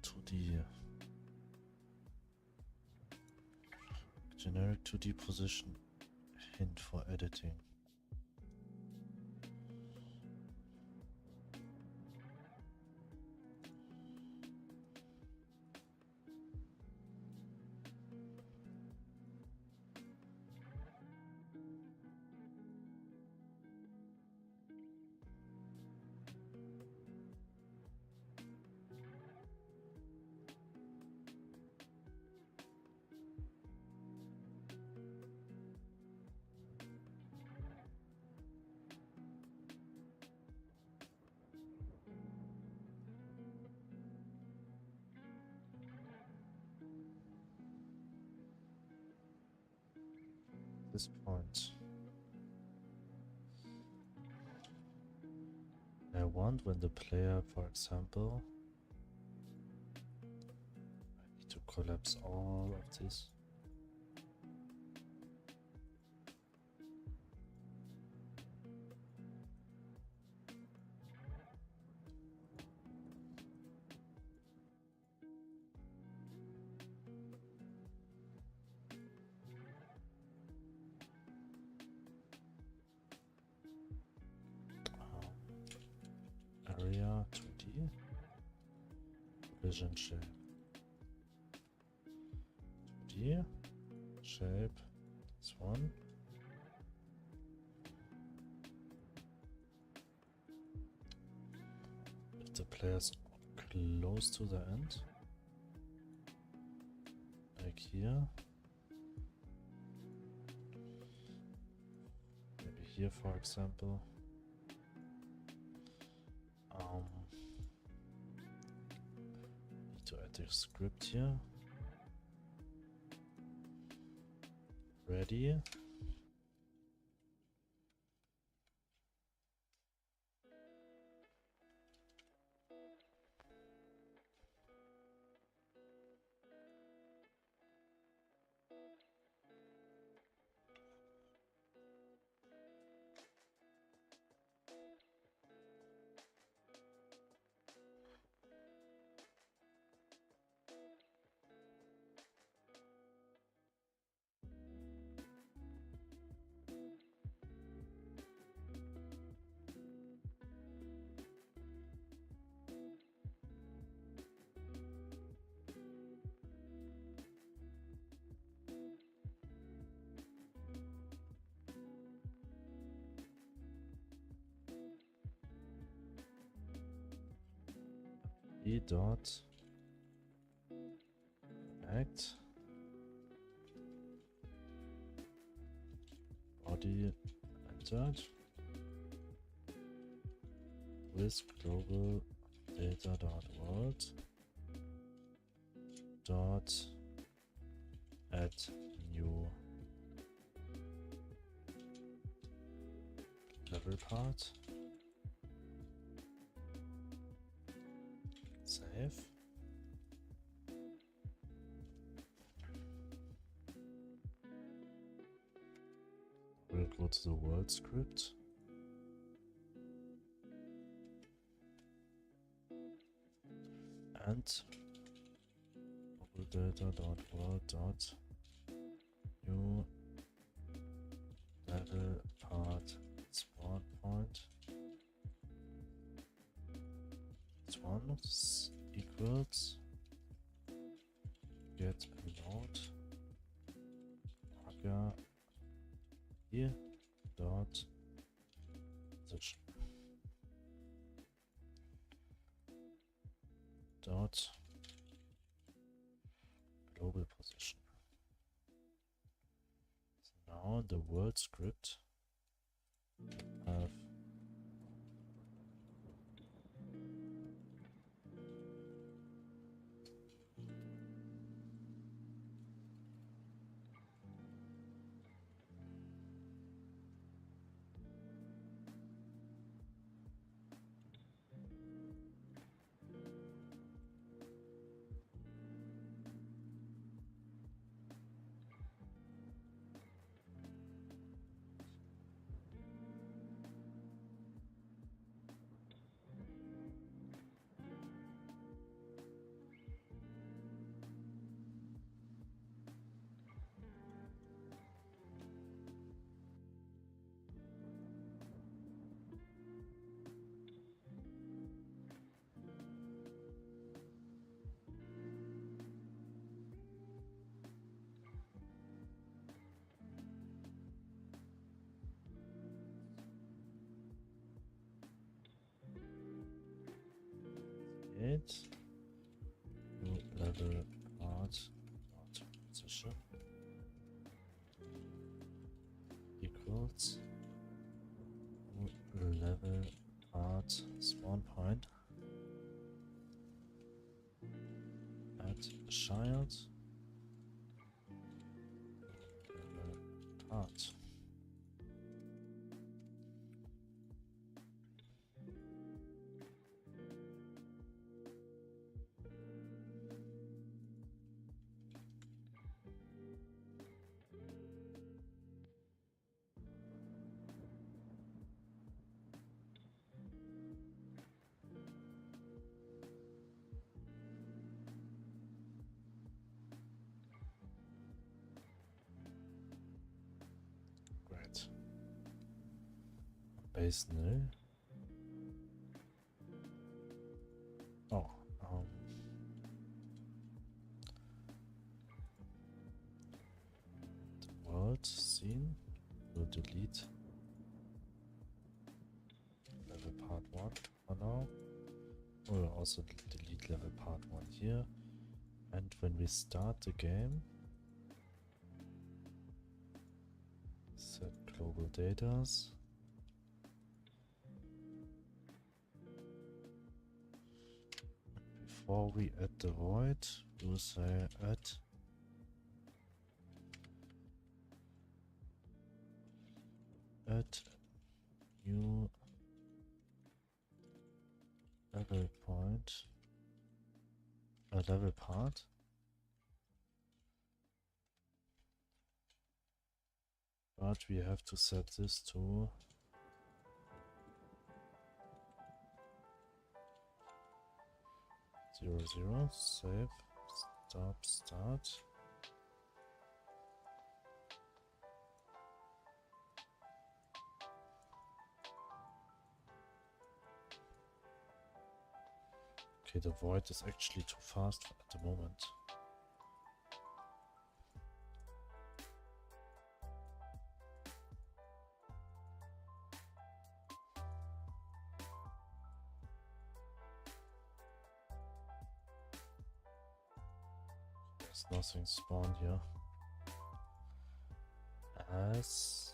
to the generic 2D position hint for editing. This point. I want when the player, for example, I need to collapse all of this. Area 2D, vision shape, 2D, shape, this one. If the player's close to the end, like here, maybe here for example. Need to add a script here. Ready. E dot act body entered with global data dot world dot add new level part. Save. We'll go to the world script. And data.world.new level part part1 equals get node marker here dot position dot global position. So now the world script have new level part not position equals new level part spawn point at child level part. Great. Base null. Oh, the world scene will delete level part 1 for now. We'll also delete level part 1 here. And when we start the game, set global datas. Before we add the void, we'll say add new level point, a level part. But we have to set this to zero zero. Save. Start. Okay, the void is actually too fast at the moment. There's nothing spawned here. As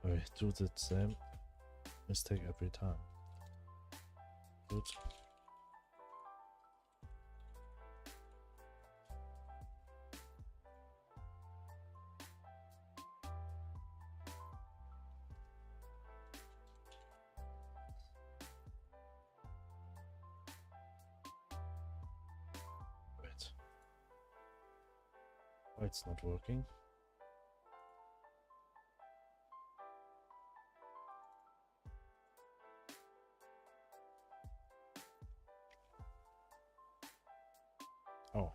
I do the same mistake every time. Good. Wait. Why it's not working? Oh.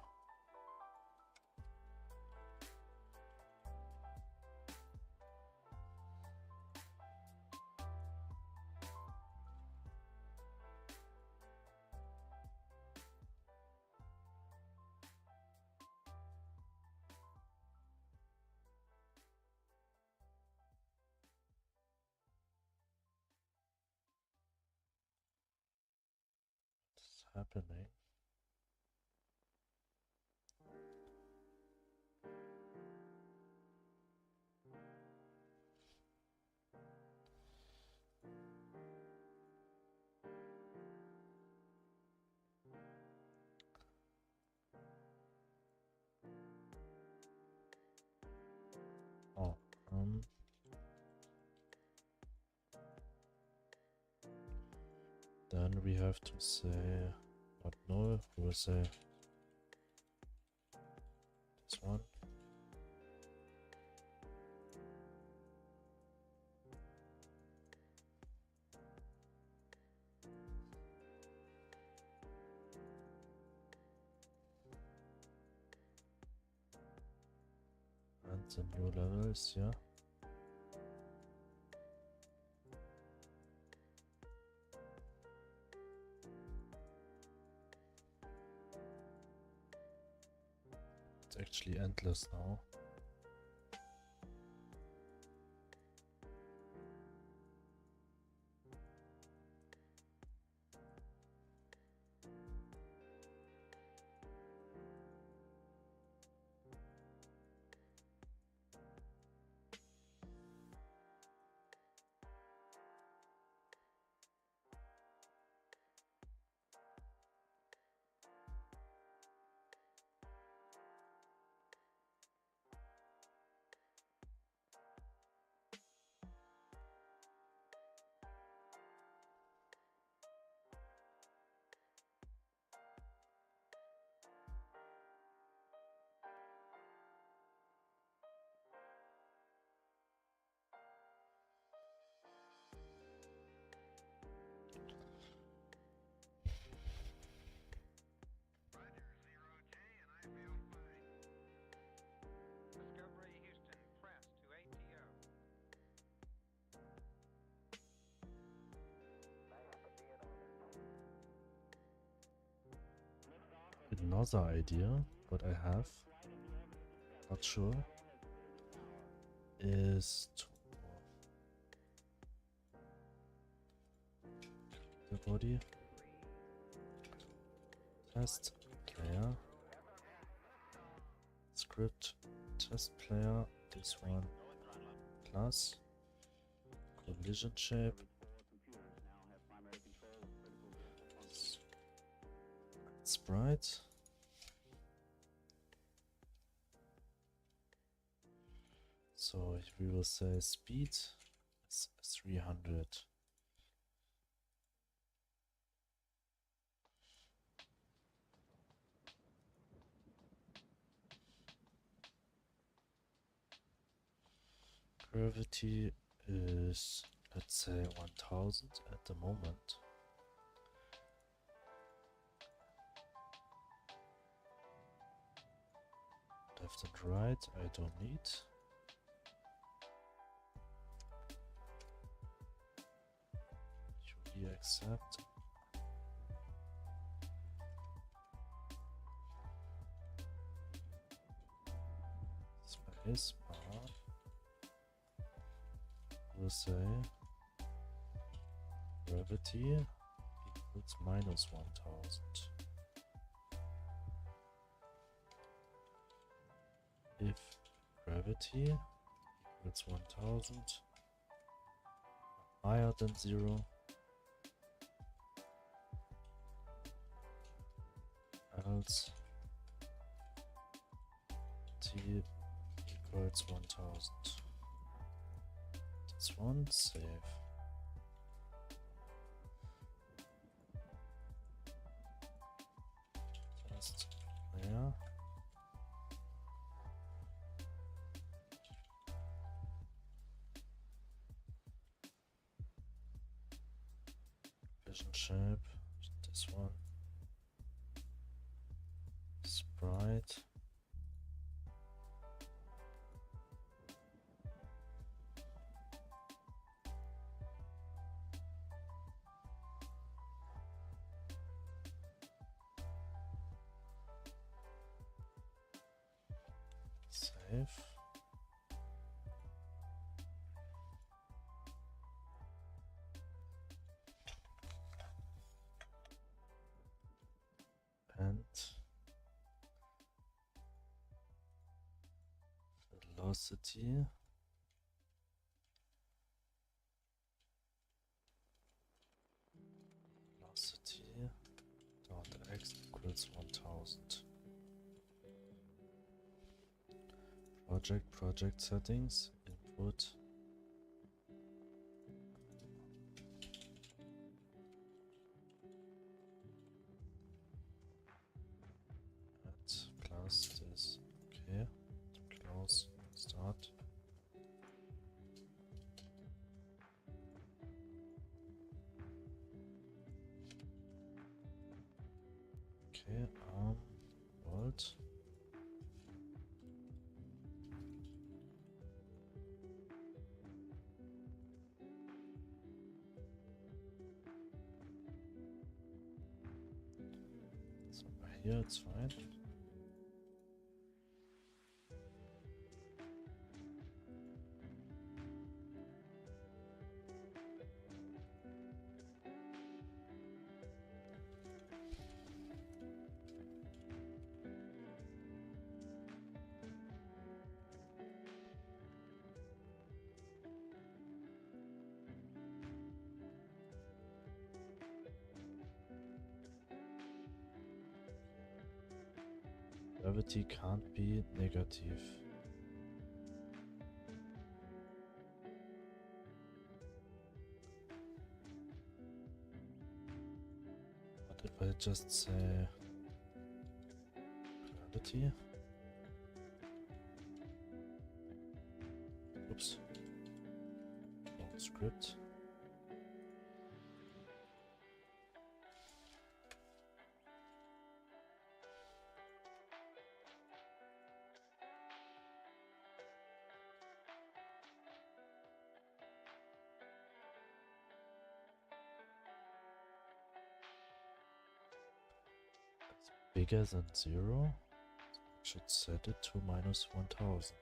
happening? Oh, then we have to say not null, we will say this one. And the new levels, yeah. It's actually endless now. Another idea, what I have, not sure, is to the body test player script test player, this one plus collision shape sprite. So we will say speed is 300. Gravity is, let's say, 1000 at the moment. Left and right, I don't need. UV accept. Space bar. We'll say gravity equals minus 1000. If gravity equals 1000 higher than 0, else t equals 1000. This one, save. Just there. Vision shape, this one. Sprite. Save. velocity dot x equals 1000. Project settings, input. Class this, okay. Close, start. Okay, volt. So here it's fine. Gravity can't be negative. What if I just say gravity? Oops. Wrong script. Bigger than 0, should set it to minus 1000.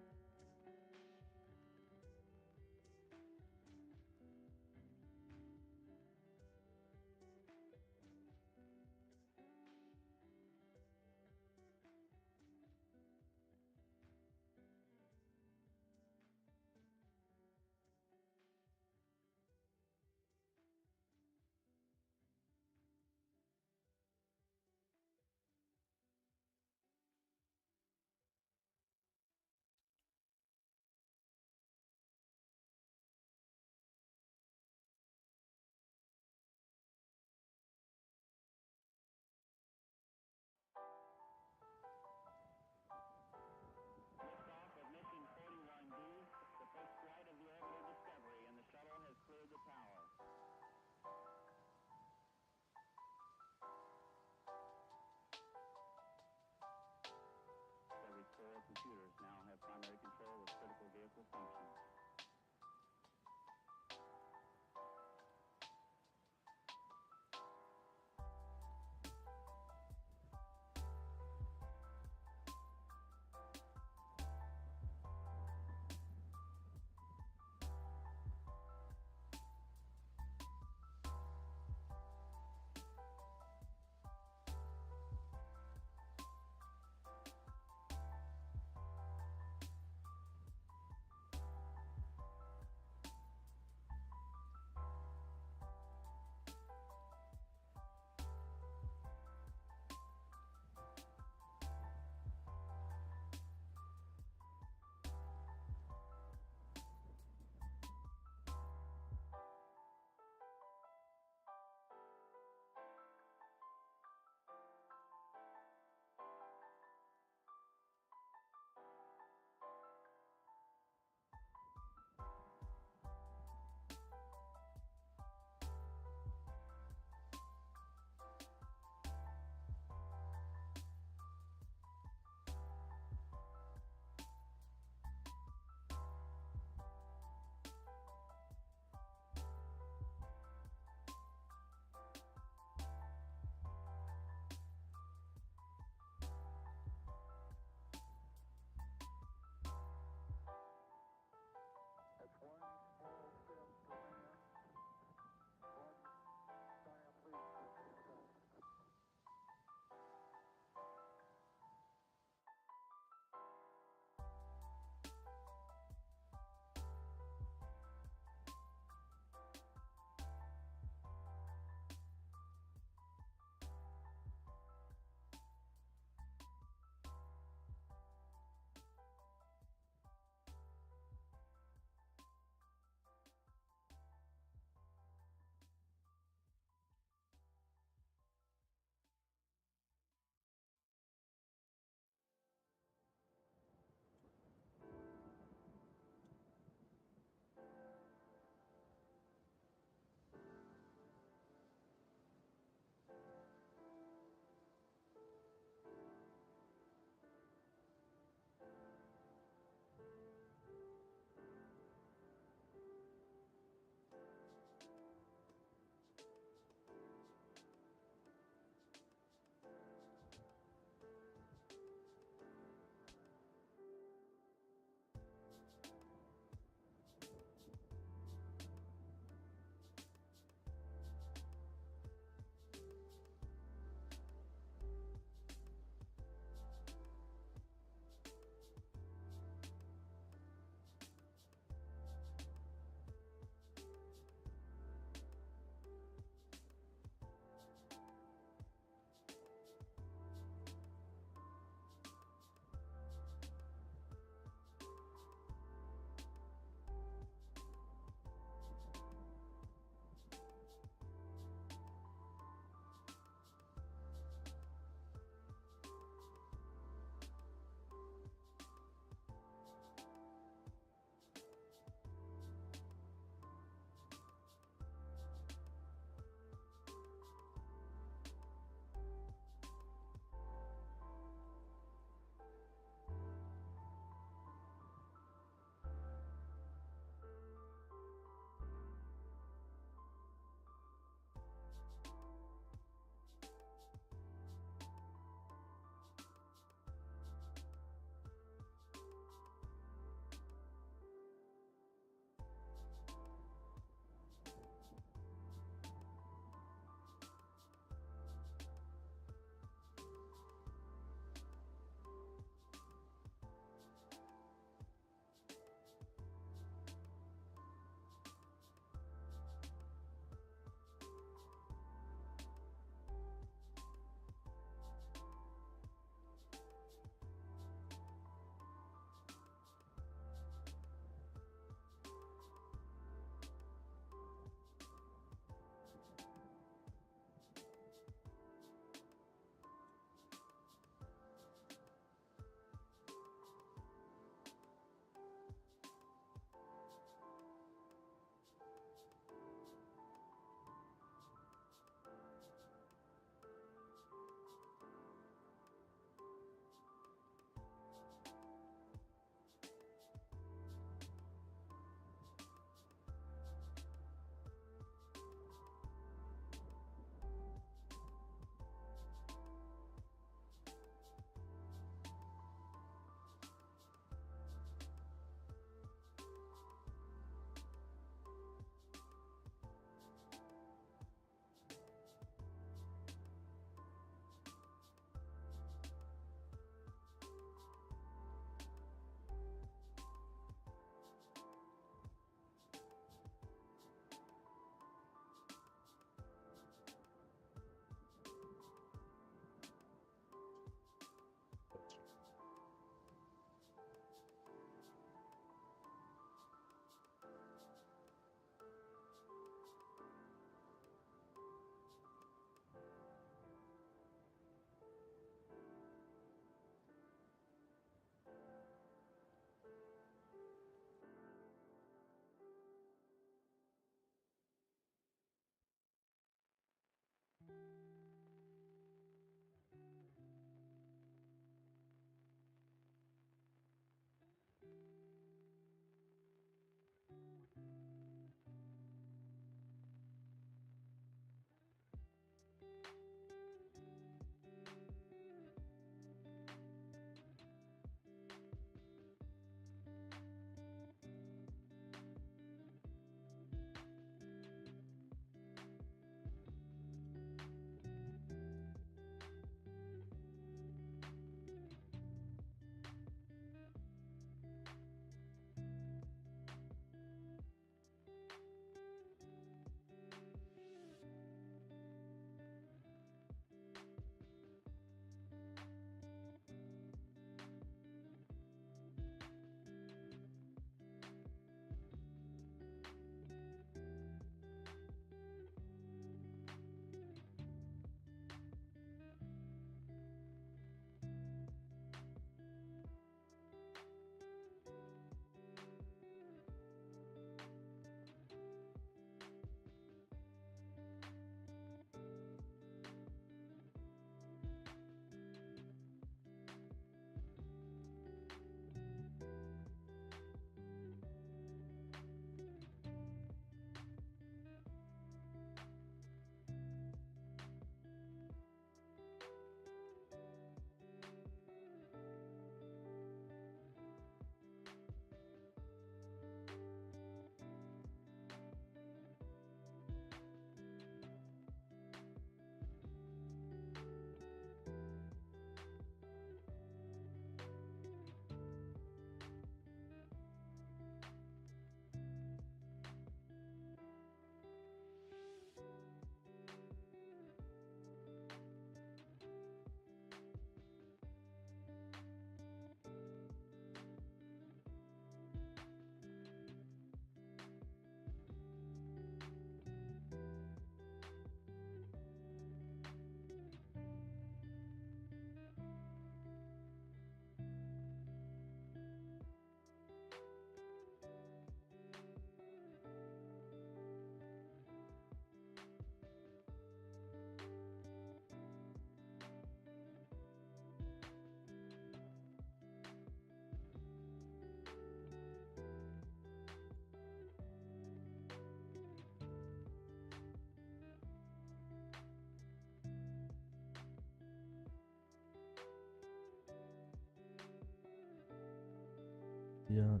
here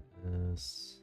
is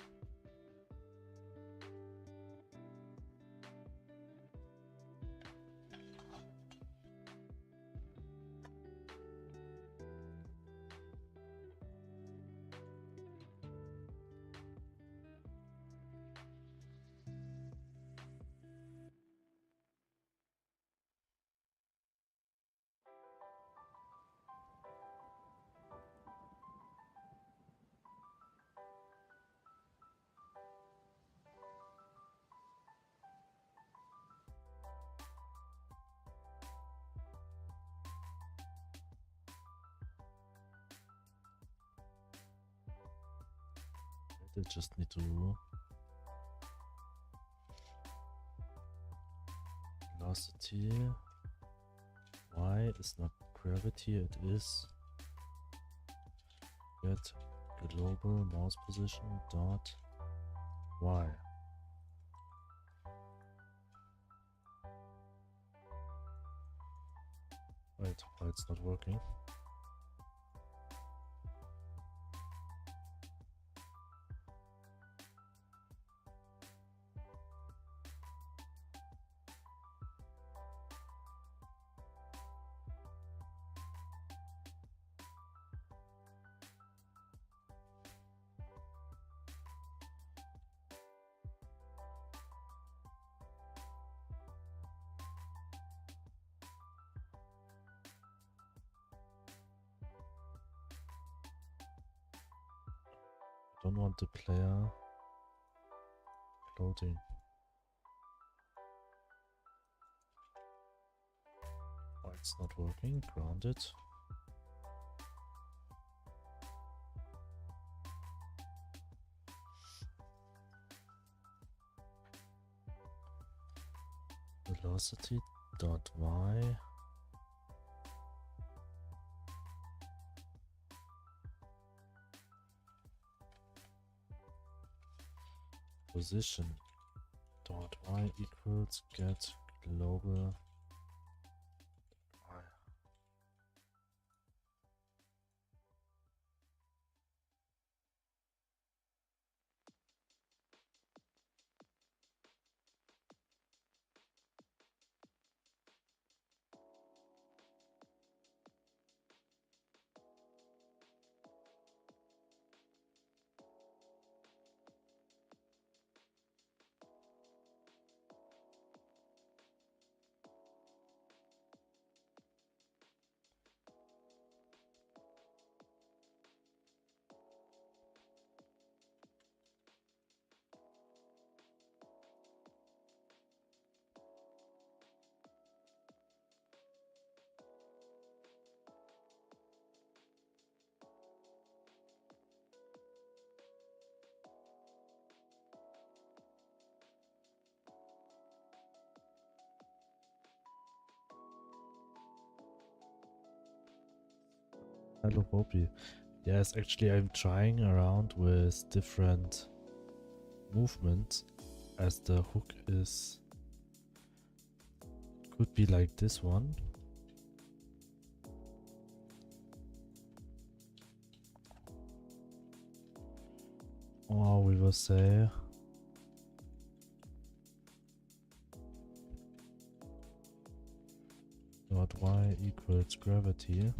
I just need to velocity. Y is not gravity, it is get global mouse position dot Y. Wait, why it's not working? Don't want the player floating. Oh, it's not working. Grounded. Velocity dot Y. Position dot Y equals get global Y. Hello, Bobby. Yes, actually, I'm trying around with different movements as the hook is. Could be like this one. Or we will say dot Y equals gravity.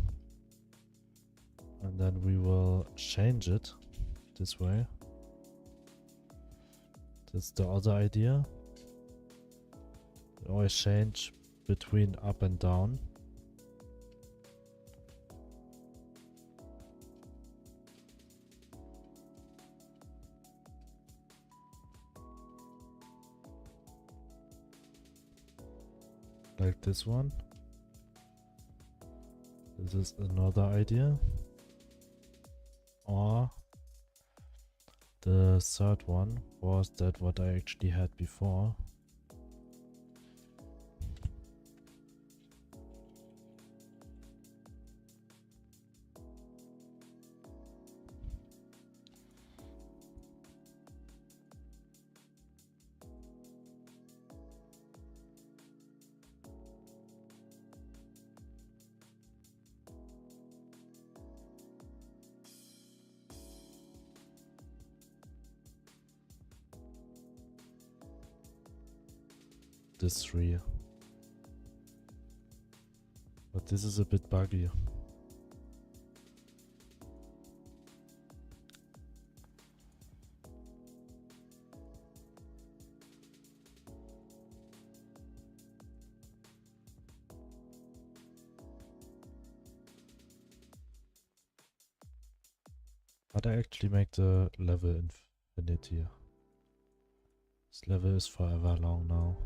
And then we will change it this way. That's the other idea. We always change between up and down. Like this one. This is another idea. Or the third one was that what I actually had before. this 3. But this is a bit buggy. But I actually make the level infinity. This level is forever long now.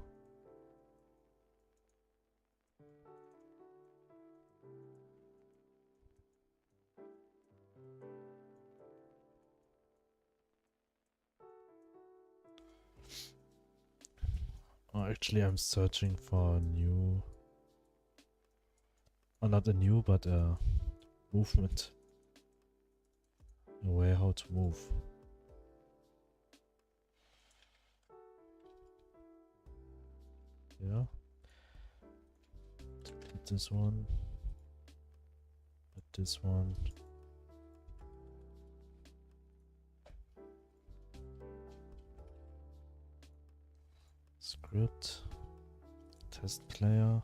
Oh, actually I'm searching for a new... Oh, not a new, but a movement. A way how to move. Yeah. Delete this one. But this one. Script. Test player.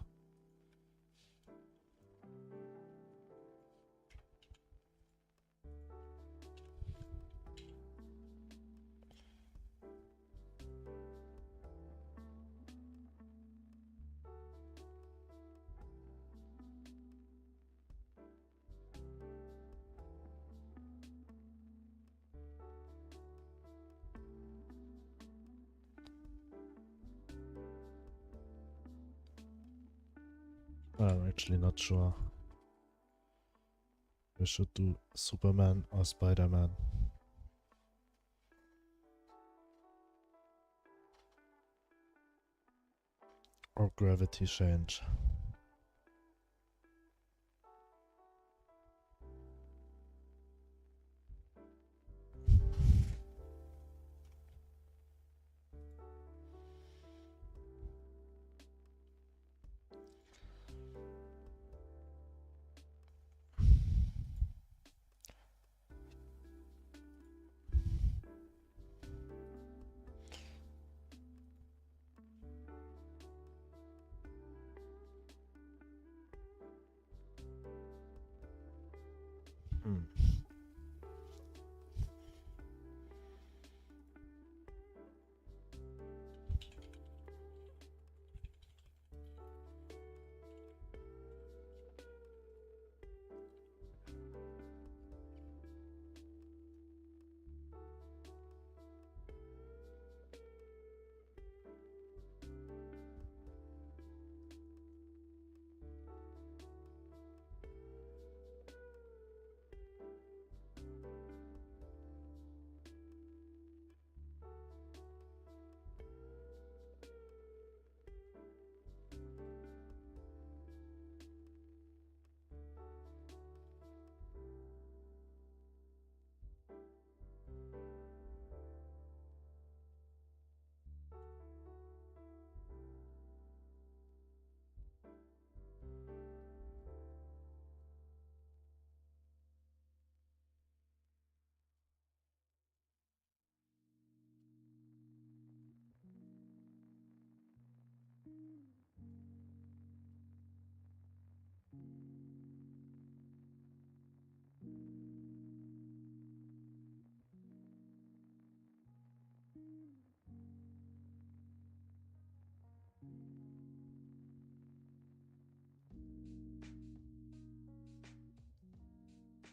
I'm actually not sure. We should do Superman or Spider-Man. Or gravity change. Hmm.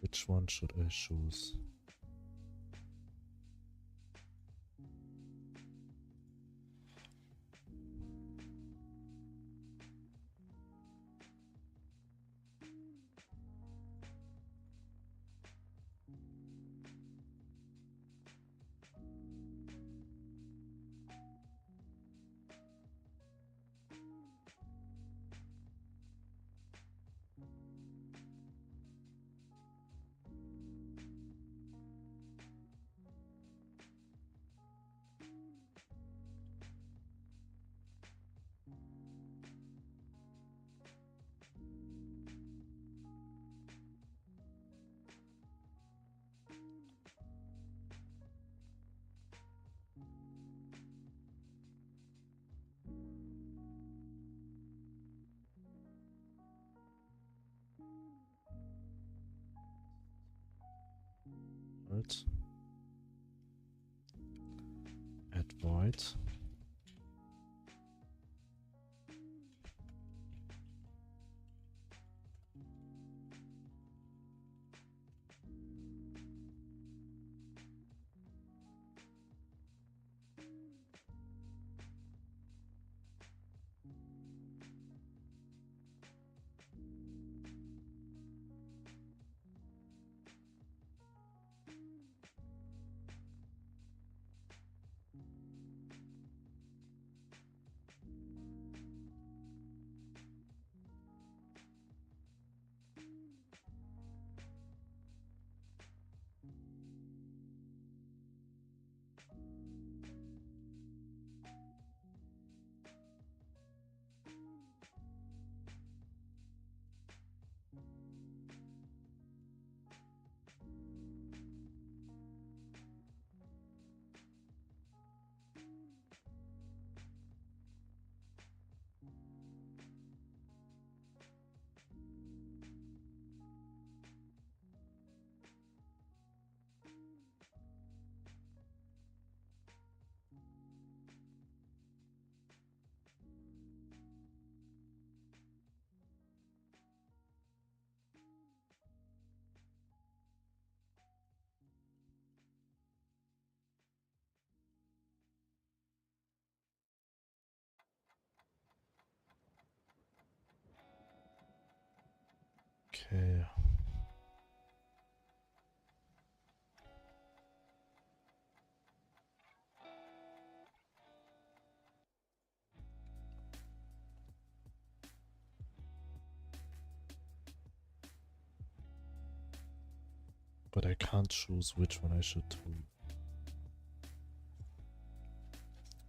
Which one should I choose? default. Add void. Okay. But I can't choose which one I should do.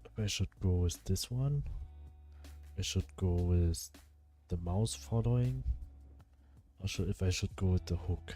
If I should go with this one, I should go with the mouse following, or if I should go with the hook.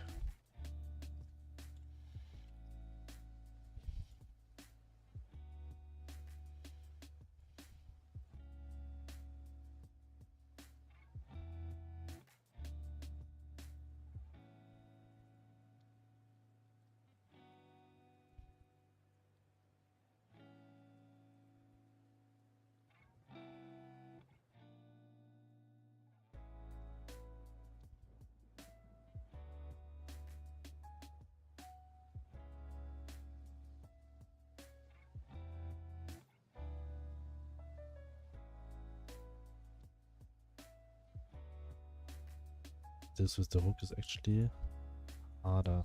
This with the hook is actually harder.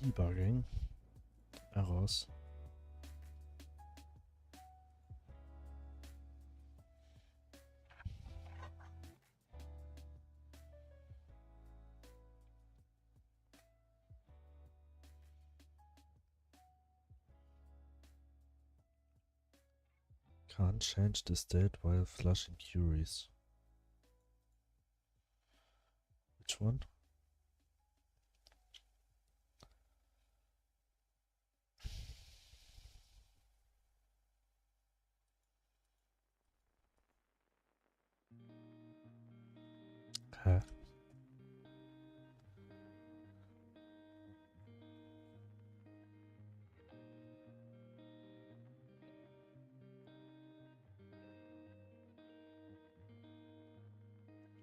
Debugging errors. Can't change the state while flushing queries. Which one? Huh?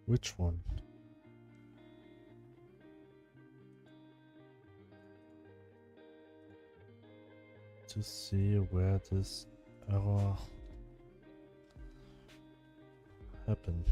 Which one? To see where this error happened.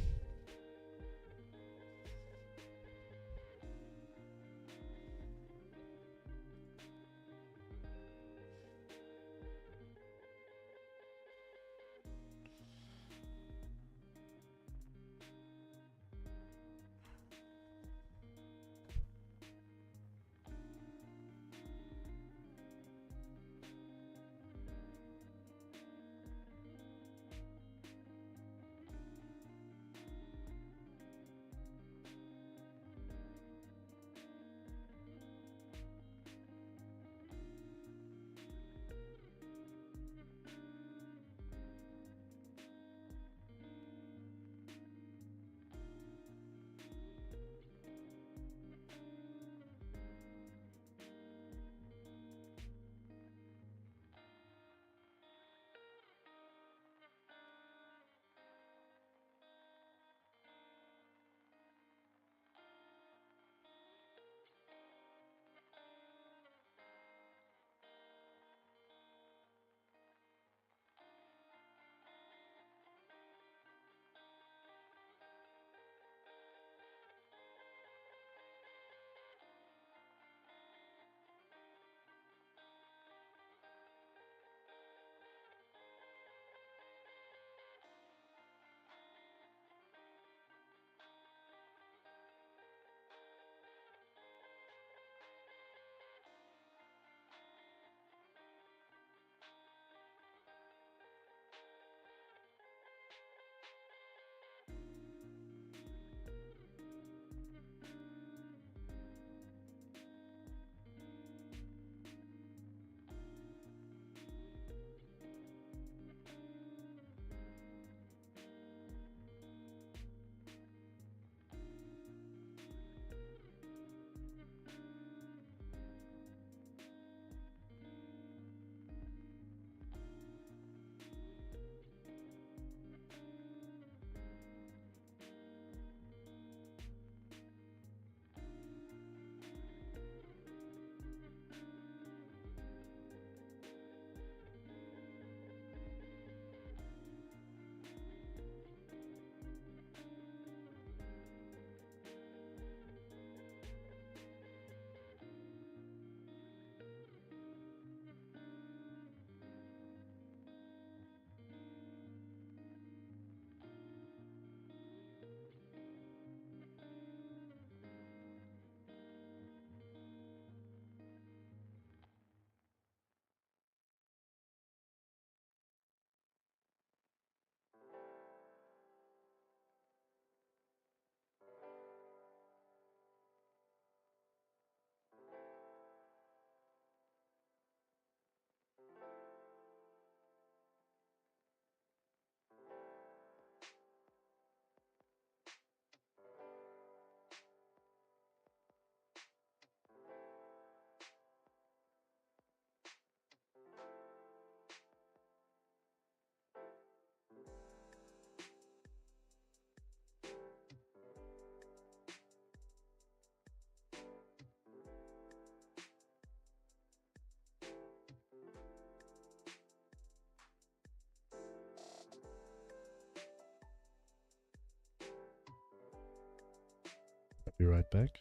Be right back.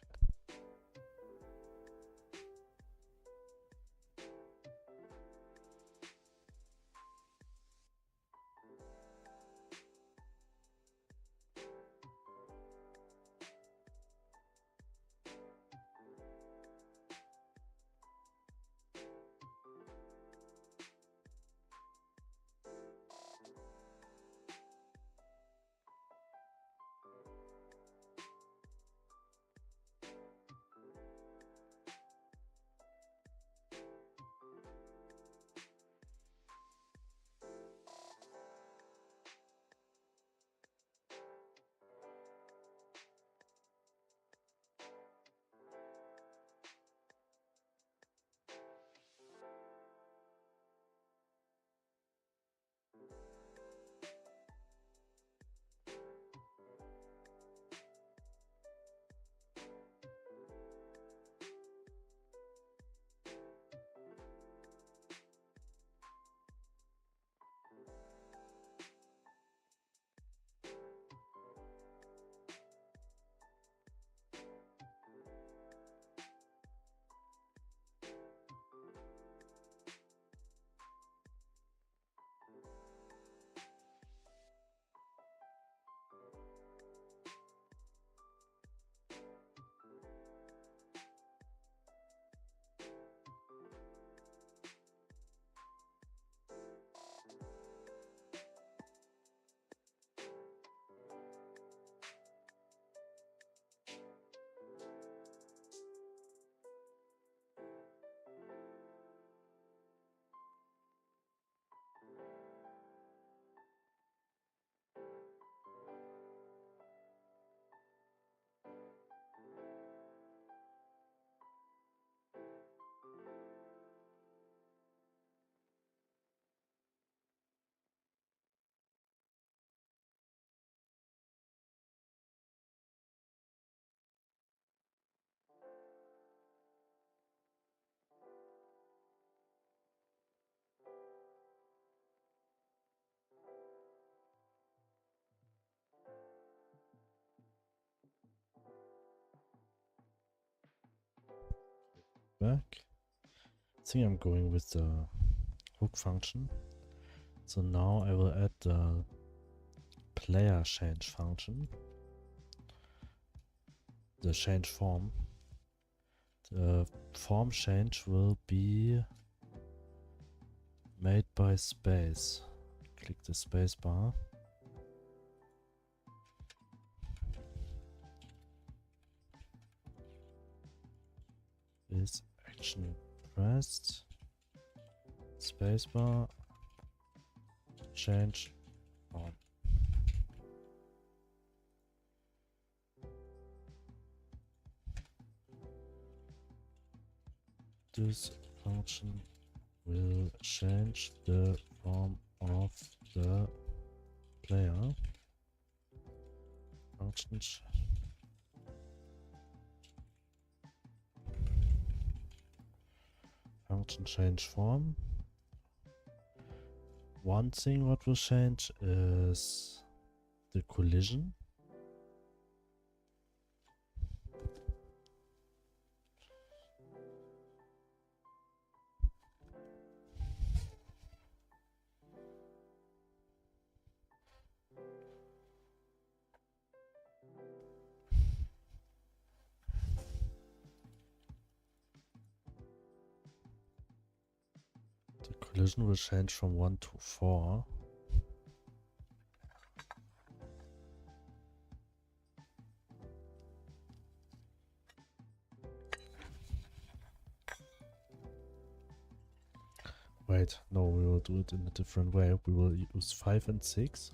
Back. I think I'm going with the hook function. So now I will add the player change function, the change form. The form change will be made by space. Click the space bar. Is action pressed? Spacebar. Change form. This function will change the form of the player. Function change form. One thing what will change is the collision. The collision will change from 1 to 4. Wait, no, we will do it in a different way. We will use 5 and 6.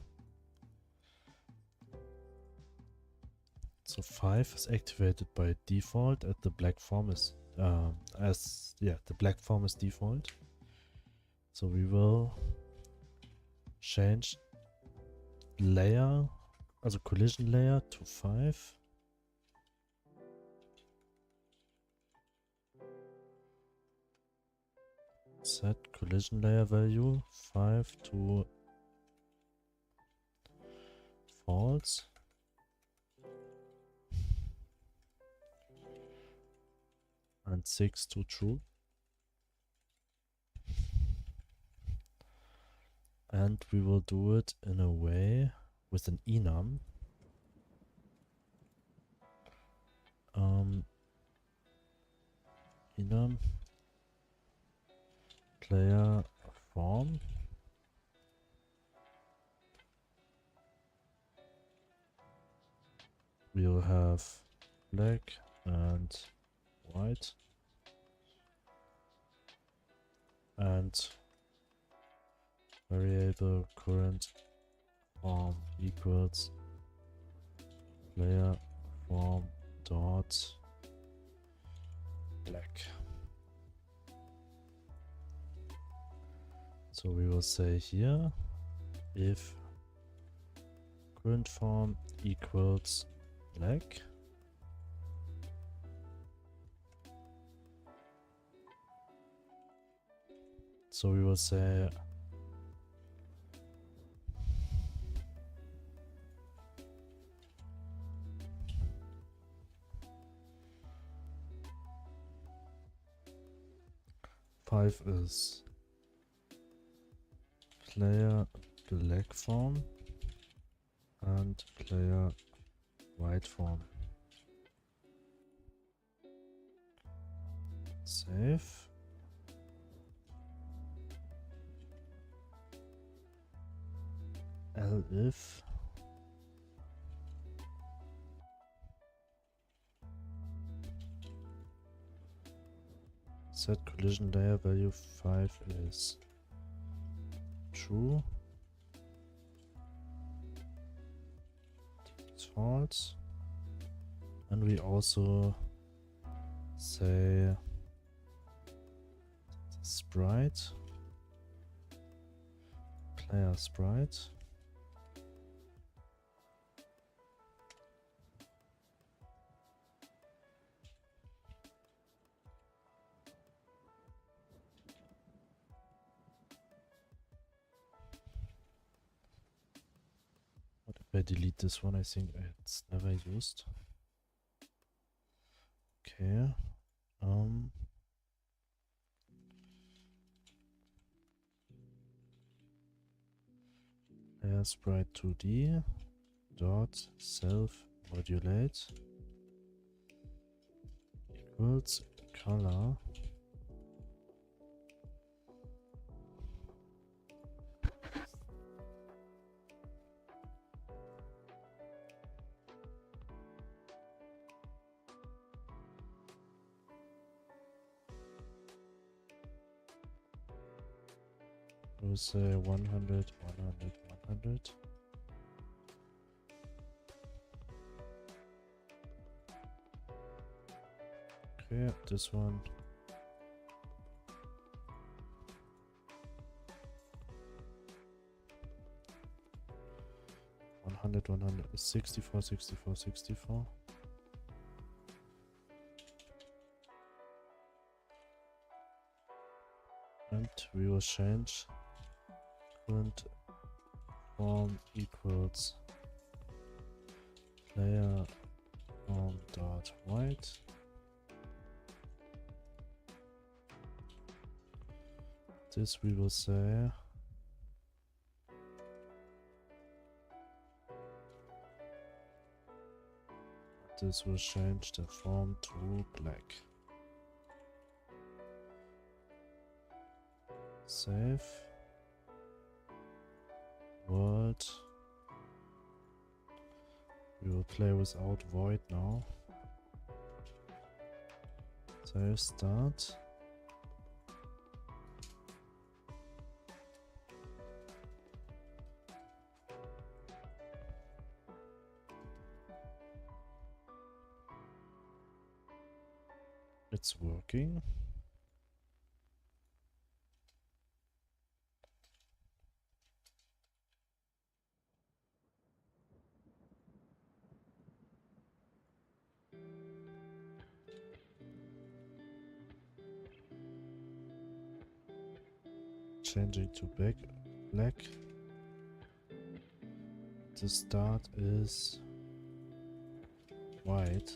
So 5 is activated by default and the black form is the black form is default. So we will change layer, also collision layer to 5. Set collision layer value 5 to false. and 6 to true. And we will do it in a way with an enum. Enum player form. We'll have black and white and variable current form equals player form dot black. So we will say here if current form equals black, so we will say five is player black form and player white form. Save. Elif set collision layer value 5 is true. It's false. And we also say sprite, player sprite, what if I delete this one? I think it's never used. Okay. Player sprite 2D dot self modulate equals color we'll say 100 100 100. Okay, this one. $100 64 64 64. And we will change current form equals player form dot white. This we will say this will change the form to black. Save. World. We will play without void now. Save start. It's working. Changing to black. The start is white.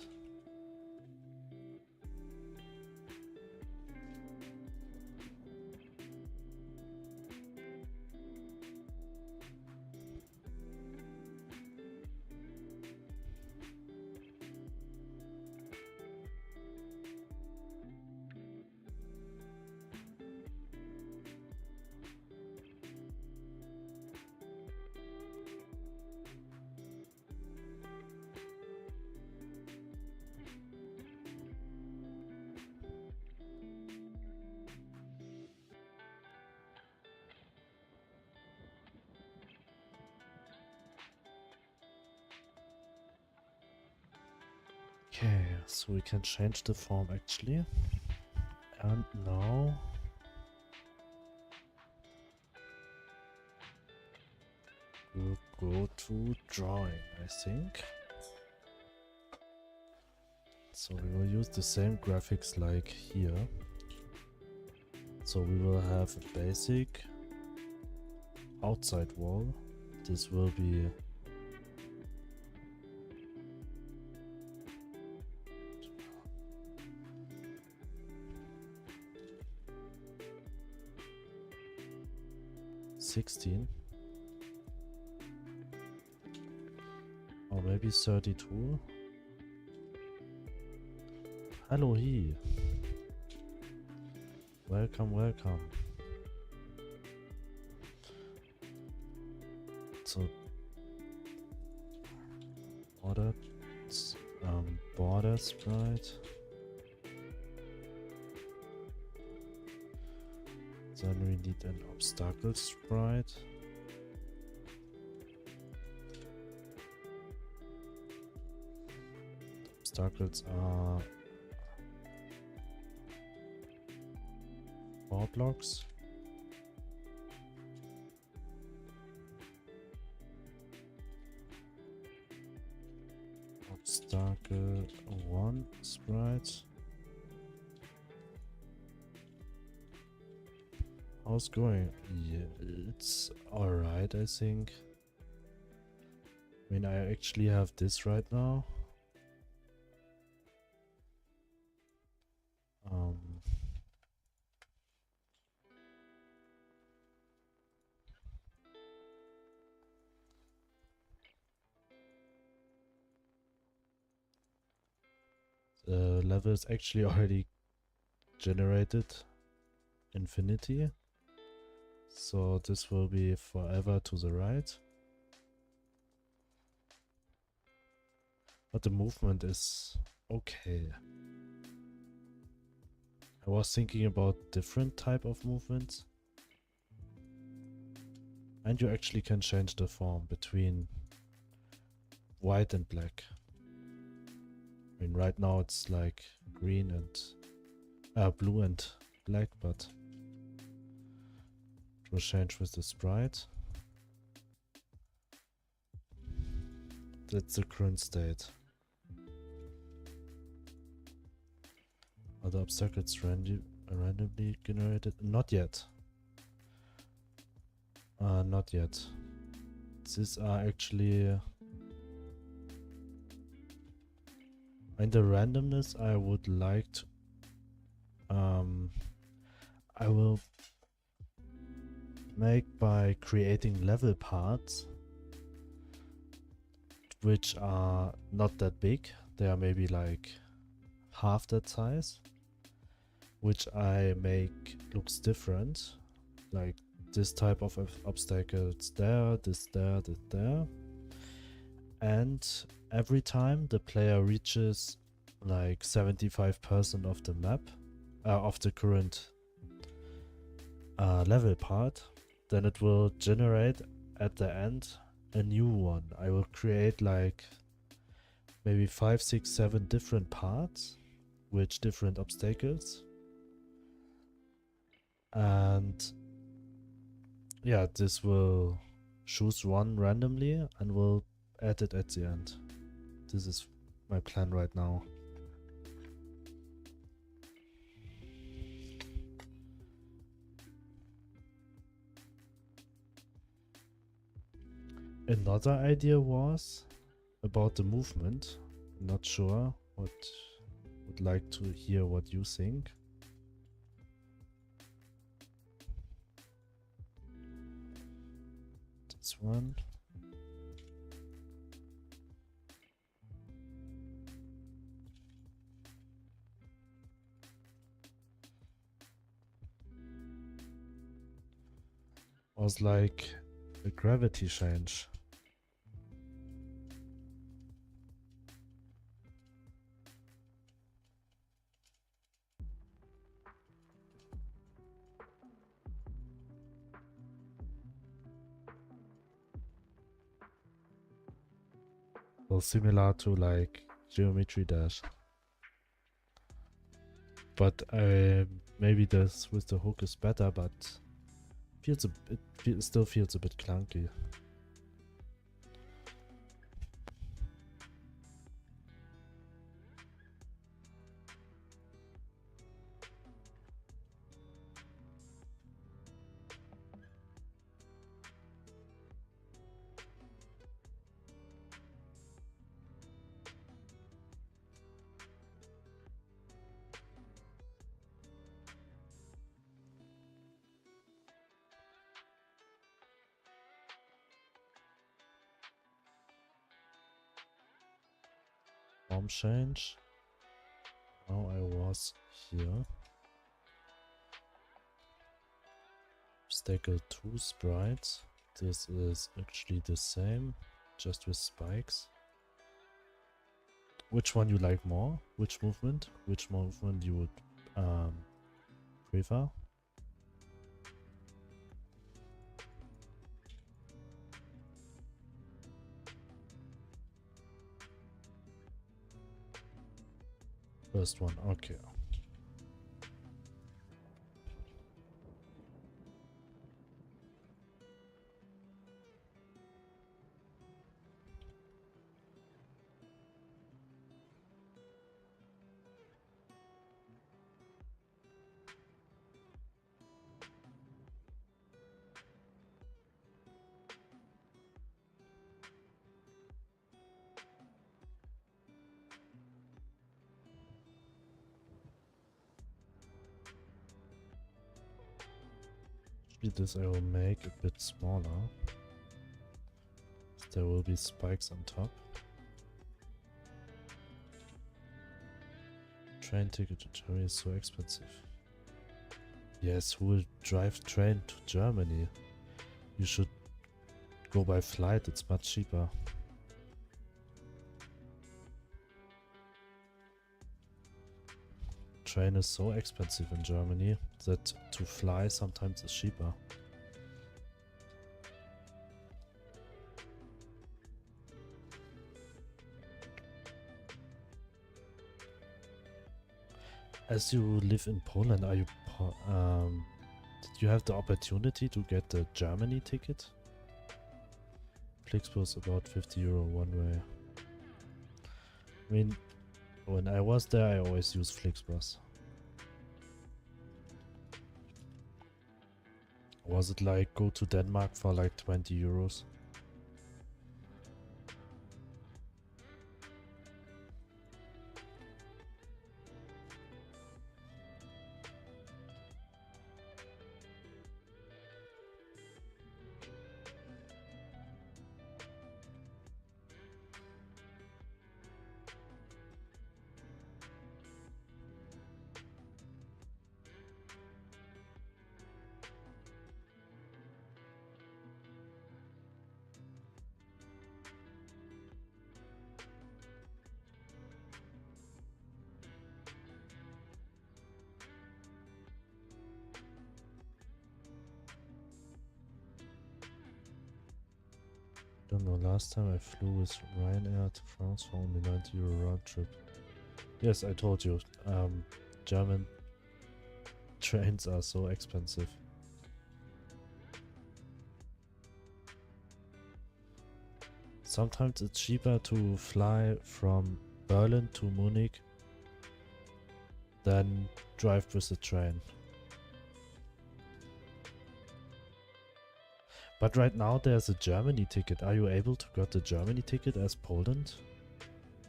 Okay, so we can change the form actually. And now we'll go to drawing, I think. So we will use the same graphics like here. So we will have a basic outside wall. This will be $16 or maybe 32. Hello he. Welcome, welcome. So border sprite. Then we need an obstacle sprite. The obstacles are 4 blocks. Obstacle 1 sprite. How's it going? Yeah, it's alright, I think. I mean, I actually have this right now. The level is actually already generated infinity. So this will be forever to the right. But the movement is okay. I was thinking about different type of movements. And you actually can change the form between white and black. I mean, right now it's like green and blue and black, but it will change with the sprite. That's the current state. Are the obstacles randomly generated? Not yet. Not yet. These are actually... And the randomness I would like to... I will make by creating level parts which are not that big. They are maybe like half that size, which I make looks different. Like this type of obstacles there, this there, this there. And every time the player reaches like 75% of the map, of the current level part, then it will generate at the end a new one. I will create like maybe 5, 6, 7 different parts with different obstacles. And yeah, this will choose one randomly and will add it at the end. This is my plan right now. Another idea was about the movement. Not sure what, would like to hear what you think. This one. Was like a gravity change. So similar to like geometry dash. But maybe this with the hook is better, but it still feels a bit clunky. Form change. Now I was here. Stackle 2 sprites. This is actually the same, just with spikes. Which one you like more? Which movement? Which movement you would prefer? First one, okay. This I will make a bit smaller. There will be spikes on top. Train ticket to Germany is so expensive. Yes, who will drive train to Germany? You should go by flight, it's much cheaper. Train is so expensive in Germany that to fly sometimes is cheaper. As you live in Poland, are you did you have the opportunity to get the Germany ticket? Flixbus about 50 euro one way. I mean, when I was there, I always used Flixbus. Was it like go to Denmark for like 20 euros? Don't know, last time I flew with Ryanair to France for only 90 euro round trip. Yes, I told you, German trains are so expensive. Sometimes it's cheaper to fly from Berlin to Munich than drive with a train. But right now there's a Germany ticket. Are you able to get the Germany ticket as Poland?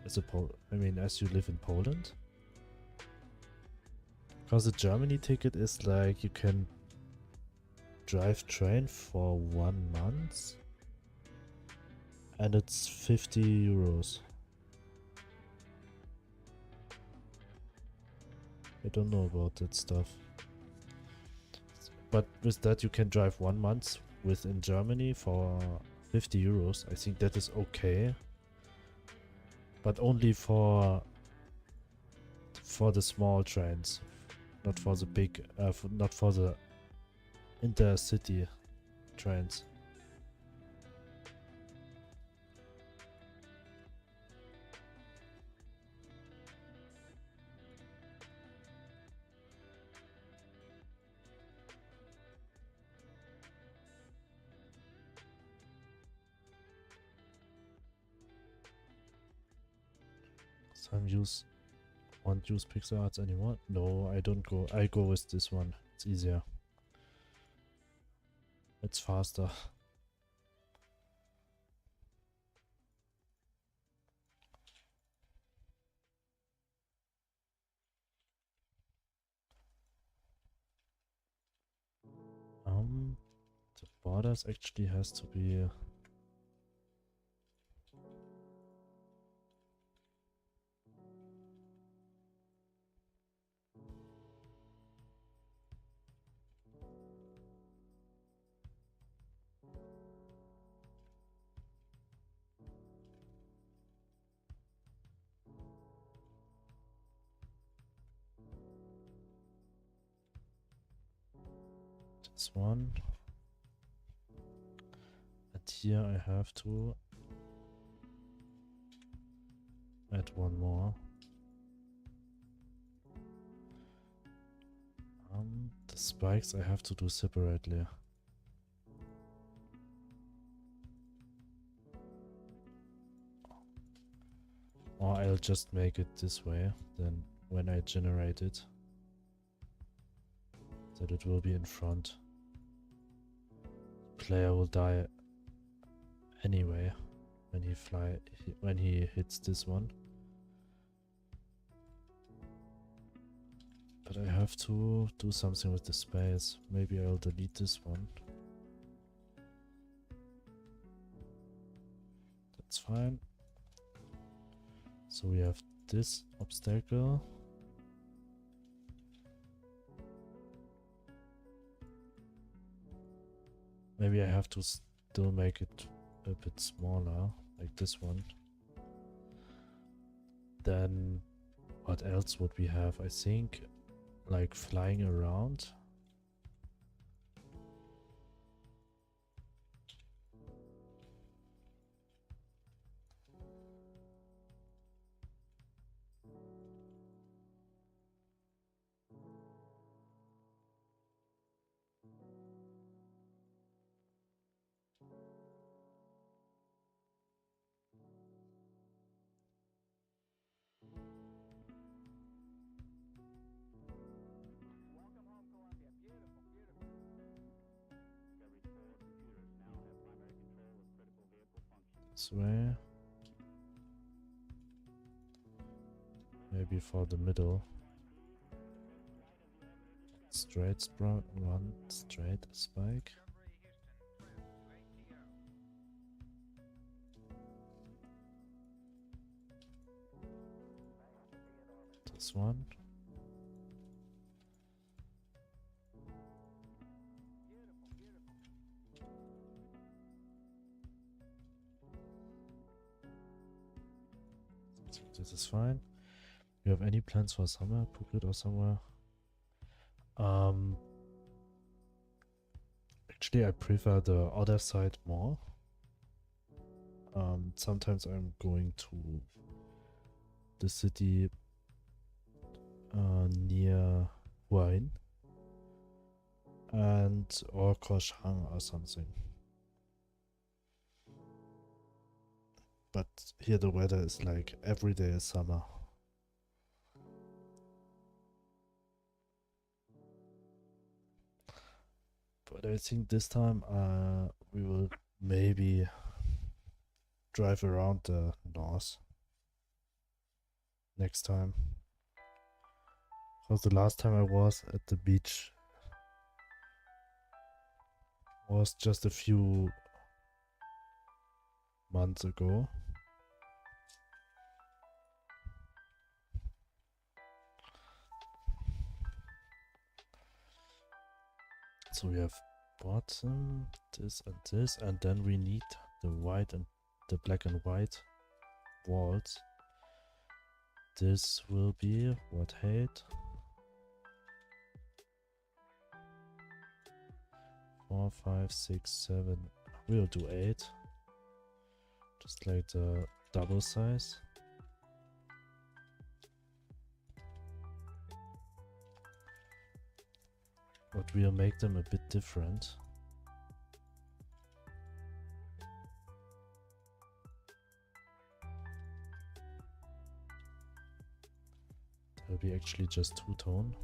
As you live in Poland? Because the Germany ticket is like you can drive train for 1 month and it's 50 euros. I don't know about that stuff. But with that you can drive 1 month within Germany for 50 euros. I think that is okay. But only for the small trains, not for the big, not for the intercity trains. This time won't use pixel arts anymore. No, I don't go. I go with this one. It's easier. It's faster. The borders actually has to be. This one. And here I have to add one more. The spikes I have to do separately. Or I'll just make it this way, then when I generate it, that it will be in front. Player will die anyway when he hits this one. But I have to do something with the space. Maybe I'll delete this one. That's fine. So we have this obstacle. Maybe I have to still make it a bit smaller, like this one. Then what else would we have? I think like flying around. This way. Maybe for the middle. Straight sprout, one straight spike. This one. So this is fine. You have any plans for summer, Phuket or somewhere? Actually, I prefer the other side more. Sometimes I'm going to the city near Hua Hin and or Koh Chang or something. But here the weather is like every day is summer. But I think this time we will maybe drive around the north next time. Because the last time I was at the beach was just a few months ago. So we have bottom, this, and then we need the white and the black and white walls. This will be what height? 4, 5, 6, 7. We'll do 8. Just like the double size. But we'll make them a bit different. will be actually just two-tone.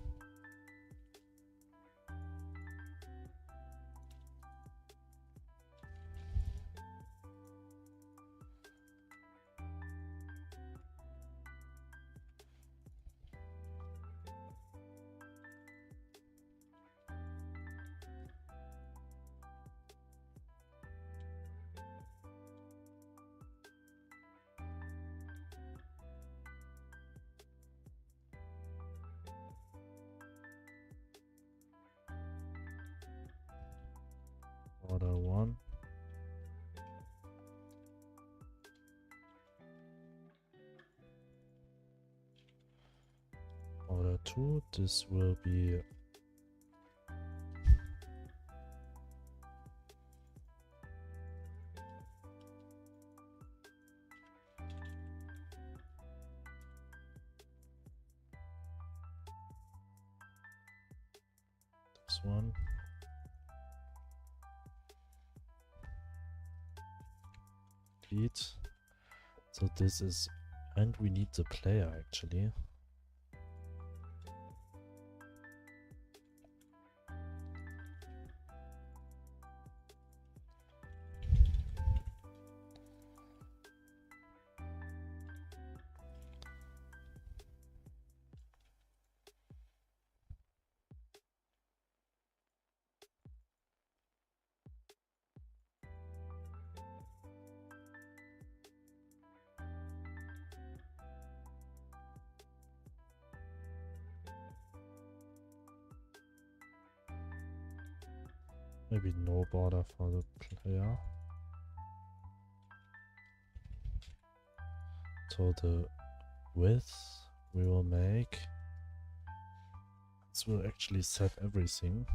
Order 1. Order 2. This will be this one. So this is, and we need the player actually. Maybe no border for the player. So the width we will make. This will actually set everything.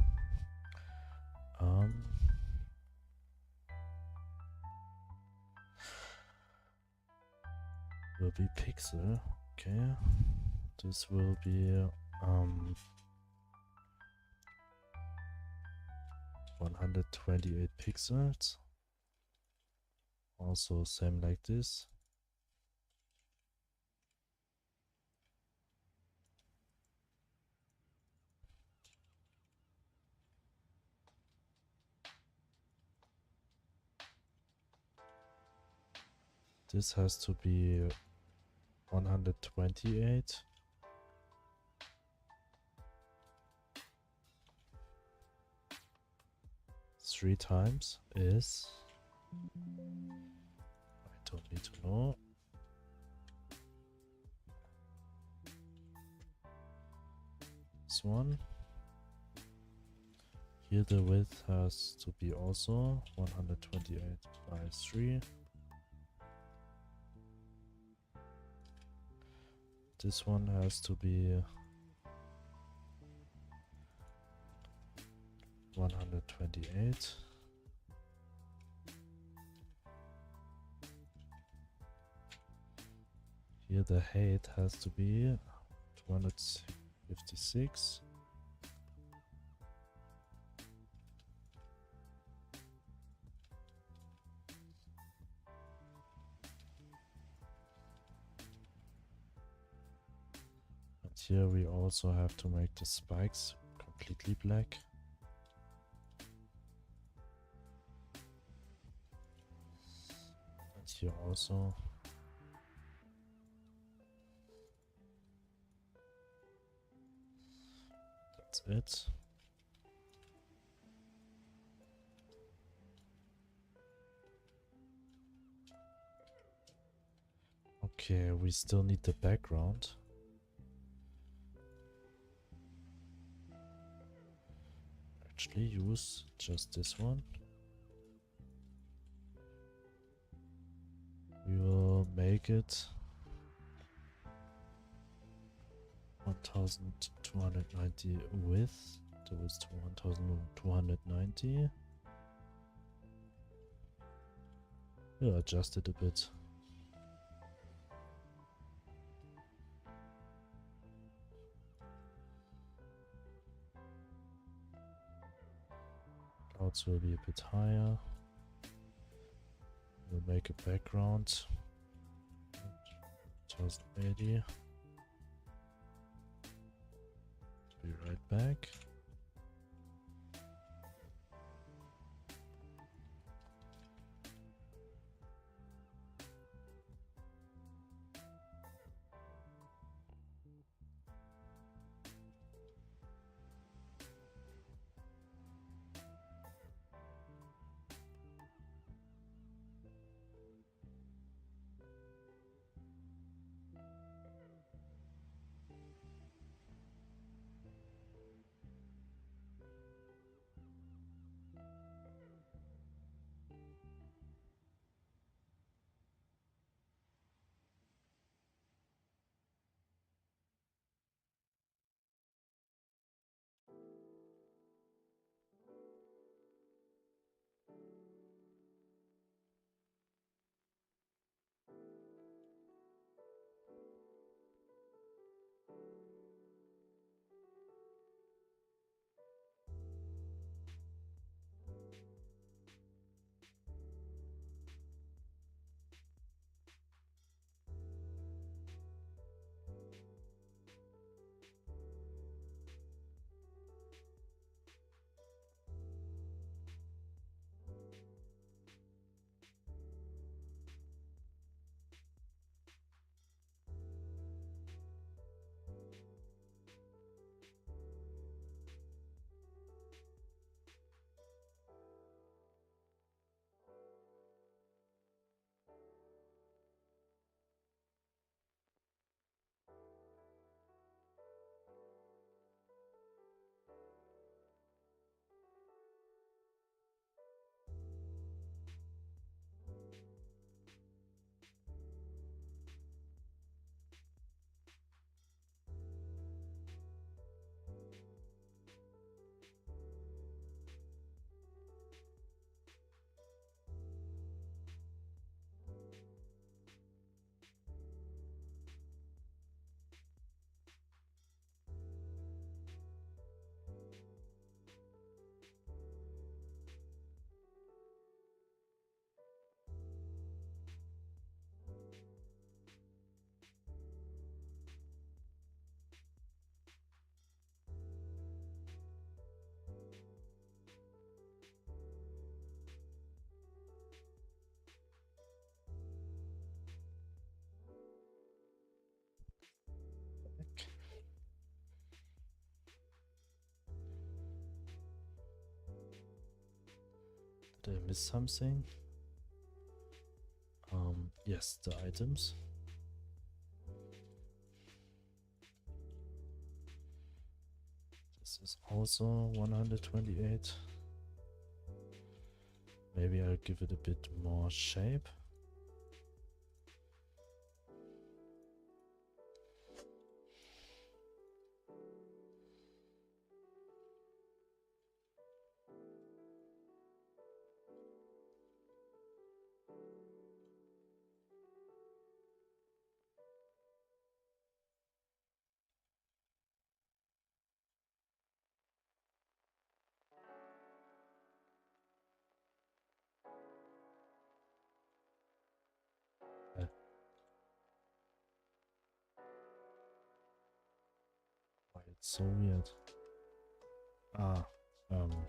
Will be pixel. Okay. This will be 128 pixels. Also same like this. This has to be 128. Three times is, I don't need to know. This one. Here the width has to be also 128 by 3. This one has to be 128. Here the height has to be 256. And here we also have to make the spikes completely black. And here also. That's it. Okay, we still need the background. Actually use just this one. We will make it 1290 width towards 1290. We'll adjust it a bit. Clouds will be a bit higher. We'll make a background 1080. Be right back. Did I miss something? Yes, the items. This is also 128. Maybe I'll give it a bit more shape. Why it's so weird. Ah, one.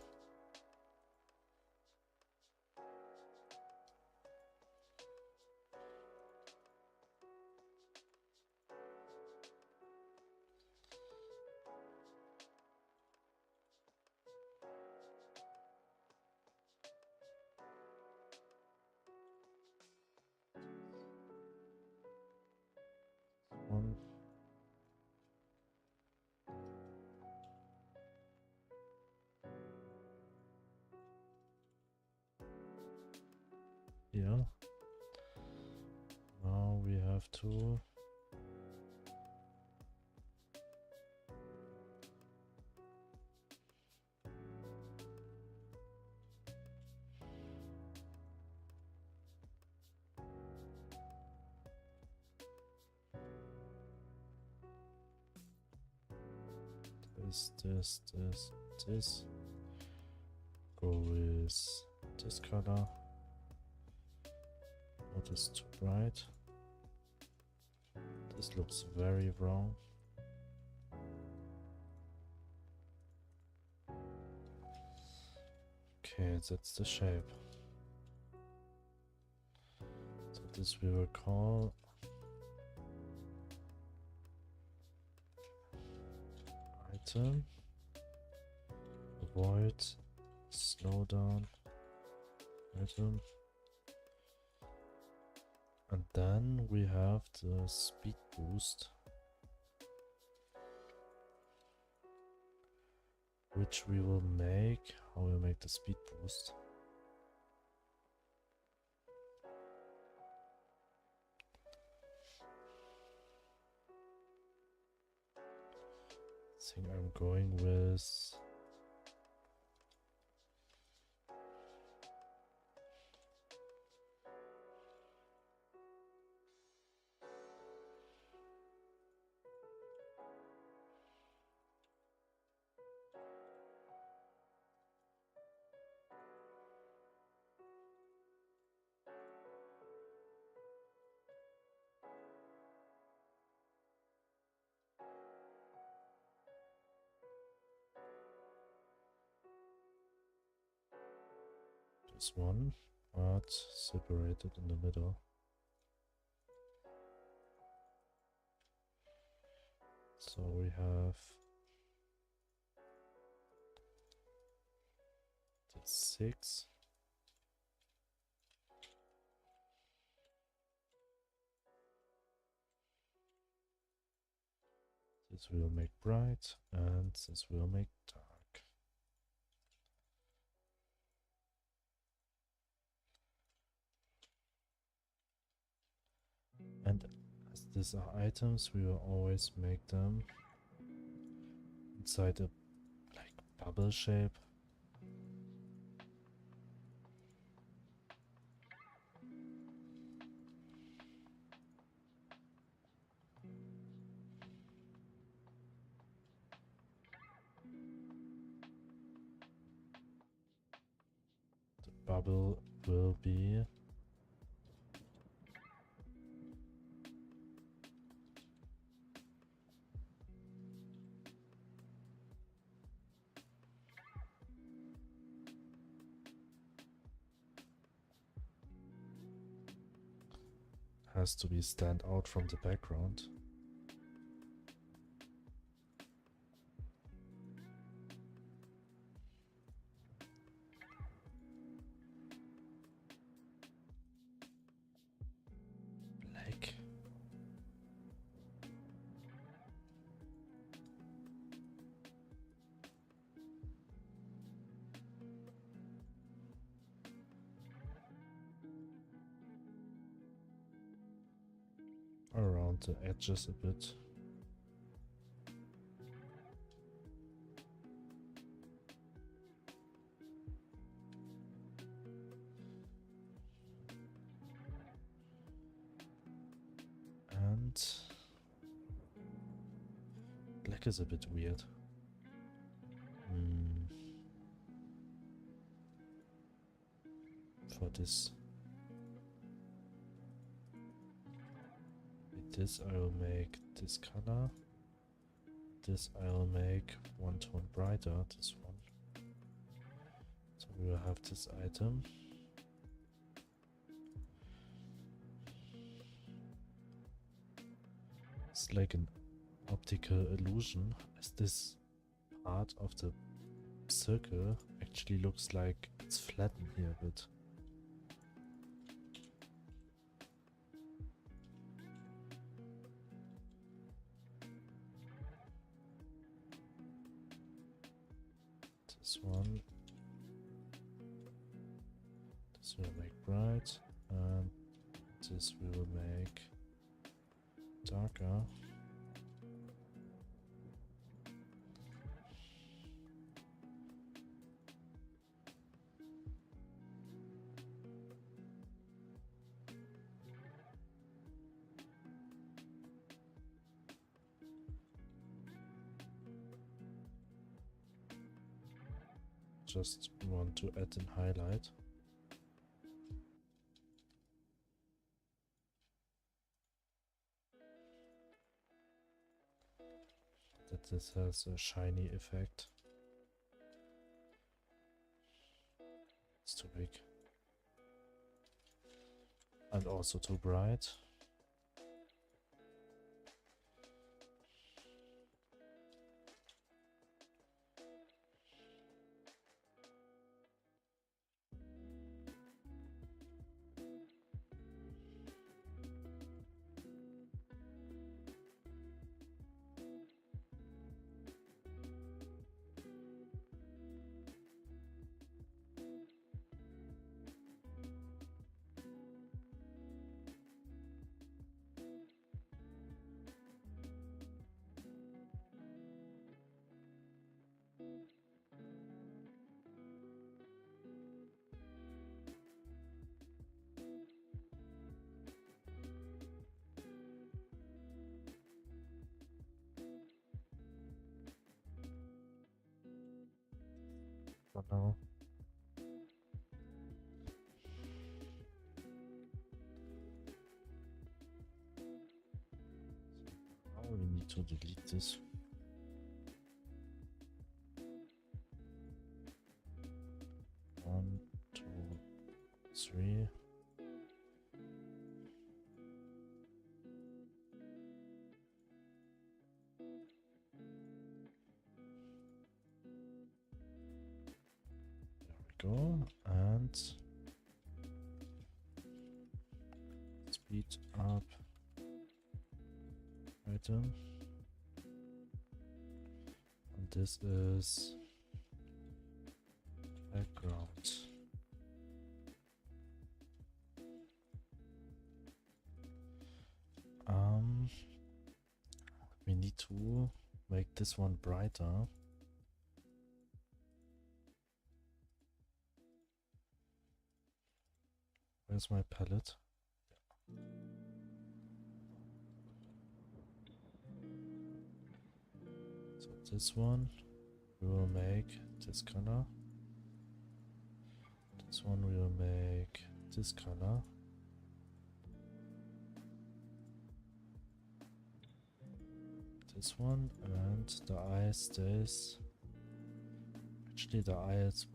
Yeah. Now we have to this. Go with this color. Not is too bright. This looks very wrong. Okay, that's the shape. So this we will call item avoid slowdown item, and then we have the speed boost, which we will make. How we make the speed boost? I think I'm going with this one, but separated in the middle. So we have the 6. This will make bright, and this will make dark. And as these are items, we will always make them inside a like bubble shape. The bubble will be has to be stand out from the background. Black. Around the edges a bit. And black is a bit weird. For this. With this I will make this color. This I will make one tone brighter, this one. So we will have this item. It's like an optical illusion, as this part of the circle actually looks like it's flattened here a bit. This one. This will make bright, and this we will make darker. Just want to add an highlight. That this has a shiny effect. big. And also too bright. For now. Now we need to delete this. One, two, three. There we go. And speed up item. And this is background. We need to make this one brighter. Where's my palette? So this one we will make this color. This one we will make this color. This one, and the eye stays. Actually, the eye is.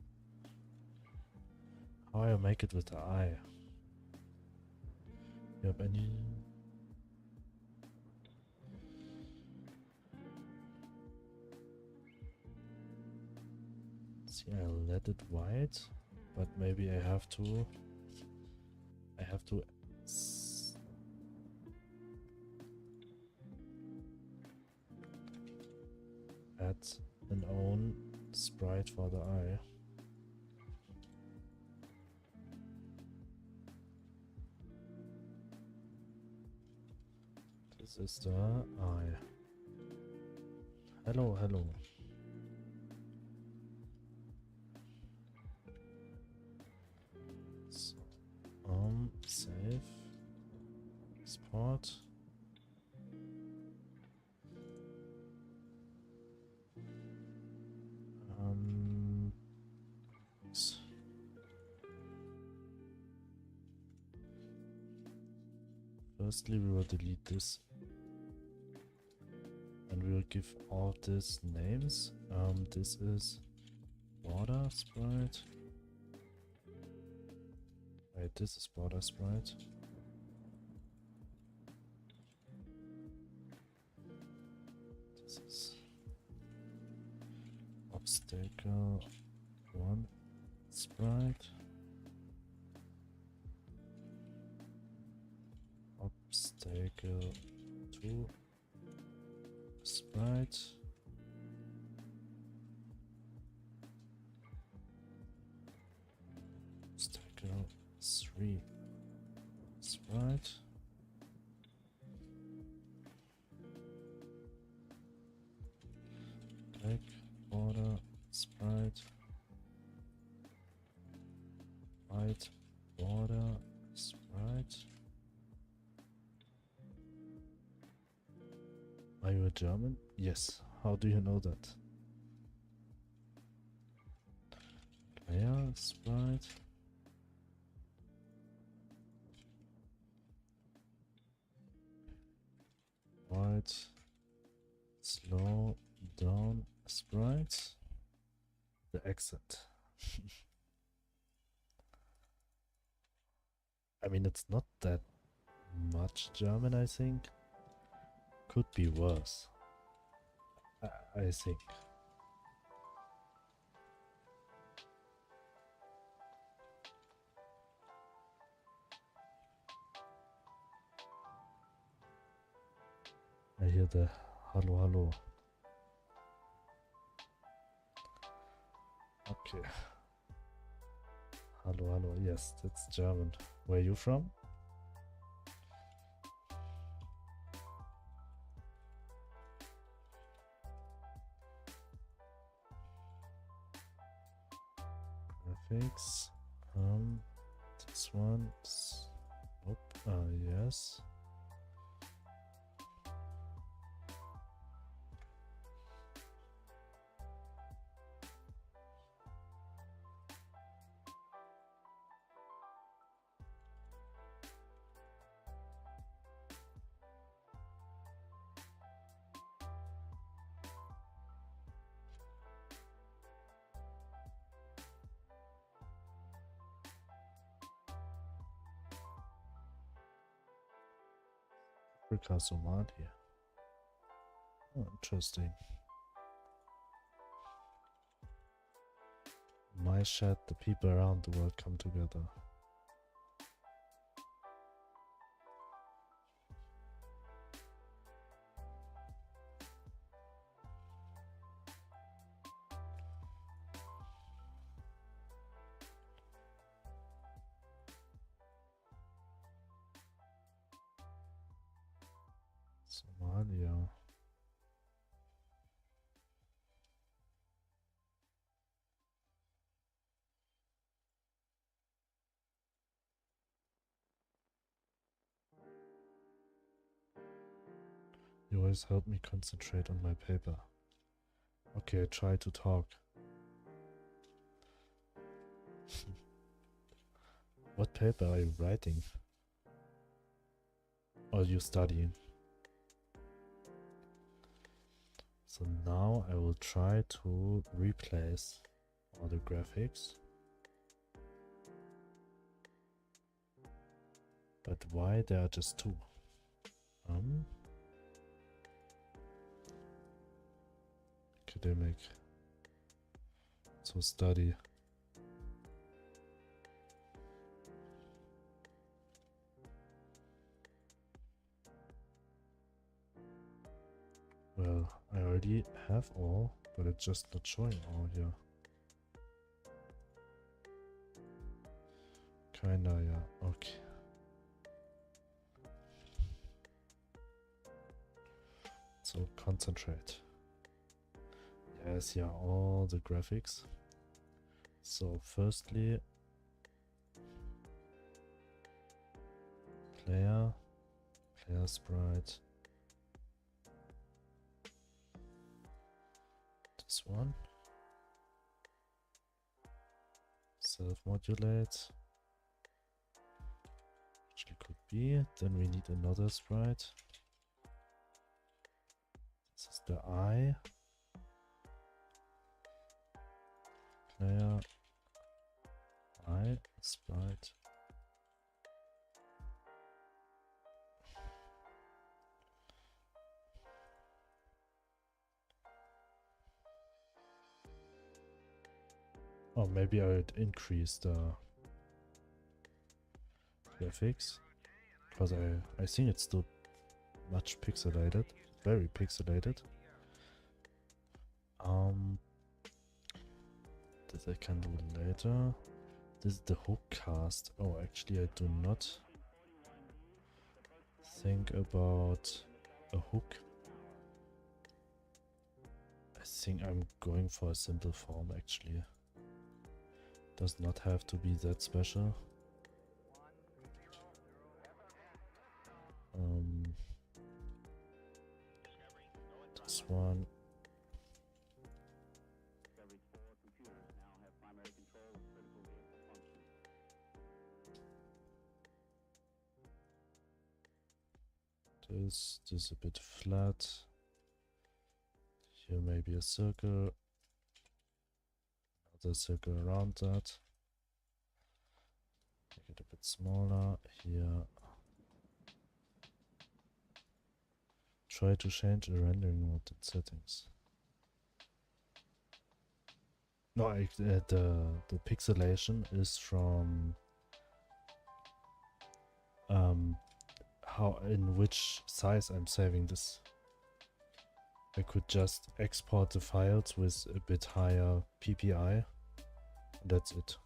How I make it with the eye? You have any? See, I let it white, but maybe I have to. Add an own sprite for the eye. This is the eye. Hello, hello. So, save, export. Firstly, we will delete this, and we will give all these names. This is border sprite. Wait, this is border sprite. This is obstacle 1 sprite. Obstacle 2 sprite. Obstacle 3 sprite. Black border sprite. White border sprite. Are you a German? Yes. How do you know that? Player sprite. White slow down sprite. The accent. I mean, it's not that much German, I think. Could be worse. I think. I hear the hello, hello. Okay. Hello, hello. Yes, that's German. Where are you from? Graphics. This one's. Nope. Yes. Africa, Somalia. Oh, interesting. My chat, the people around the world come together. Somalia. You always help me concentrate on my paper. Okay, I try to talk. What paper are you writing? Or are you studying? So now I will try to replace all the graphics. But why there are just two? Academic. So study. Well, I already have all, but it's just not showing all here. Kinda, yeah, okay. So concentrate. Yes, yeah, all the graphics. So firstly, player sprite. This one. Self-modulate. Actually could be. Then we need another sprite. This is the eye. Player eye sprite. Or maybe I would increase the graphics, because I think it's still much pixelated, very pixelated. This I can do later. This is the hook cast. Oh, actually I do not think about a hook. I think I'm going for a simple form actually. Does not have to be that special. This one. This is a bit flat. Here maybe a circle. Another circle around that. Make it a it smaller here. Try to change the rendering mode in settings. No, the pixelation is from in which size I'm saving this. I could just export the files with a bit higher PPI. That's it.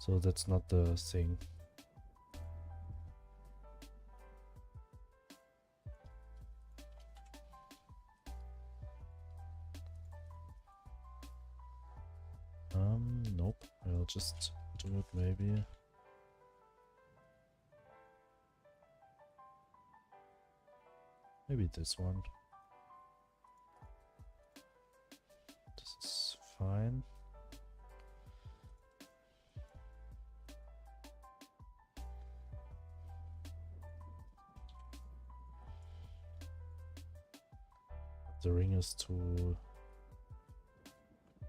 So that's not the thing. Nope. I'll just do it maybe. Maybe this one. This is fine. The ring is to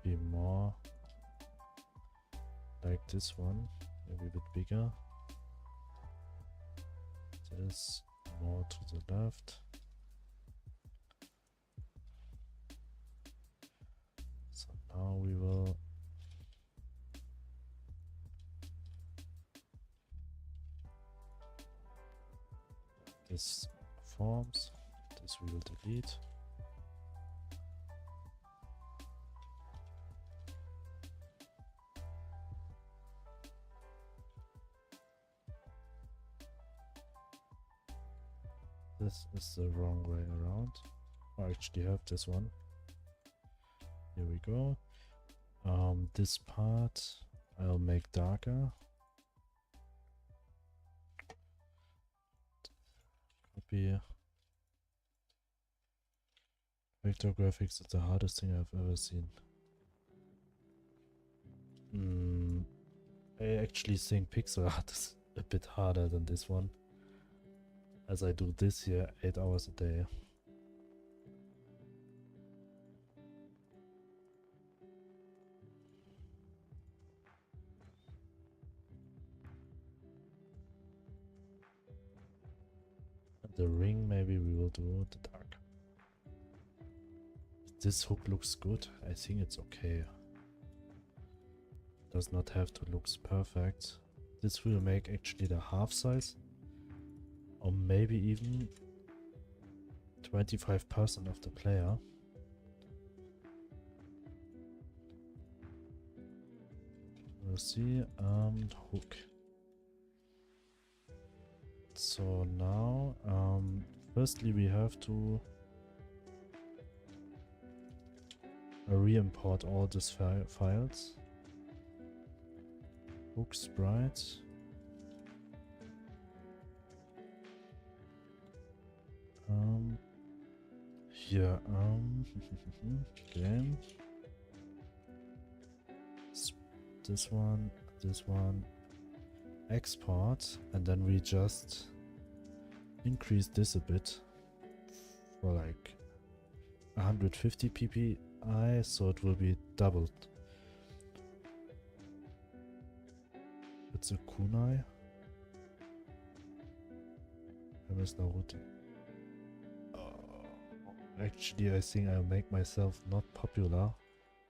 be more like this one, maybe a bit bigger. This more to the left. So now we will this forms, this we will delete. This is the wrong way around. I actually have this one. Here we go. This part I'll make darker. Copy. Vector graphics is the hardest thing I've ever seen. I actually think pixel art is a bit harder than this one, as I do this here 8 hours a day. The ring, maybe we will do the dark. This hook looks good. I think it's okay. Does not have to look perfect. This will make actually the half size, or maybe even 25% of the player. We'll see. Hook. So now, firstly we have to re-import all these files. Hook sprite. Here, game. This one, export, and then we just increase this a bit for like 150 ppi, so it will be doubled. It's a kunai. I miss Naruto. Actually, I think I'll make myself not popular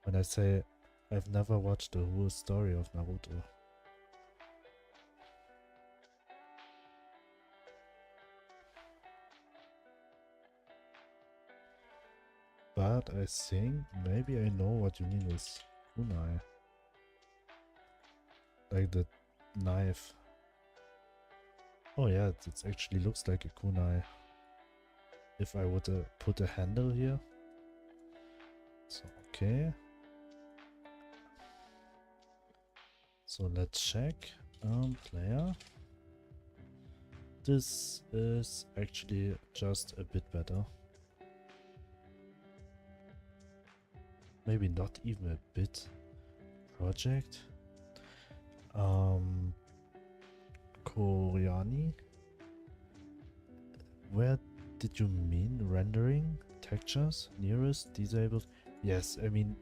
when I say I've never watched the whole story of Naruto. But I think maybe I know what you mean with kunai. Like the knife. Oh yeah, it actually looks like a kunai. If I would put a handle here. So, okay. So let's check. Player. This is actually just a bit better. Maybe not even a bit. Project. Koreani. Where did you mean rendering? Textures? Nearest? Disabled? Yes, I mean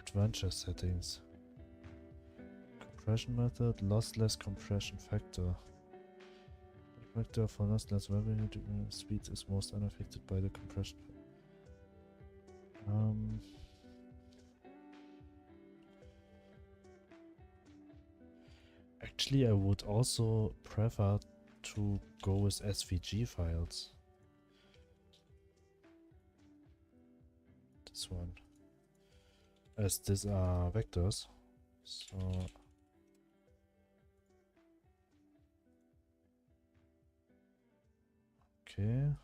Adventure settings. Compression method, lossless compression factor. Factor for lossless revenue speed is most unaffected by the compression. Actually, I would also prefer to go with SVG files. This one. As these are vectors. So okay.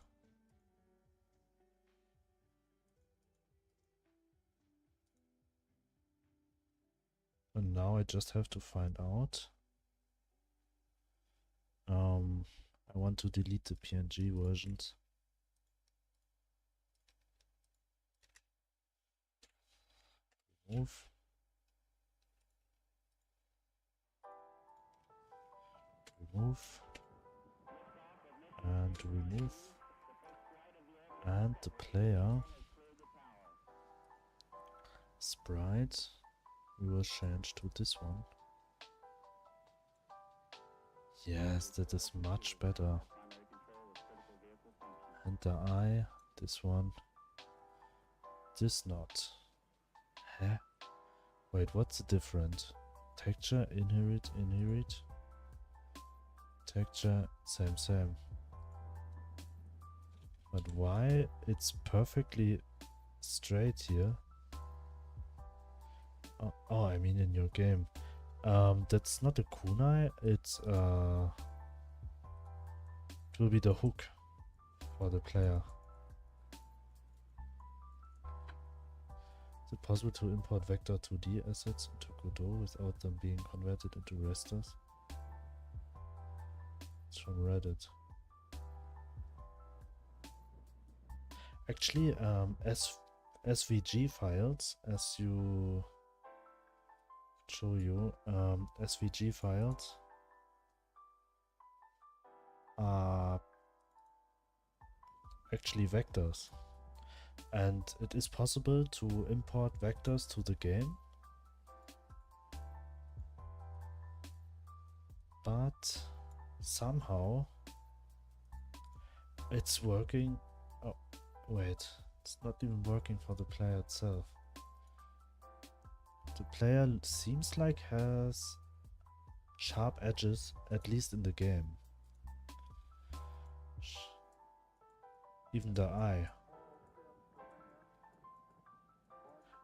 And now I just have to find out. I want to delete the PNG versions. Remove. Remove. And remove. And the player sprite we will change to this one. Yes, that is much better. And the eye, this one. This not. Huh? Wait, what's the difference? Texture, inherit. Texture, same. But why it's perfectly straight here? Oh, I mean in your game. That's not a kunai, it's it will be the hook for the player. Is it possible to import vector 2D assets into Godot without them being converted into rasters? It's from Reddit. Actually, SVG files, as you show you, SVG files are actually vectors, and it is possible to import vectors to the game, but somehow it's working. Oh wait, it's not even working for the player itself. The player seems like has sharp edges, at least in the game. Even the eye.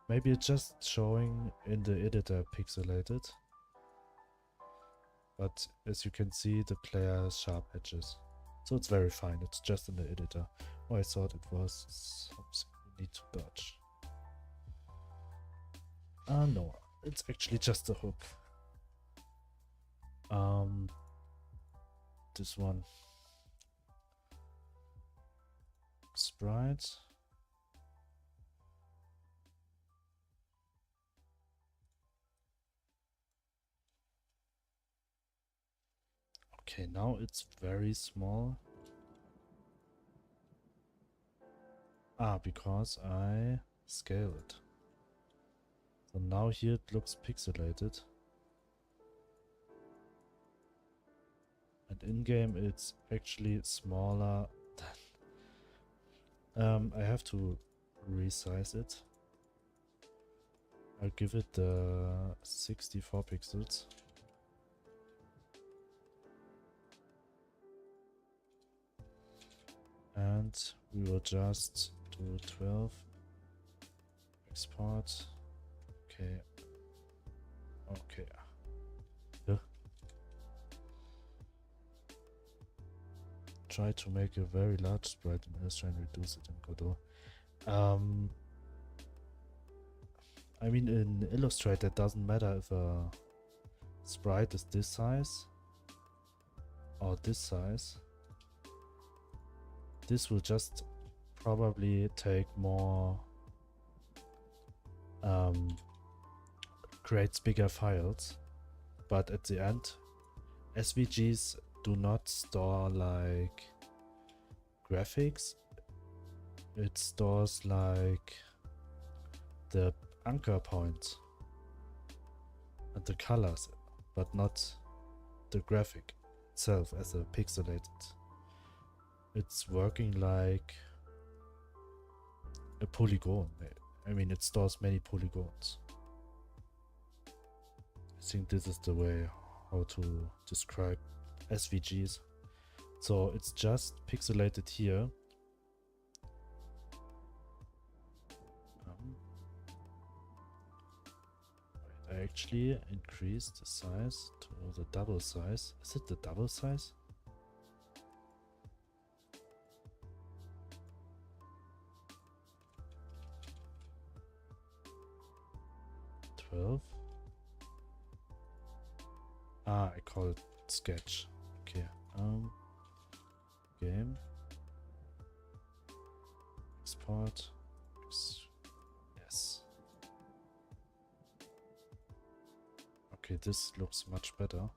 Maybe it's just showing in the editor pixelated. But as you can see, the player has sharp edges. So it's very fine, it's just in the editor. Oh, I thought it was something we need to dodge. No, it's actually just a hook. This one. Sprite. Okay, now it's very small. Because I scale it. So now here it looks pixelated. And in-game it's actually smaller than... I have to resize it. I'll give it the 64 pixels. And we will just do 12. Export. Okay. Okay. Yeah. Try to make a very large sprite and let's try and reduce it in Godot. I mean, in Illustrator it doesn't matter if a sprite is this size or this size. This will just probably take more, creates bigger files, but at the end SVGs do not store like graphics. It stores like the anchor point and the colors, but not the graphic itself as a pixelated. It's working like a polygon. I mean, it stores many polygons. I think this is the way how to describe SVGs. So it's just pixelated here. I actually increased the size to the double size. Is it the double size? I call it sketch. Okay. Game. Export. Yes. Okay, this looks much better.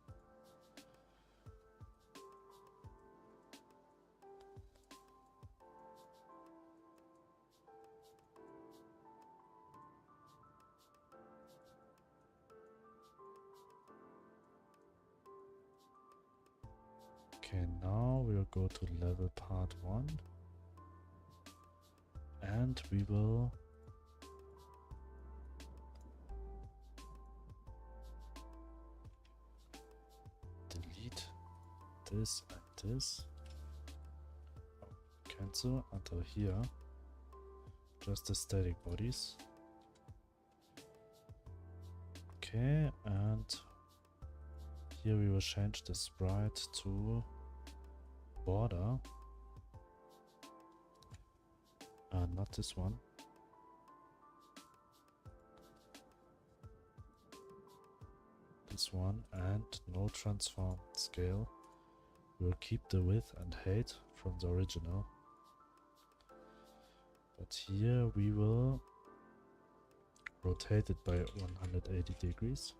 Okay, now we'll go to level part 1 and we will delete this and this. Cancel until here. Just the static bodies. Okay, and here we will change the sprite to border. Not this one. This one, and no transform scale. We'll keep the width and height from the original. But here we will rotate it by 180 degrees.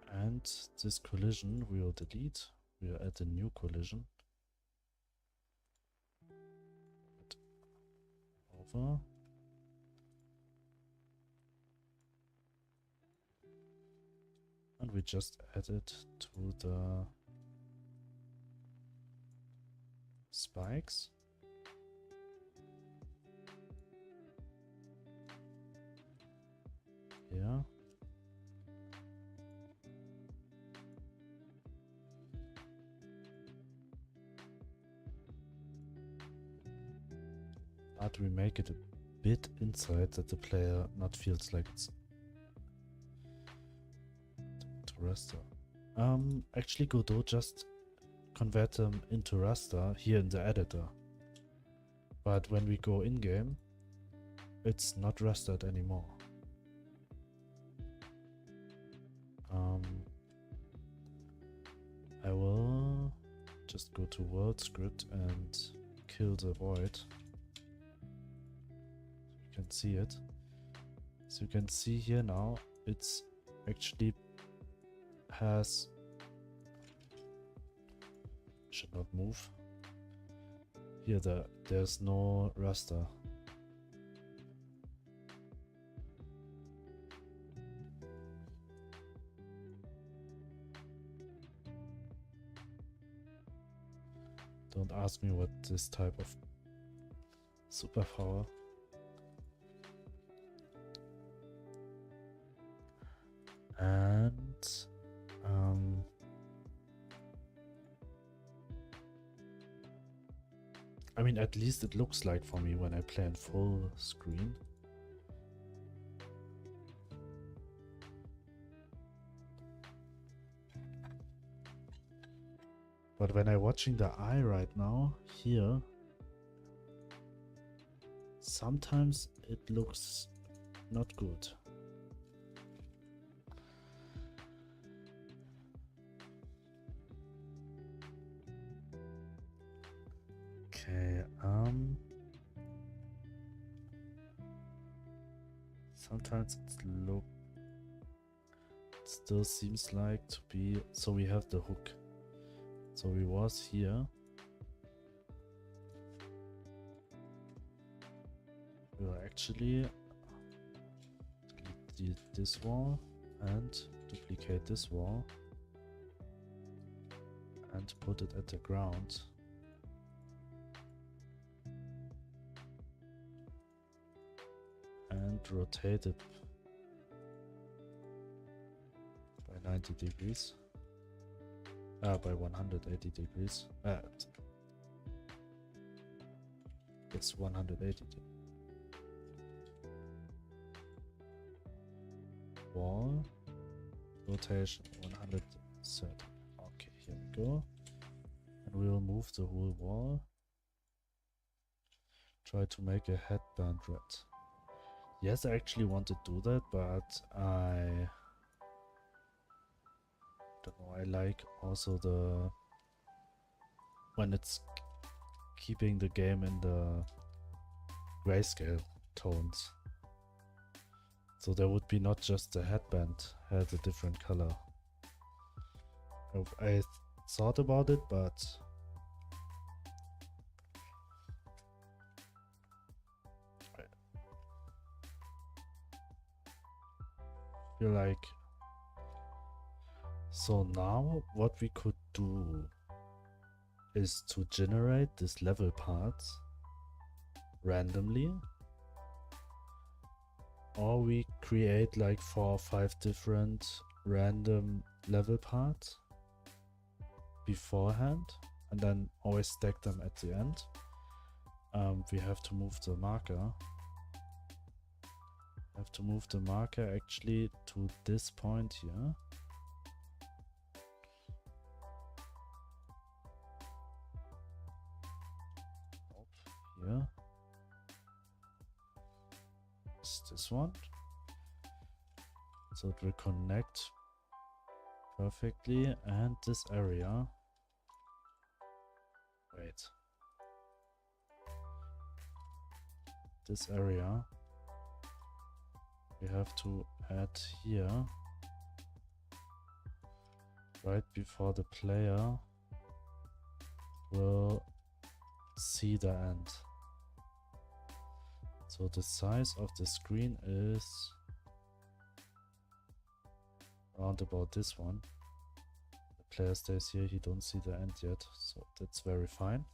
And this collision we will delete. We will add a new collision. Over. And we just add it to the spikes. Yeah. But we make it a bit inside that the player not feels like it's to raster. Actually Godot just convert them into raster here in the editor. But when we go in game, it's not rastered anymore. I will just go to world script and kill the void. You can see it. So you can see here now, it's actually has should not move. Here there's no raster. Don't ask me what this type of superpower. And I mean, at least it looks like for me when I play in full screen. But when I'm watching the eye right now, here, sometimes it looks not good. Okay, sometimes it still seems like to be, so we have the hook. So we was here, actually delete this wall and duplicate this wall and put it at the ground. And rotate it by 90 degrees. By 180 degrees. It's 180 degrees. Wall rotation 130. Okay, here we go. And we will move the whole wall. Try to make a headband red. Yes, I actually want to do that, but I don't know. I like also the when it's keeping the game in the grayscale tones. So there would be not just the headband had a different color. I thought about it, but I feel like so now what we could do is to generate this level parts randomly, or we create like 4 or 5 different random level parts beforehand and then always stack them at the end. We have to move the marker. Actually to this point here. Here. It's this one. So it will connect perfectly, and this area. Wait. This area we have to add here right before the player will see the end. So the size of the screen is around about this one. The player stays here, he don't see the end yet, so that's very fine.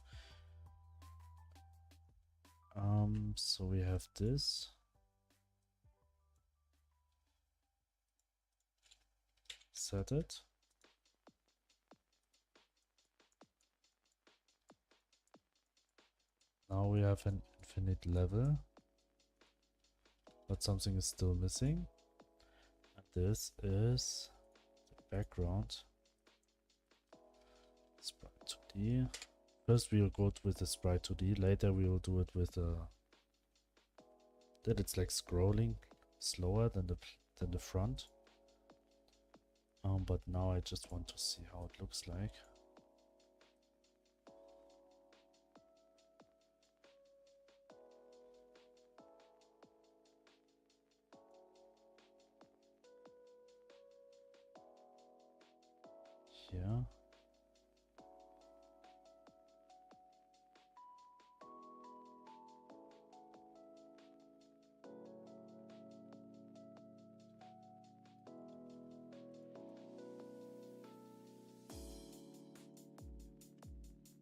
So we have this. Set it. Now we have an infinite level, but something is still missing. And this is the background. Sprite 2D. First we will go with the Sprite 2D, later we will do it with that it's like scrolling slower than the front. But now I just want to see how it looks like. Here.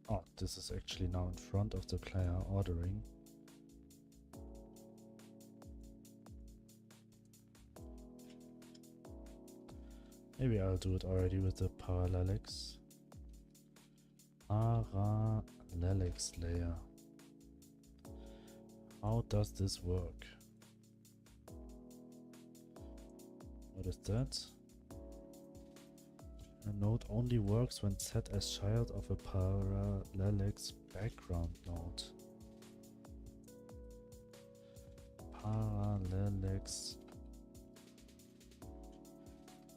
Oh, this is actually now in front of the player ordering. Maybe I'll do it already with the parallelics. Parallelics layer. How does this work? What is that? A node only works when set as child of a parallelics background node. Parallelics.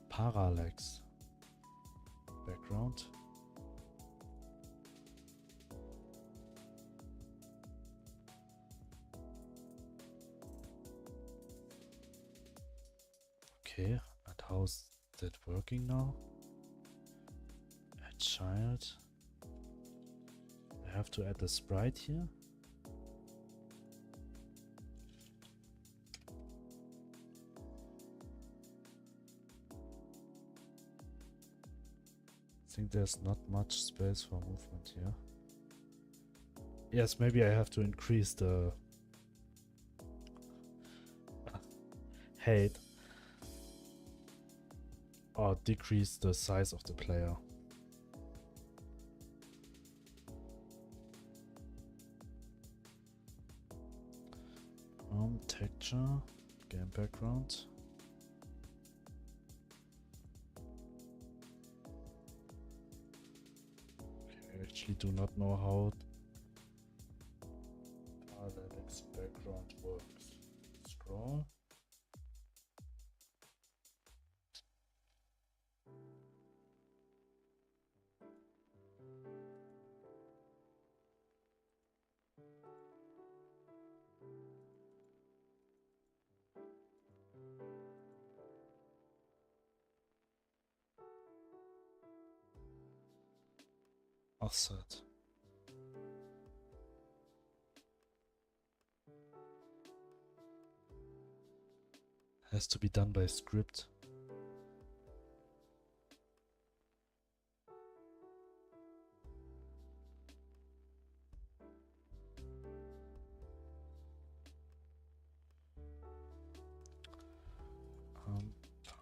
Parallax background. Okay, and how's that working now? Add child. I have to add a sprite here. think there's not much space for movement here. Yes, maybe I have to increase the height or decrease the size of the player. Texture, game background. Okay, I actually do not know how Parallax background works. Scroll. Offset. Has to be done by script.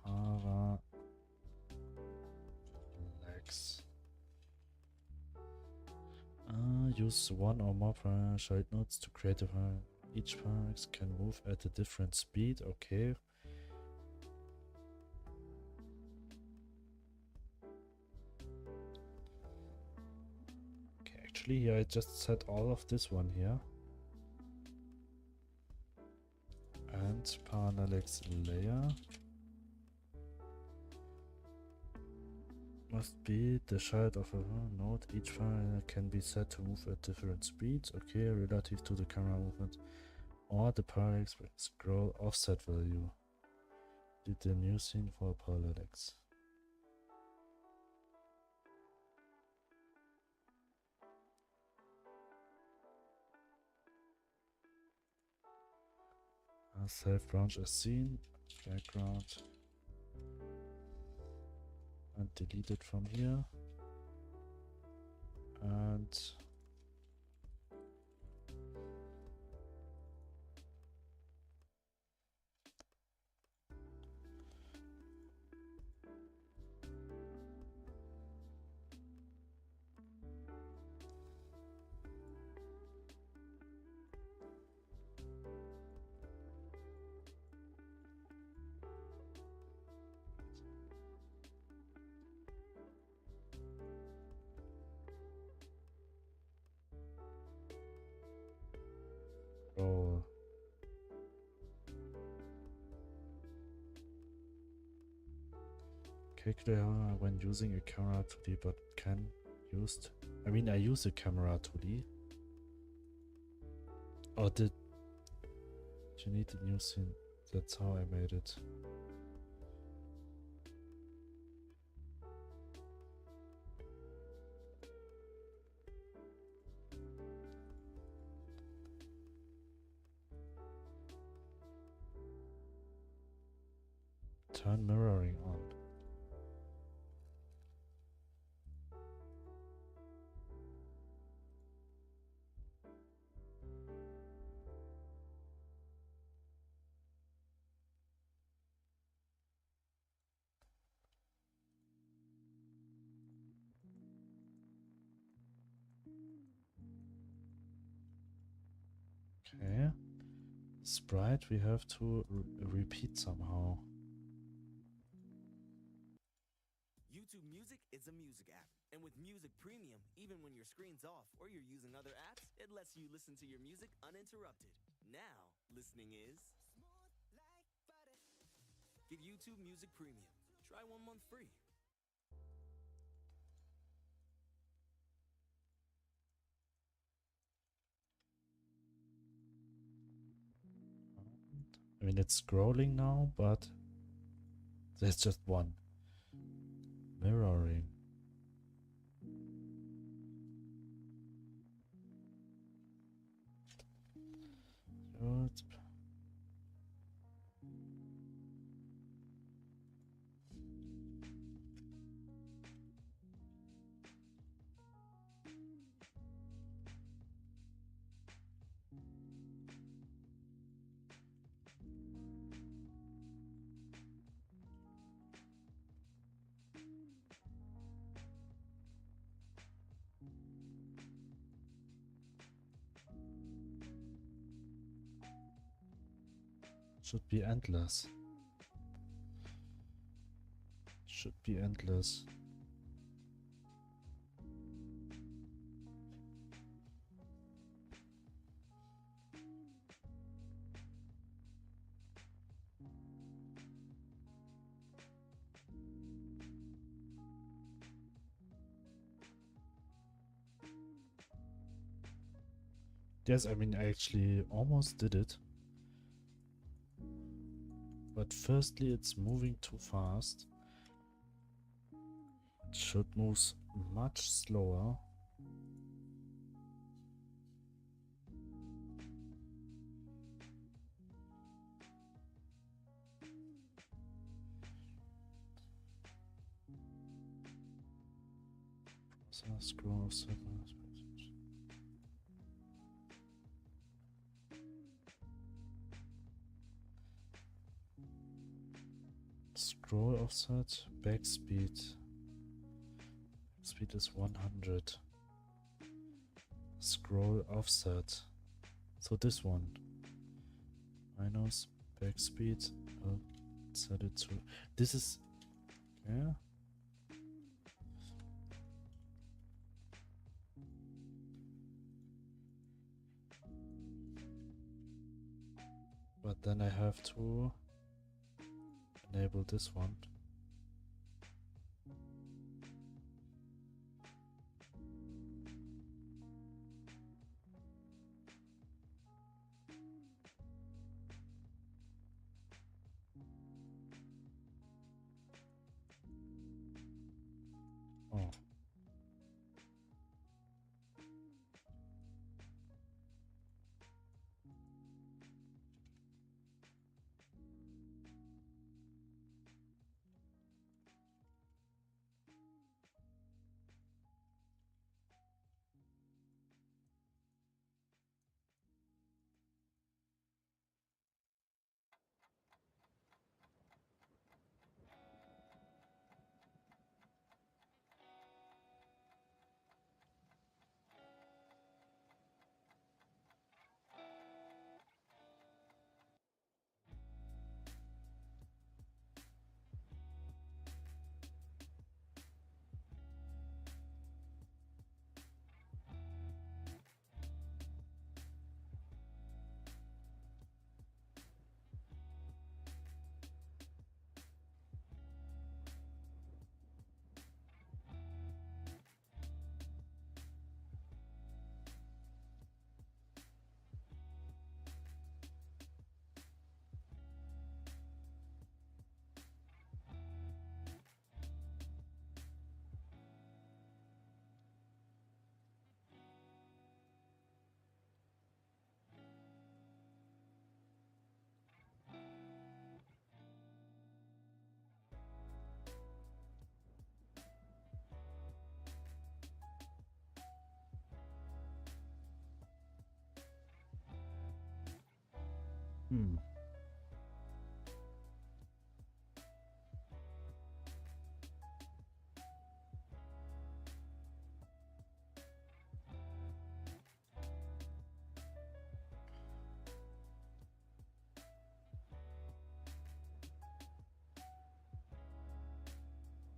Parallax. Use one or more child nodes to create a file. Each parallax can move at a different speed. Okay. Okay, actually here I just set all of this one here. And parallax layer must be the child of a node. Each file can be set to move at different speeds, okay, relative to the camera movement, or the parallax scroll offset value. Did the new scene for parallax. Self branch as seen, background, and delete it from here. And roll. Calculator when using a camera 2D, but can used. I mean, I use a camera 2D. Or did you need a new scene? That's how I made it. Turn mirroring on. Okay. Sprite we have to repeat somehow. YouTube Music is a music app, and with Music Premium, even when your screen's off or you're using other apps, it lets you listen to your music uninterrupted. Now, listening is smooth like butter. Get YouTube Music Premium. Try 1 month free. I mean, it's scrolling now, but there's just one. Mirroring. Good. Should be endless. Should be endless. Yes, I mean, I actually almost did it. But firstly, it's moving too fast. It should move much slower. So scroll of scroll offset, backspeed. Speed is 100. Scroll offset. So this one. Minus backspeed. I'll set it to. This is. Yeah. But then I have to enable this one. Oh. Hmm.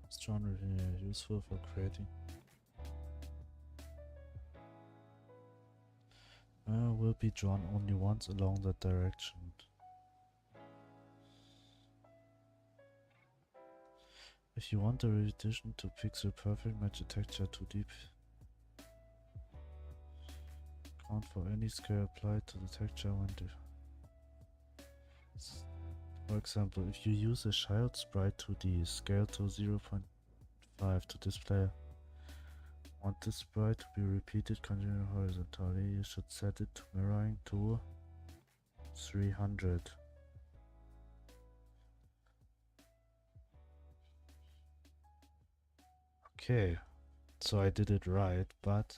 This genre is useful for creating. Will be drawn only once along that direction. If you want the rendition to pixel perfect, match the texture too deep. Count for any scale applied to the texture when for example, if you use a child sprite 2D, scale to 0.5 to display. Want this sprite to be repeated continually horizontally, you should set it to mirroring to 300. Okay, so I did it right, but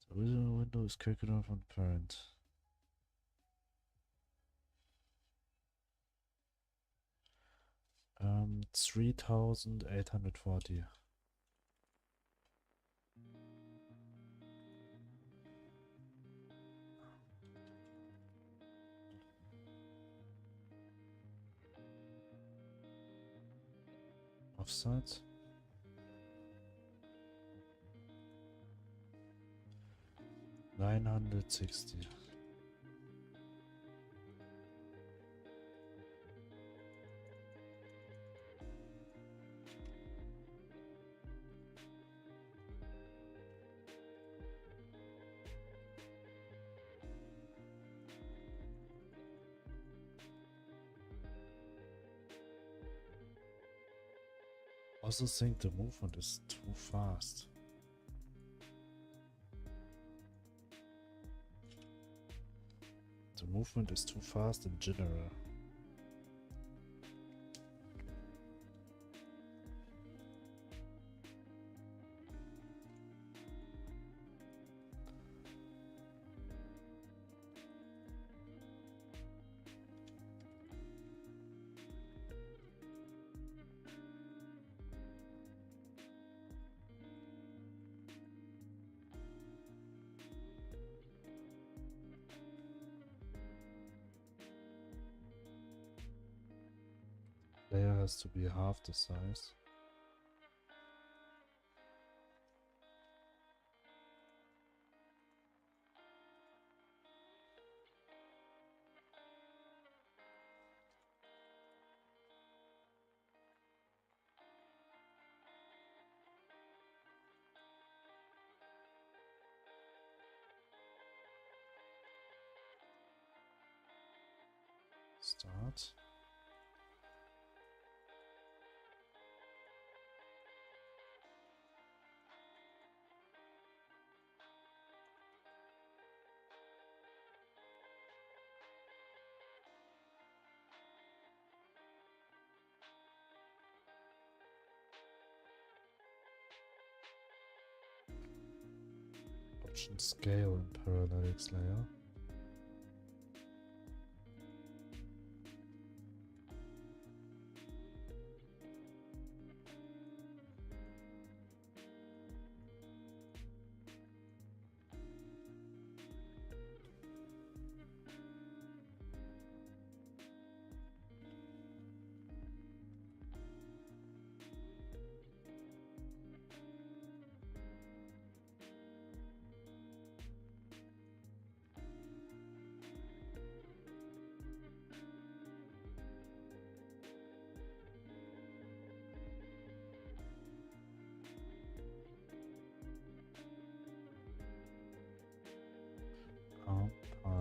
the original window is calculated from the parent. Um, 3840. offset. $960. I also think the movement is too fast. The movement is too fast in general. Layer has to be half the size. Start. Option scale in Parallax layer.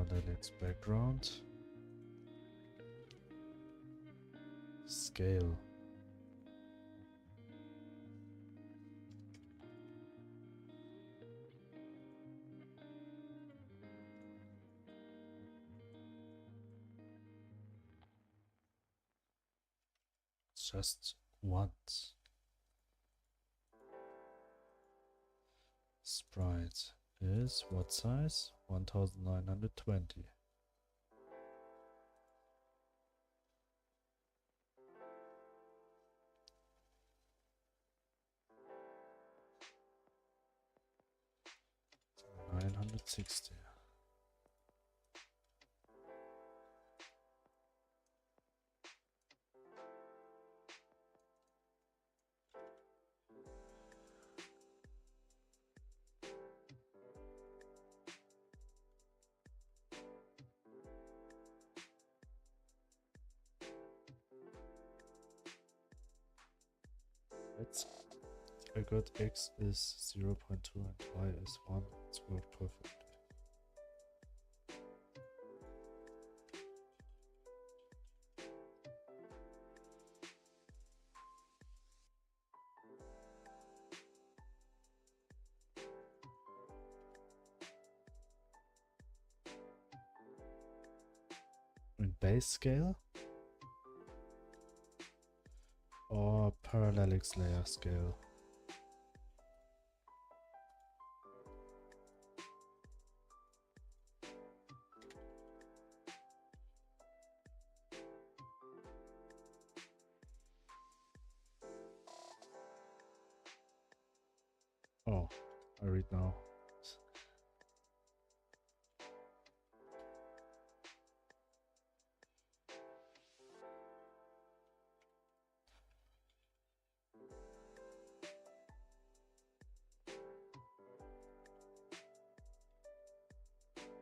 Parallax background. Scale. Just once. Sprite is what size? 1920. $960. Let's. I got x is 0.2 and y is 1. It's worked perfectly. In base scale or Parallax layer scale? Oh, I read now.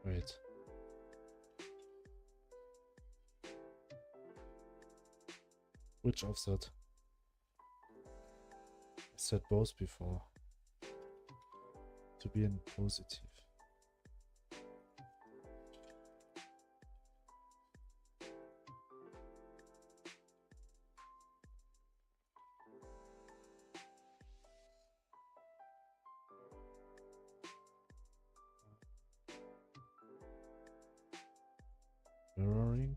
Wait. Which offset? I said both before. To be in positive. Mirroring.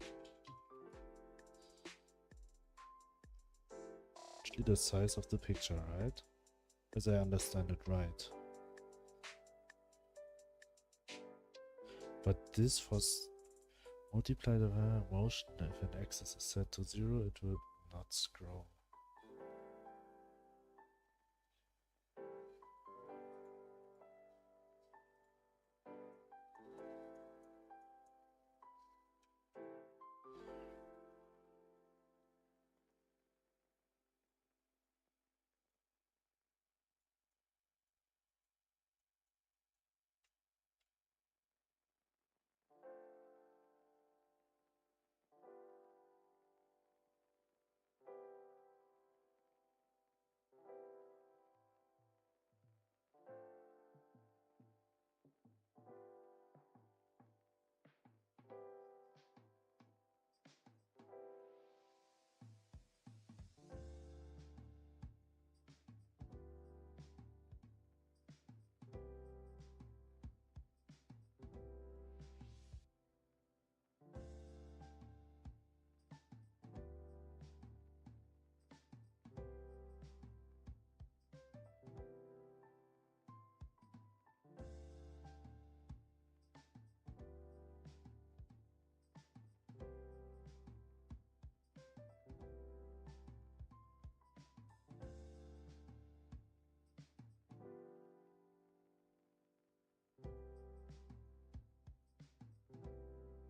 Actually the size of the picture, right? As I understand it right. But this was multiply the motion. If an axis is set to 0, it will not scroll.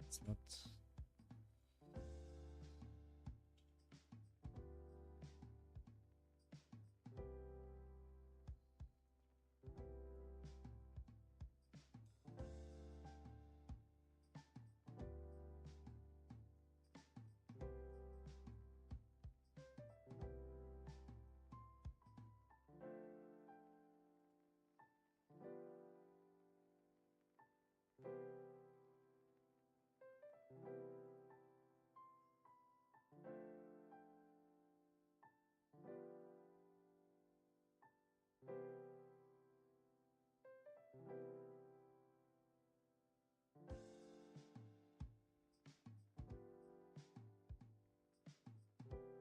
It's not.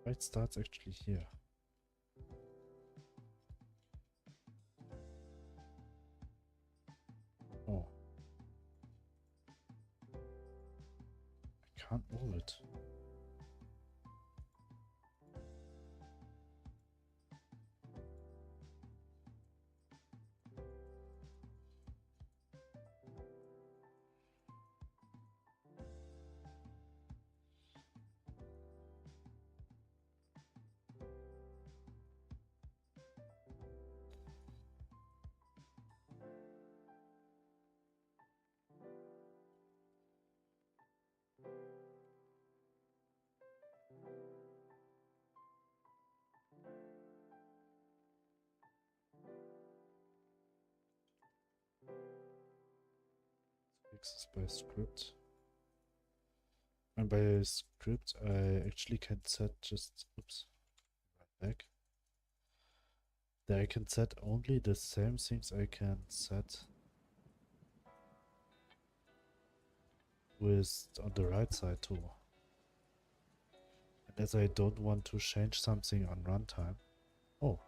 It starts actually here. Oh. I can't move it. Fixes by script. And by script, I actually can set just, oops, right back. There I can set only the same things I can set with on the right side too. And as I don't want to change something on runtime. Oh.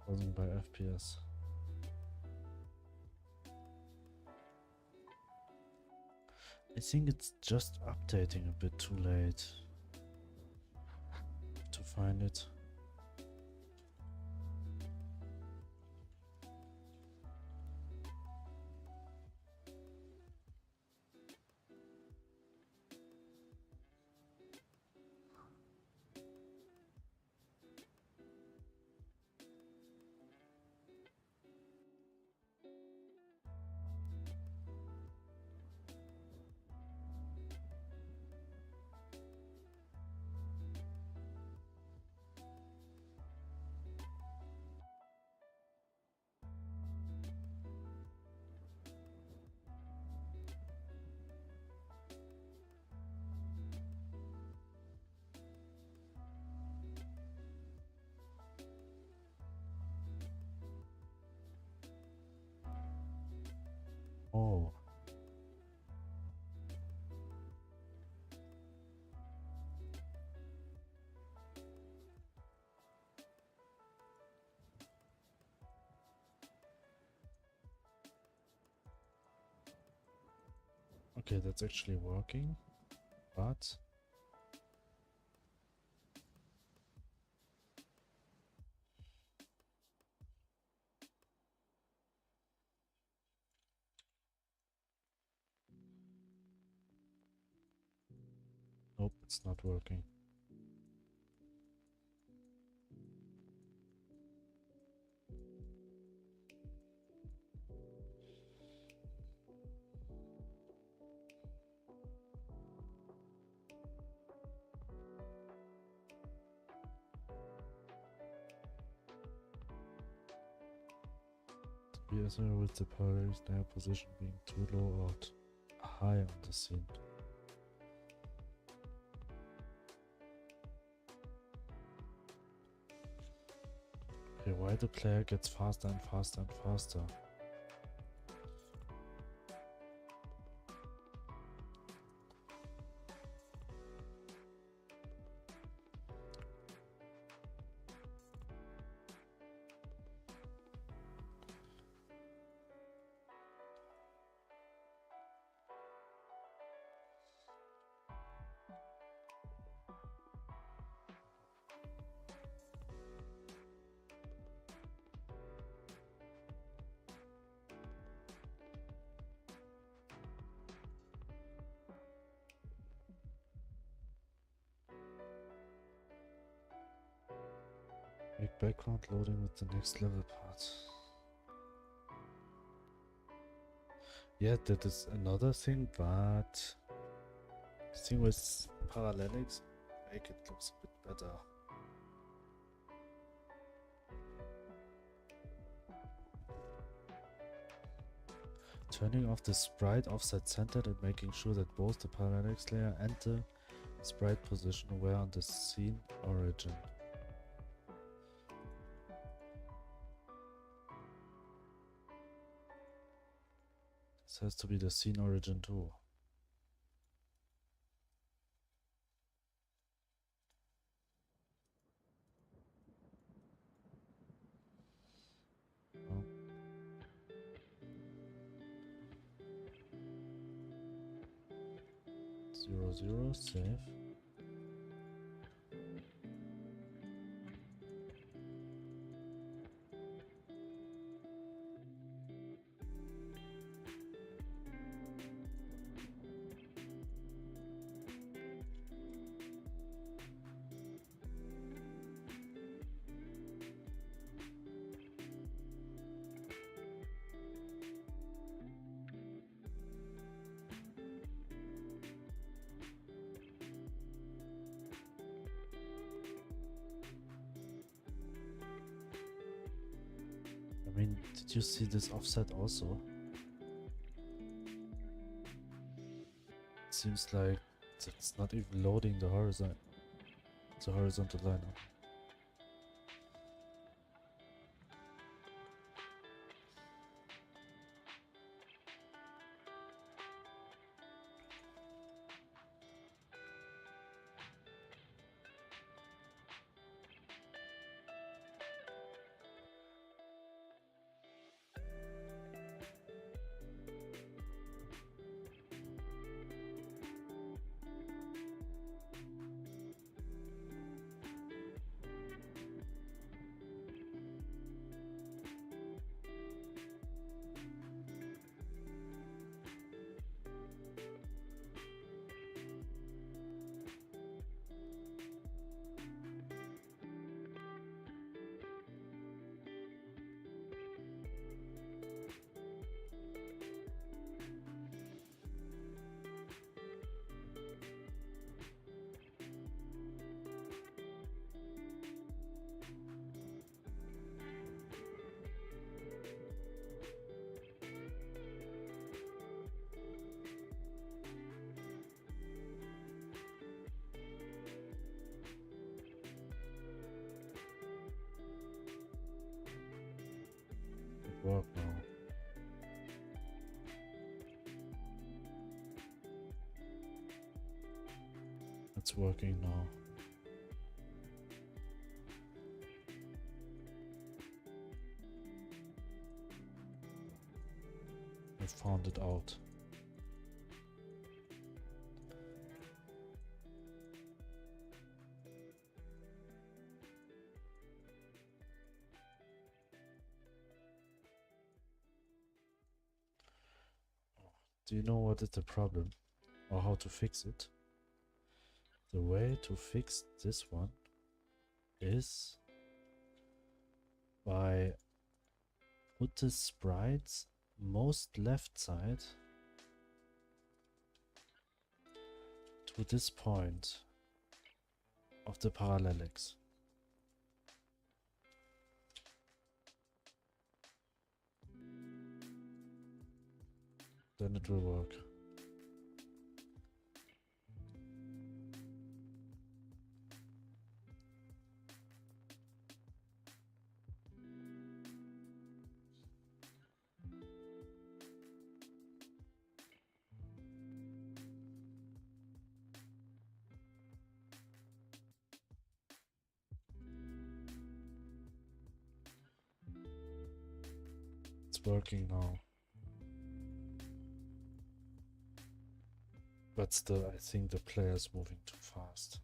Causing by FPS. I think it's just updating a bit too late to find it. Oh. Okay, that's actually working, but nope, it's not working. BSR with the polaris layer position being too low or high on the scene. Okay, why the player gets faster and faster and faster? Make background loading with the next level part. Yeah, that is another thing, but the thing with parallelics make it looks a bit better. Turning off the sprite offset centered and making sure that both the parallelics layer and the sprite position were on the scene origin. This has to be the scene origin too. Oh. 0, 0, save. I mean, did you see this offset also? It seems like it's not even loading the horizontal line. work now. It's working now. I found it out. Do you know what is the problem or how to fix it? The way to fix this one is by put the sprites most left side to this point of the parallax. Then it will work. It's working now. But still, I think the player is moving too fast.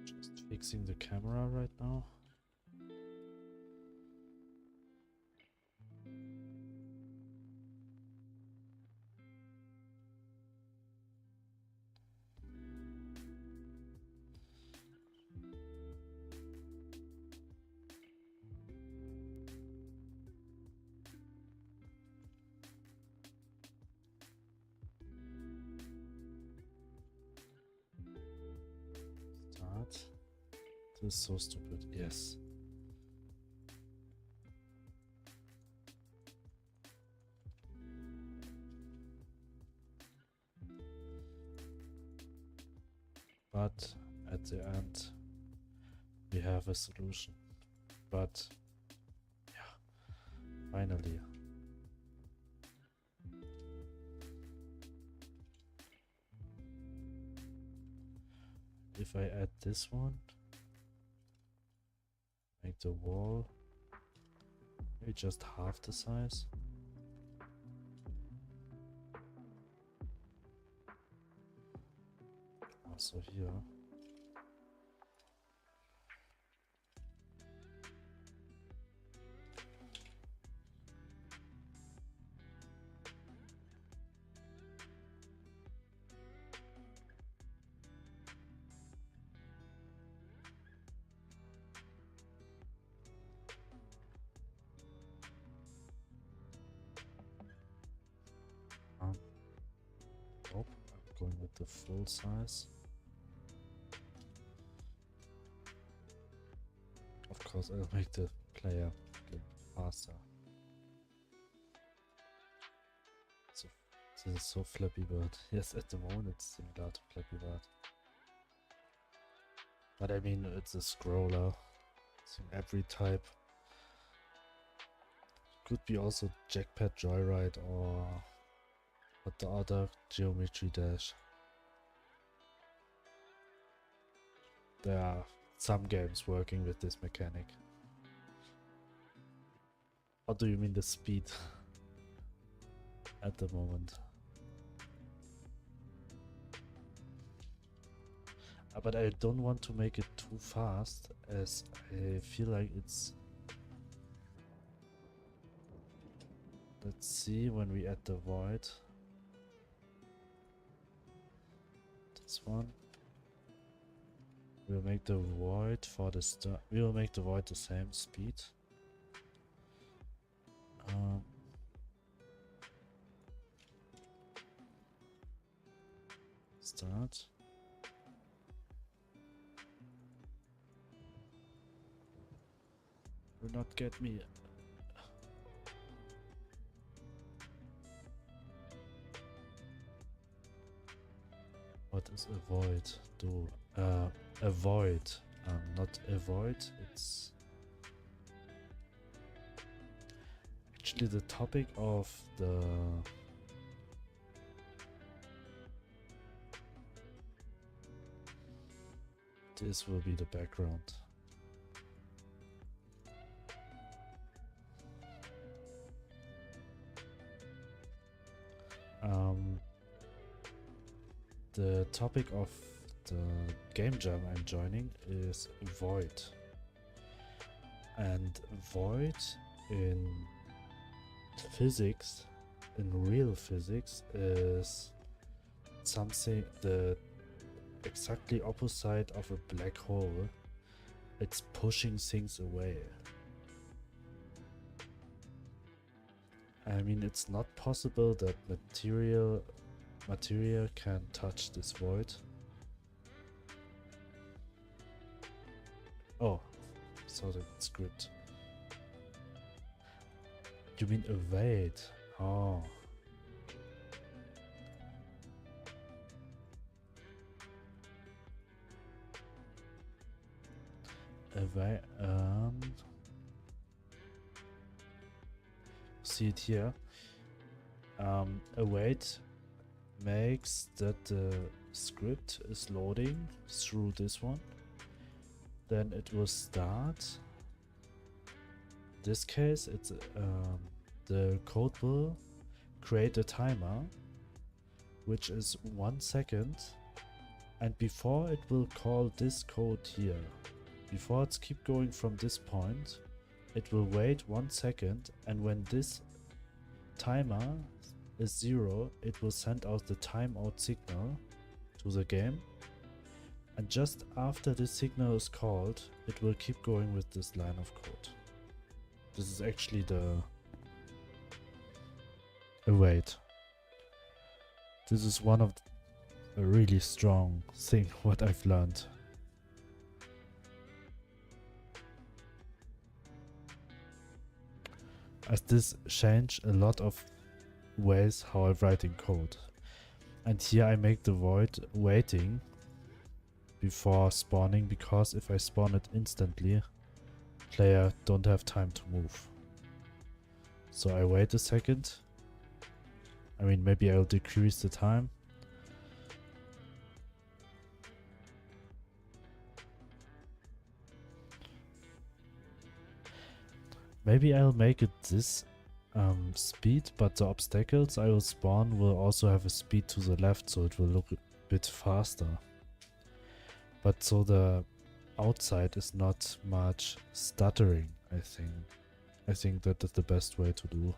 Just fixing the camera right now. Start. This is so stupid. Yes. But at the end, we have a solution. But yeah, finally. If I add this one, make the wall maybe just half the size. Also here. Nope, I'm going with the full size. Of course, I'll make the player get faster. So, this is so Flappy Bird. Yes, at the moment it's similar to Flappy Bird. But I mean, it's a scroller. It's in every type. Could be also Jackpad Joyride or what the other Geometry Dash. There are some games working with this mechanic. What do you mean the speed at the moment? But I don't want to make it too fast, as I feel like it's... Let's see when we add the void. This one. We'll make the void for the start. We will make the void the same speed. Start. Will not get me. What is a void do? Avoid. Not avoid. It's actually the topic of the this will be the background. The topic of the game jam I'm joining is void. And void in physics, in real physics, is something the exactly opposite of a black hole. It's pushing things away. I mean, it's not possible that material can touch this void. Oh, so the script. You mean evade? Oh. Evade. See it here. Await makes that the script is loading through this one. Then it will start. In this case, it's the code will create a timer, which is 1 second, and before it will call this code here. Before it's keep going from this point, it will wait 1 second, and when this timer is 0, it will send out the timeout signal to the game, and just after this signal is called, it will keep going with this line of code. This is actually the await. This is one of a really strong thing what I've learned. As this changed a lot of ways how I write in code. And here I make the void waiting before spawning, because if I spawn it instantly, player don't have time to move. So I wait a second. I mean, maybe I'll decrease the time. Maybe I'll make it this speed, but the obstacles I will spawn will also have a speed to the left, so it will look a bit faster. But so the outside is not much stuttering, I think. I think that is the best way to do.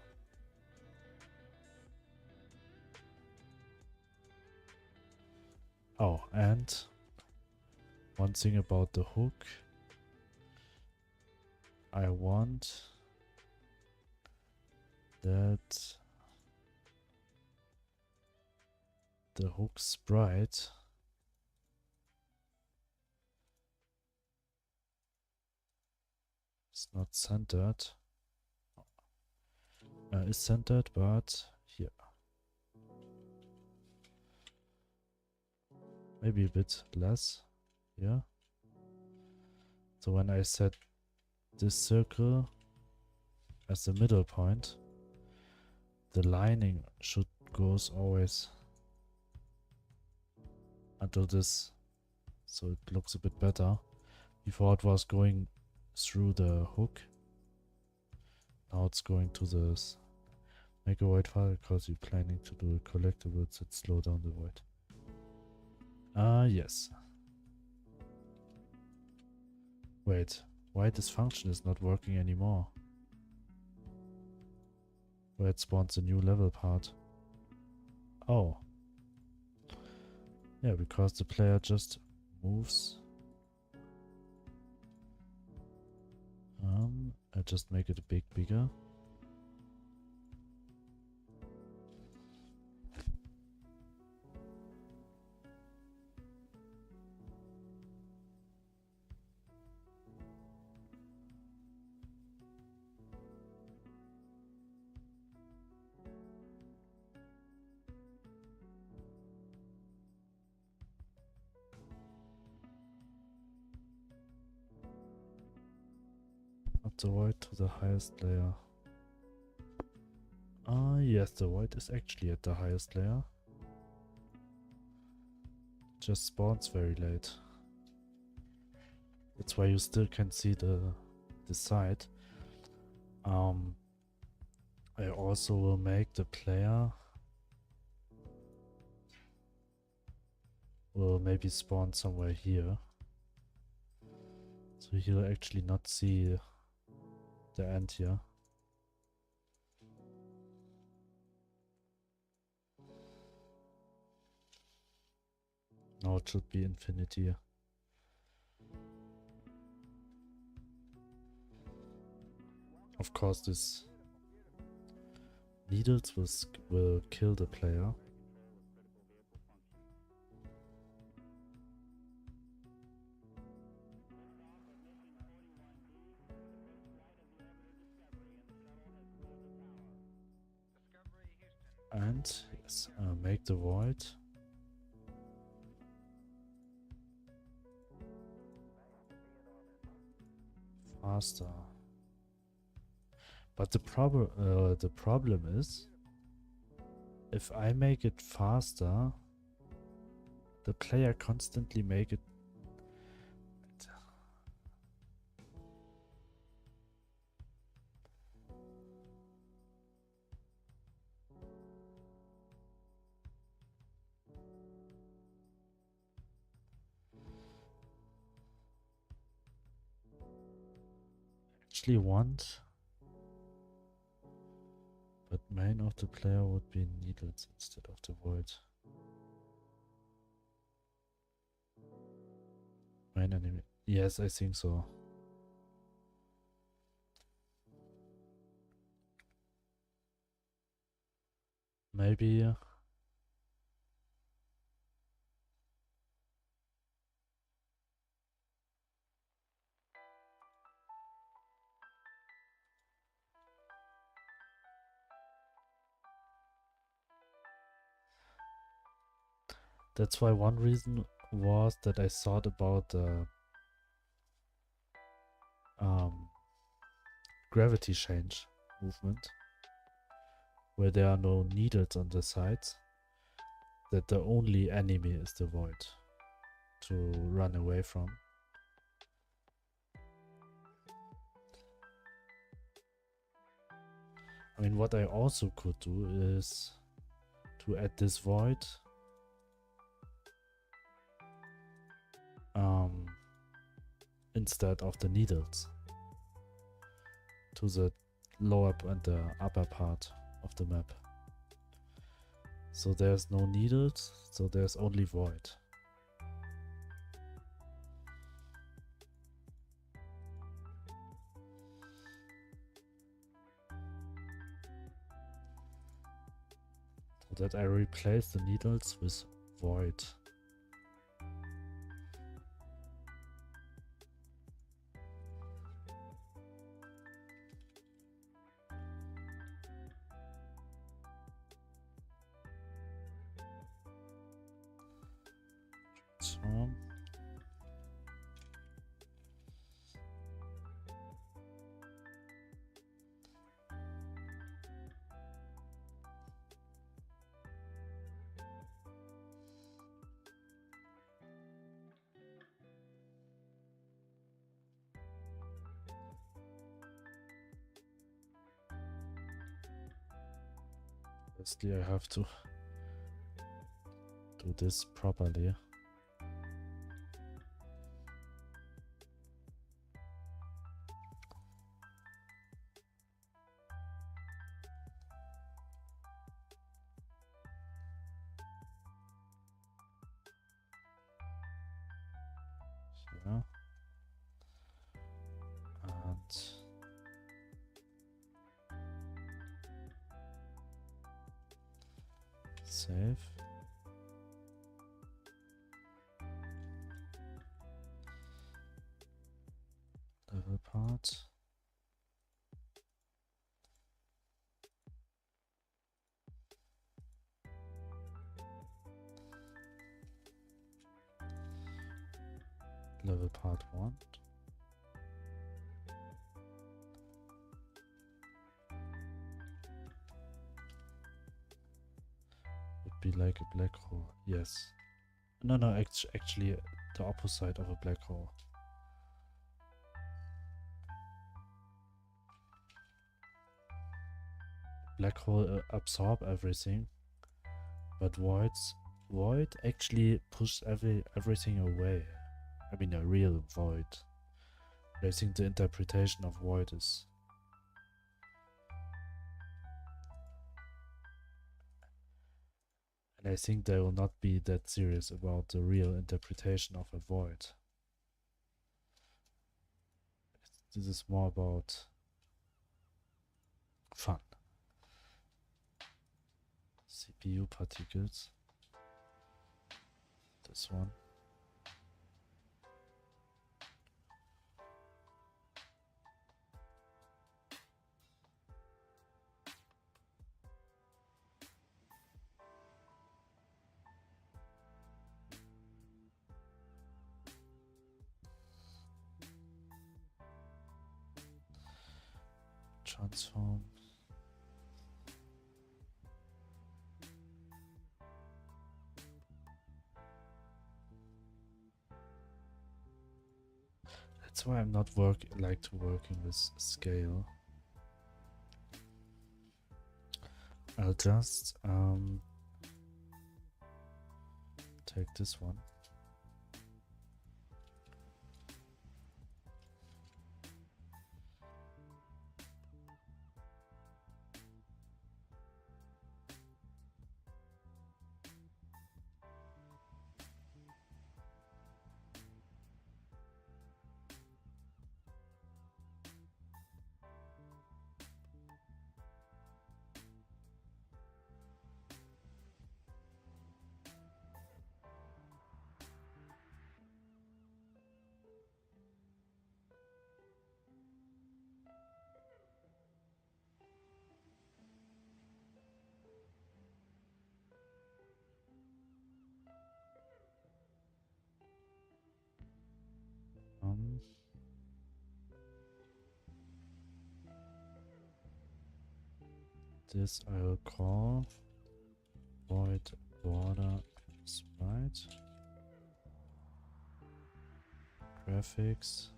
Oh, and one thing about the hook. I want that the hook sprite is not centered. Is centered, but here. Maybe a bit less here. So when I set this circle as the middle point, the lining should goes always until this, so it looks a bit better. Before it was going through the hook, now it's going to this. Make a void file because you're planning to do a collectibles that slow down the void. Yes. Wait, why this function is not working anymore? Where it spawns a new level part. Oh. Yeah, because the player just moves. I just make it a bit bigger. Up the void to the highest layer. Ah, yes, the void is actually at the highest layer. Just spawns very late. That's why you still can see the side. I also will make the player will maybe spawn somewhere here. So he'll actually not see the end here. Now it should be infinity. Of course, this needles will kill the player. And yes, make the void. Faster. But the problem is, if I make it faster, the player constantly make it. Actually want, but main of the player would be needles instead of the void. Main enemy. Yes, I think so. Maybe. That's why one reason was that I thought about the gravity change movement, where there are no needles on the sides, that the only enemy is the void to run away from. I mean, what I also could do is to add this void instead of the needles to the lower and the upper part of the map. So there's no needles, so there's only void. So that I replace the needles with void. So. Firstly, I have to do this properly. Save. Level part. Level part 1. Would be like a black hole. Yes. No, actually the opposite of a black hole. Black hole absorb everything, but void actually push everything away. I mean a real void. I think the interpretation of void is and I think they will not be that serious about the real interpretation of a void. This is more about fun. CPU particles. This one. Transform. That's why I'm not like to working with scale. I'll just take this one. This I'll call void border sprite graphics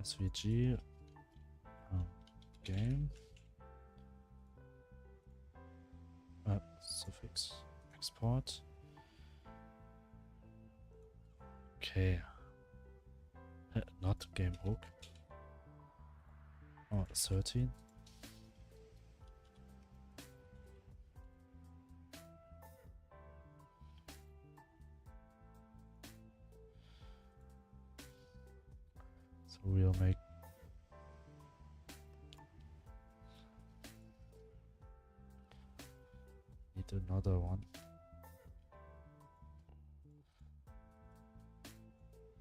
SVG game suffix export. Okay, not game hook. Oh, 13. So we'll make need another one.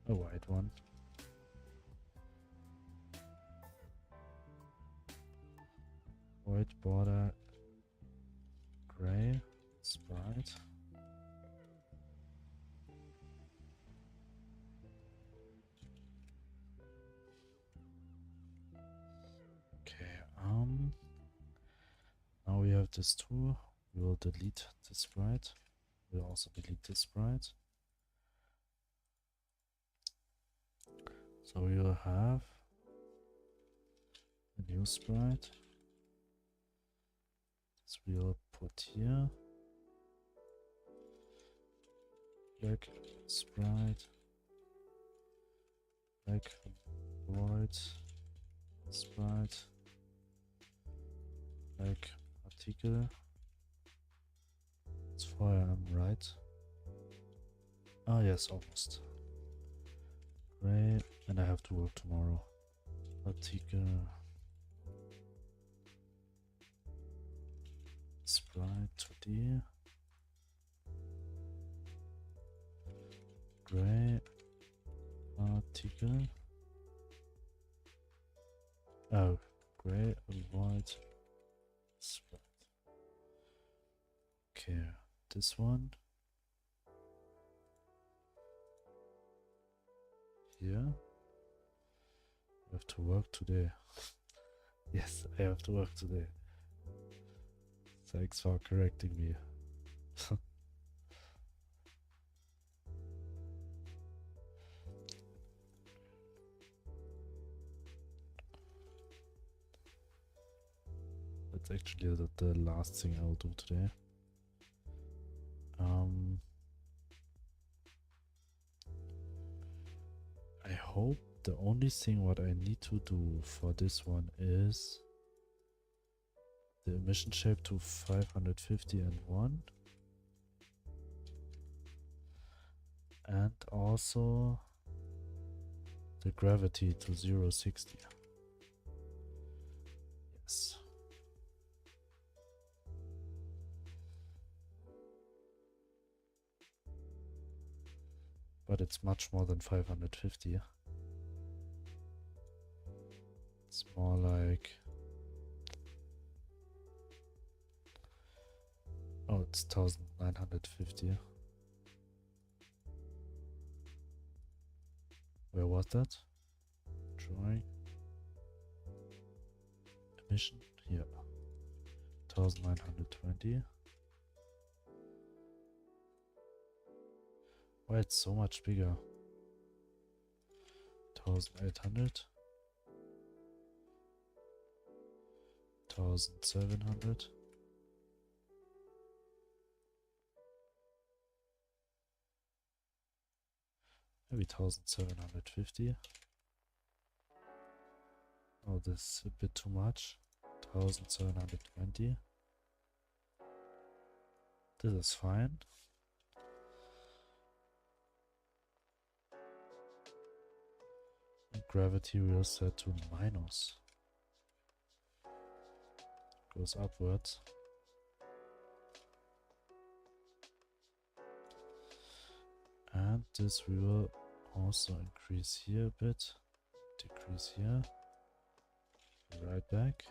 A white one. White border gray sprite. Okay, now we have this two. We will delete this sprite. We'll also delete this sprite. So we will have a new sprite. This we'll put here. Black sprite. Black void sprite. Black particle. It's 4 AM, right? Ah, yes, almost. Gray, and I have to work tomorrow. Particle. Right 2D. Gray particle. Oh, gray and white spread. Okay, this one. Here. I have to work today. Yes, I have to work today. Thanks for correcting me. That's actually the last thing I'll do today. I hope the only thing what I need to do for this one is the emission shape to 550 and 1. And also the gravity to 0.60. Yes. But it's much more than 550. It's more like... Oh, it's 1950. Where was that? Drawing. Emission? Here. 1920. Why it's so much bigger? 1800. 1700. Maybe 1750. Oh, this is a bit too much. 1720. This is fine. And gravity will set to minus. Goes upwards. And this we will also increase here a bit. Decrease here. Right back.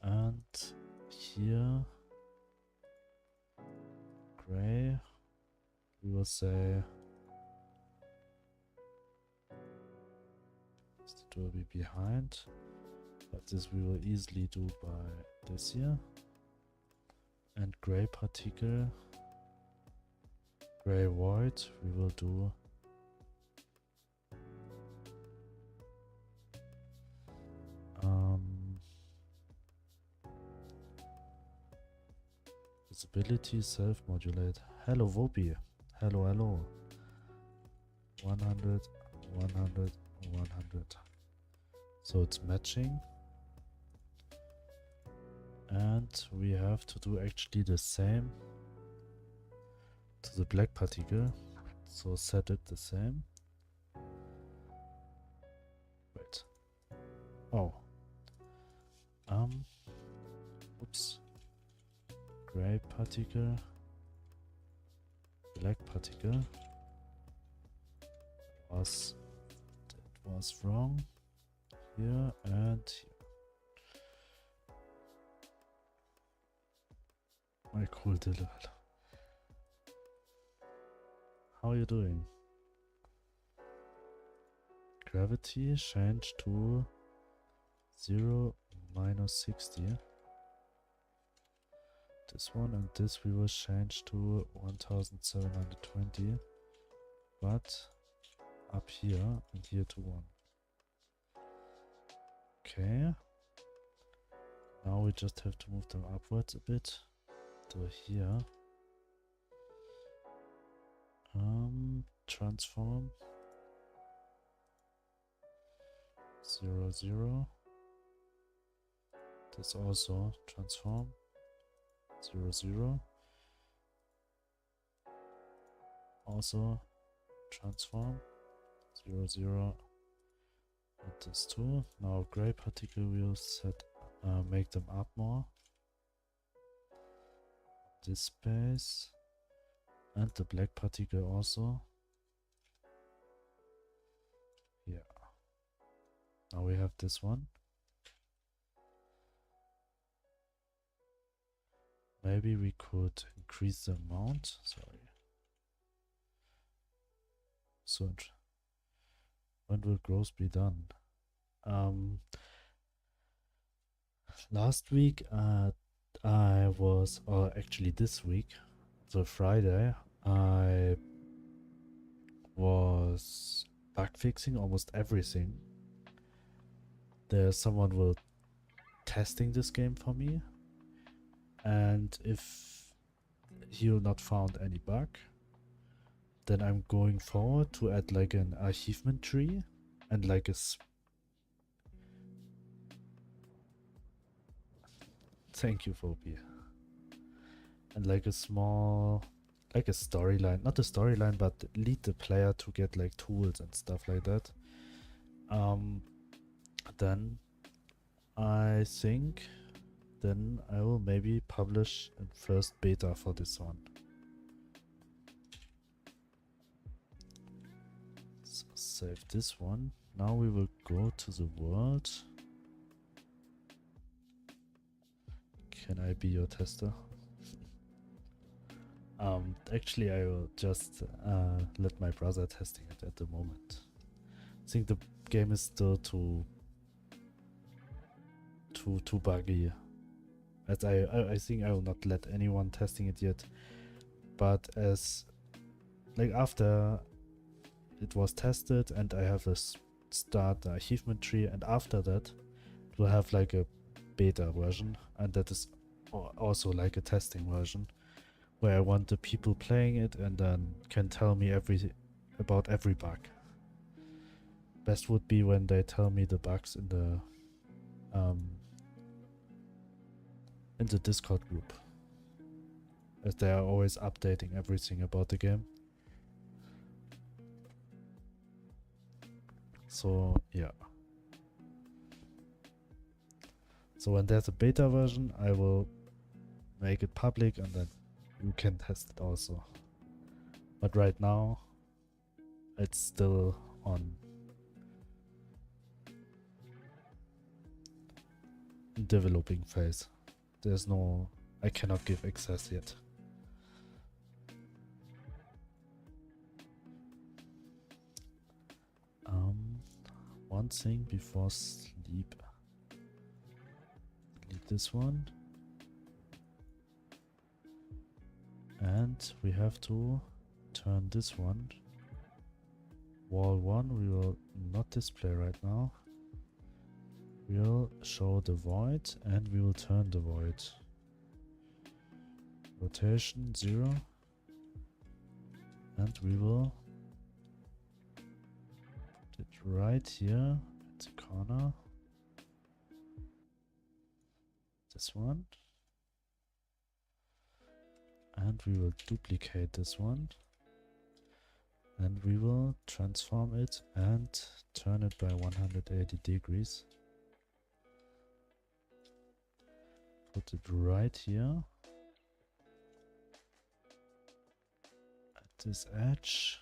And here, gray, we will say it will be behind, but this we will easily do by this here. And gray particle, gray void, we will do visibility self-modulate. Hello Vopi. Hello, hello. 100, 100, 100. So it's matching. And we have to do actually the same to the black particle. So set it the same. Wait. Oh. Oops. Gray particle. Black particle. That was wrong. Here and here. My cool Dylan. How are you doing? Gravity change to 0 minus 60. This one and this we will change to 1720. But up here and here to 1. Okay. Now we just have to move them upwards a bit to here. Transform 0, 0. This also transform 0, 0. Also transform 0, 0. And this too. Now gray particle will set make them up more. this space and the black particle also. Yeah. Now we have this one. Maybe we could increase the amount. Sorry. So when will growth be done? Last week I was, or actually this week, so Friday, I was bug fixing almost everything. There's someone will testing this game for me, and if he'll not found any bug, then I'm going forward to add like an achievement tree and like a thank you, Phobia. And like a small, like a storyline, not a storyline, but lead the player to get like tools and stuff like that. Then I think then I will maybe publish a first beta for this one. So save this one. Now we will go to the world. Can I be your tester? Actually I will just let my brother testing it at the moment. I think the game is still too buggy. As I think I will not let anyone testing it yet. But as like after it was tested and I have a start achievement tree, and after that it will have like a beta version, and that is also like a testing version where I want the people playing it and then can tell me about every bug. Best would be when they tell me the bugs in the Discord group, as they are always updating everything about the game. So yeah. So when there's a beta version, I will make it public and then you can test it also. But right now, it's still on developing phase. There's no, I cannot give access yet. One thing before sleep. Delete this one. And we have to turn this one. Wall 1 we will not display right now. We'll show the void and we will turn the void. Rotation 0. And we will put it right here at the corner. This one. And we will duplicate this one. And we will transform it and turn it by 180 degrees. Put it right here. At this edge.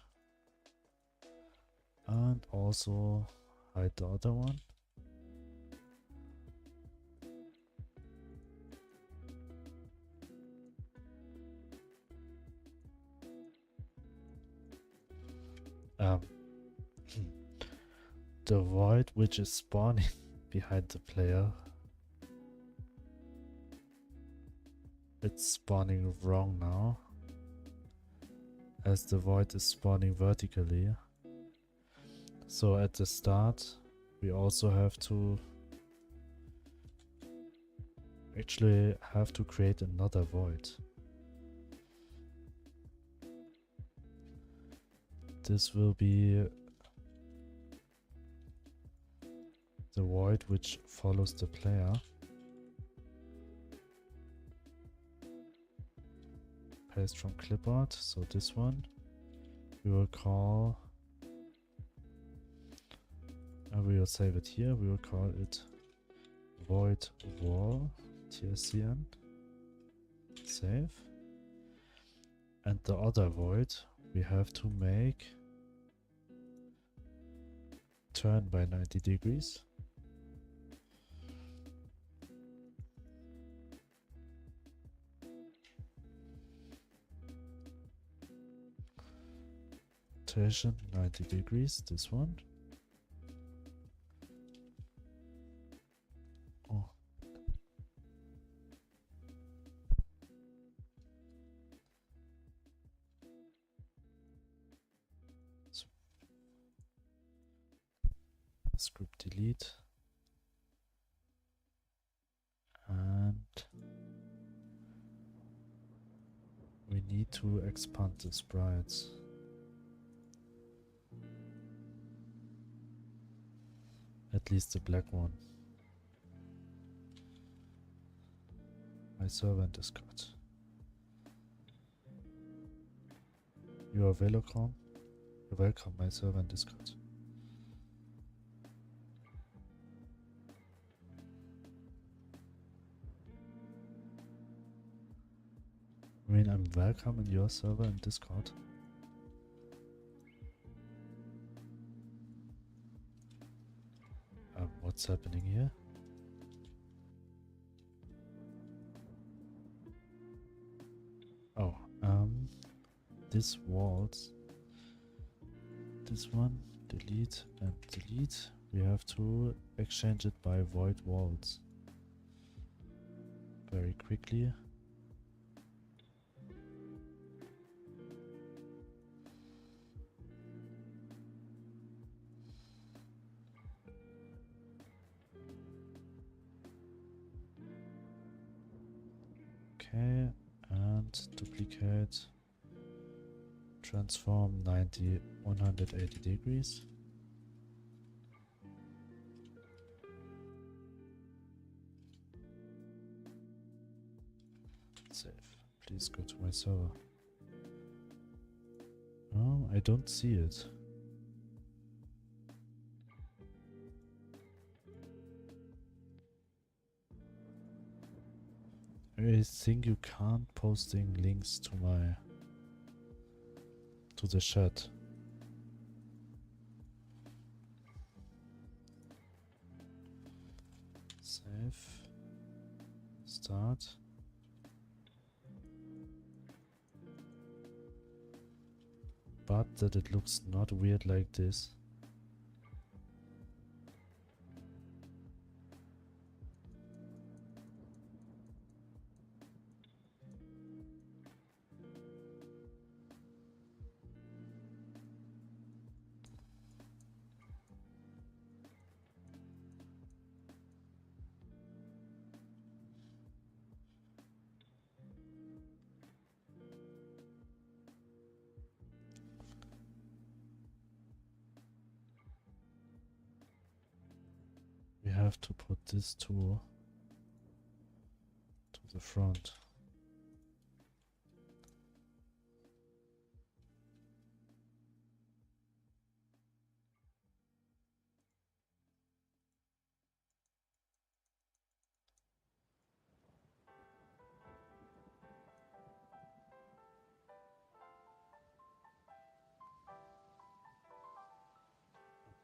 And also hide the other one. The void which is spawning behind the player, it's spawning wrong now, as the void is spawning vertically. So at the start we also have to create another void. This will be the void which follows the player. Paste from clipboard, so this one we will call, and we will save it here. We will call it void wall tscn. Save. And the other void we have to make turn by 90 degrees. Rotation 90 degrees, this one. Oh. So script delete. And we need to expand the sprites. At least the black one. My servant is cut. You are welcome. You're welcome, my servant is cut. I mean, I'm welcome in your server in Discord. What's happening here? Oh, this walls. This one, delete and delete. We have to exchange it by void walls. Very quickly. Okay, and duplicate, transform 180 degrees. Save. Please go to my server. Oh, I don't see it. I think you can't posting links to the chat. Save. Start. But that it looks not weird like this. We have to put this to the front.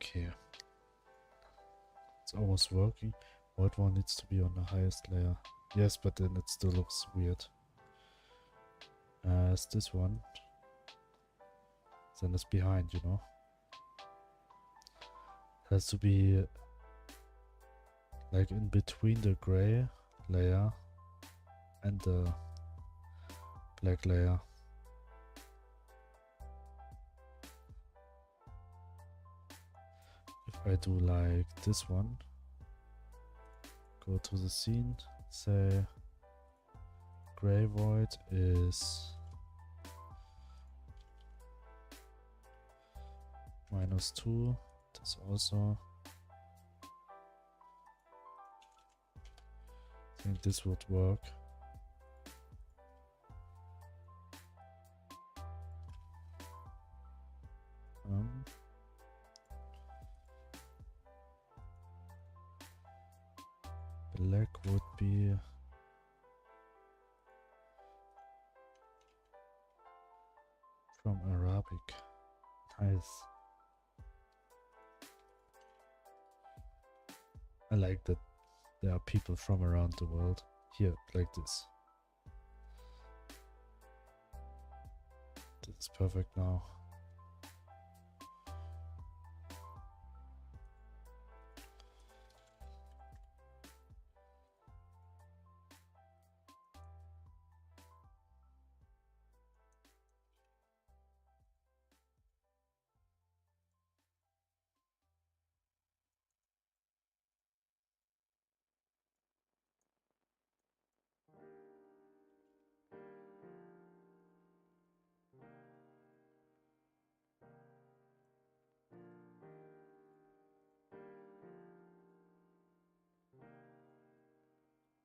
Okay. It's almost working. White one needs to be on the highest layer. Yes, but then it still looks weird. As this one. Then it's behind, you know. It has to be like in between the gray layer and the black layer. If I do like this one, go to the scene, say gray void is -2. This also. I think this would work. Black would be from Arabic. Nice. I like that there are people from around the world here like this. This is perfect now.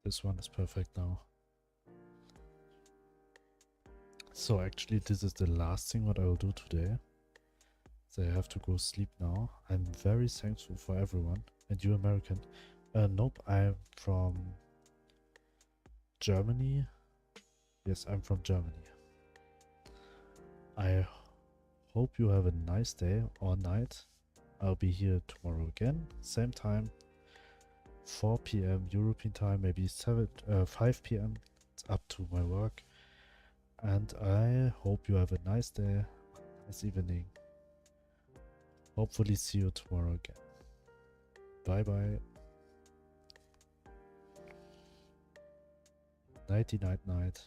This one is perfect now. So actually this is the last thing what I will do today. So I have to go sleep now. I'm very thankful for everyone. And you American? Nope, I'm from Germany. Yes, I'm from Germany. I hope you have a nice day or night. I'll be here tomorrow again, same time, 4 p.m. European time, maybe 5 p.m. It's up to my work. And I hope you have a nice day, nice evening. Hopefully see you tomorrow again. Bye bye. Nighty night night.